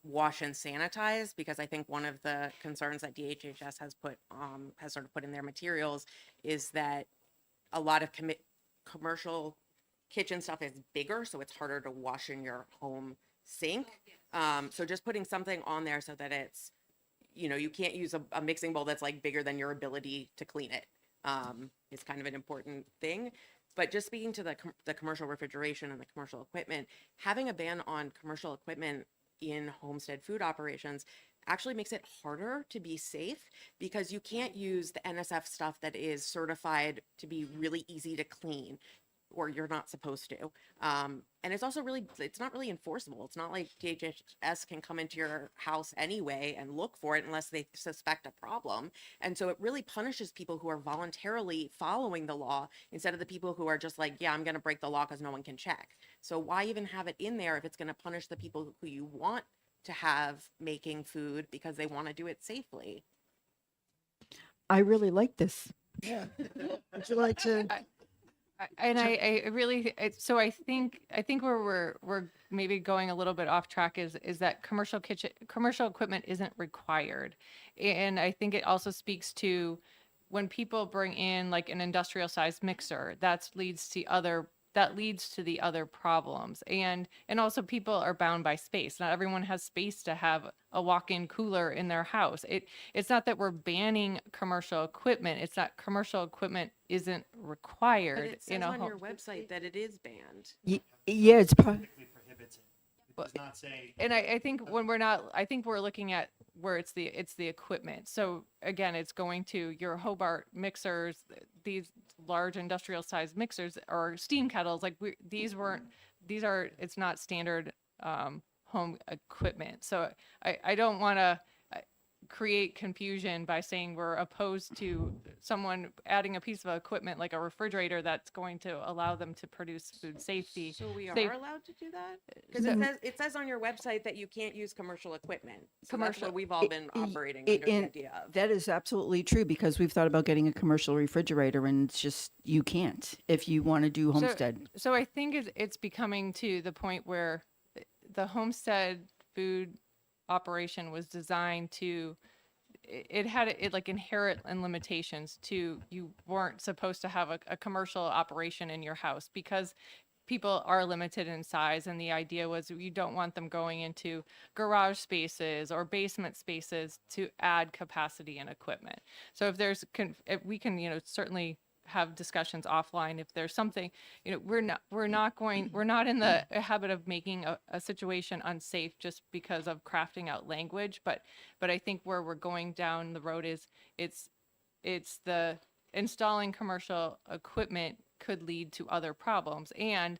wash and sanitize, because I think one of the concerns that DHHS has sort of put in their materials is that a lot of commercial kitchen stuff is bigger, so it's harder to wash in your home sink. So just putting something on there so that it's, you can't use a mixing bowl that's like bigger than your ability to clean it, is kind of an important thing. But just speaking to the commercial refrigeration and the commercial equipment, having a ban on commercial equipment in homestead food operations actually makes it harder to be safe, because you can't use the NSF stuff that is certified to be really easy to clean, or you're not supposed to. And it's also it's not really enforceable. It's not like DHS can come into your house anyway and look for it unless they suspect a problem. And so it really punishes people who are voluntarily following the law instead of the people who are just like, yeah, I'm going to break the law because no one can check. So why even have it in there if it's going to punish the people who you want to have making food because they want to do it safely? I really like this. Yeah. Would you like to? I really, so I think where we're maybe going a little bit off track is that commercial equipment isn't required. And I think it also speaks to when people bring in like an industrial sized mixer, that leads to the other problems. And also people are bound by space. Not everyone has space to have a walk-in cooler in their house. It's not that we're banning commercial equipment. It's that commercial equipment isn't required. But it says on your website that it is banned. Yeah, it's Technically prohibits it. It does not say. And I think when we're not, I think we're looking at where it's the equipment. So again, it's going to your Hobart mixers, these large industrial sized mixers or steam kettles. Like it's not standard home equipment. So I don't want to create confusion by saying we're opposed to someone adding a piece of equipment like a refrigerator that's going to allow them to produce food safety. So we are Safe- allowed to do that? Because it says on your website that you can't use commercial equipment. So that's Commercial- what we've all been operating It- under the and idea of. That is absolutely true, because we've thought about getting a commercial refrigerator, and it's just, you can't if you want to do homestead. So I think it's becoming to the point where the homestead food operation was designed to, it had like inherent and limitations to, you weren't supposed to have a commercial operation in your house because people are limited in size, and the idea was you don't want them going into garage spaces or basement spaces to add capacity and equipment. So if we can, certainly have discussions offline if there's something, we're not in the habit of making a situation unsafe just because of crafting out language, but I think where we're going down the road is it's the installing commercial equipment could lead to other problems. And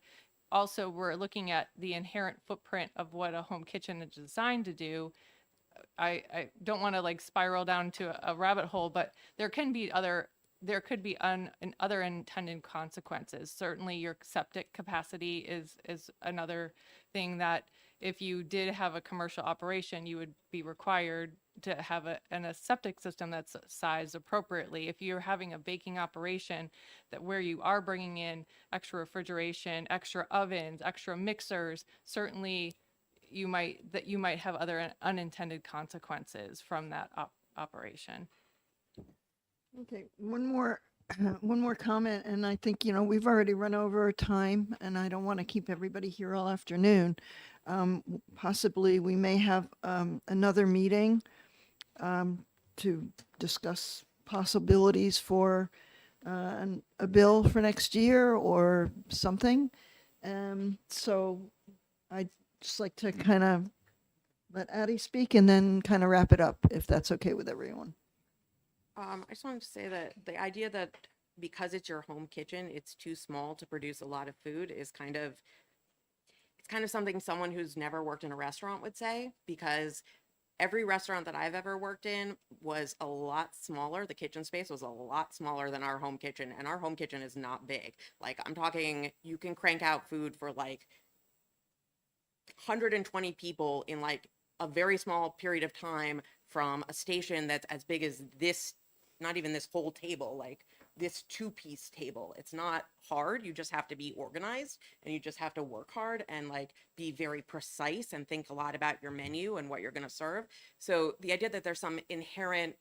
also we're looking at the inherent footprint of what a home kitchen is designed to do. I don't want to like spiral down to a rabbit hole, but there could be other unintended consequences. Certainly your septic capacity is another thing that if you did have a commercial operation, you would be required to have a septic system that's sized appropriately. If you're having a baking operation where you are bringing in extra refrigeration, extra ovens, extra mixers, certainly you might have other unintended consequences from that operation. Okay, one more comment, and I think, we've already run over our time, and I don't want to keep everybody here all afternoon. Possibly, we may have another meeting to discuss possibilities for a bill for next year or something. So I'd just like to kind of let Addie speak and then kind of wrap it up, if that's okay with everyone. I just wanted to say that the idea that because it's your home kitchen, it's too small to produce a lot of food is kind of something someone who's never worked in a restaurant would say, because every restaurant that I've ever worked in was a lot smaller. The kitchen space was a lot smaller than our home kitchen, and our home kitchen is not big. Like, I'm talking, you can crank out food for like 120 people in like a very small period of time from a station that's as big as this, not even this whole table, like this two-piece table. It's not hard. You just have to be organized and you just have to work hard and like be very precise and think a lot about your menu and what you're going to serve. So the idea that there's some inherent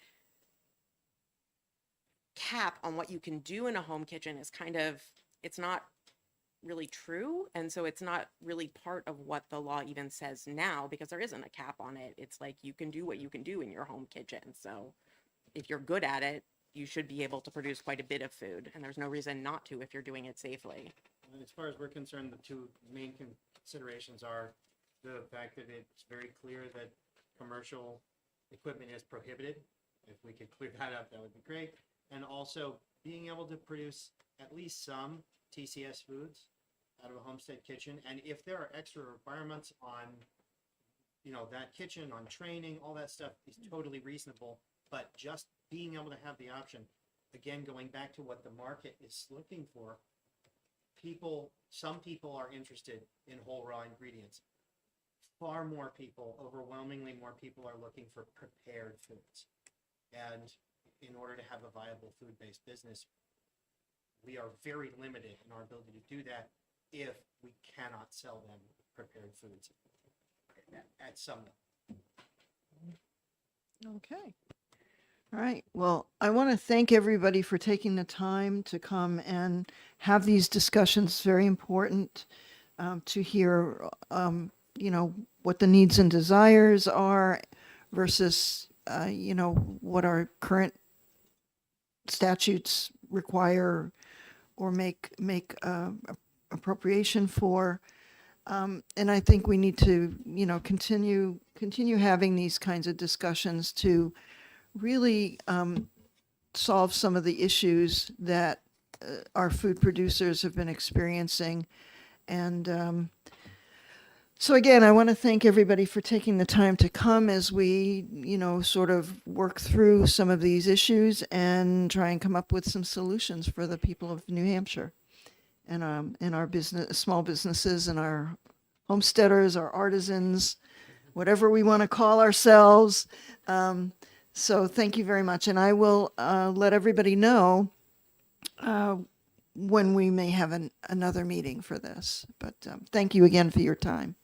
cap on what you can do in a home kitchen is kind of, it's not really true. And so it's not really part of what the law even says now, because there isn't a cap on it. It's like you can do what you can do in your home kitchen. So if you're good at it, you should be able to produce quite a bit of food, and there's no reason not to if you're doing it safely. As far as we're concerned, the two main considerations are the fact that it's very clear that commercial equipment is prohibited. If we could clear that up, that would be great. And also being able to produce at least some TCS foods out of a homestead kitchen. And if there are extra requirements on, that kitchen, on training, all that stuff is totally reasonable. But just being able to have the option, again, going back to what the market is looking for, some people are interested in whole raw ingredients. Far more people, overwhelmingly more people, are looking for prepared foods. And in order to have a viable food-based business, we are very limited in our ability to do that if we cannot sell them prepared foods at some level. Okay. All right. Well, I want to thank everybody for taking the time to come and have these discussions. Very important to hear, what the needs and desires are versus, what our current statutes require or make appropriation for. And I think we need to, continue having these kinds of discussions to really solve some of the issues that our food producers have been experiencing. And so again, I want to thank everybody for taking the time to come as we, sort of work through some of these issues and try and come up with some solutions for the people of New Hampshire and our small businesses and our homesteaders, our artisans, whatever we want to call ourselves. So thank you very much. And I will let everybody know when we may have another meeting for this. But thank you again for your time.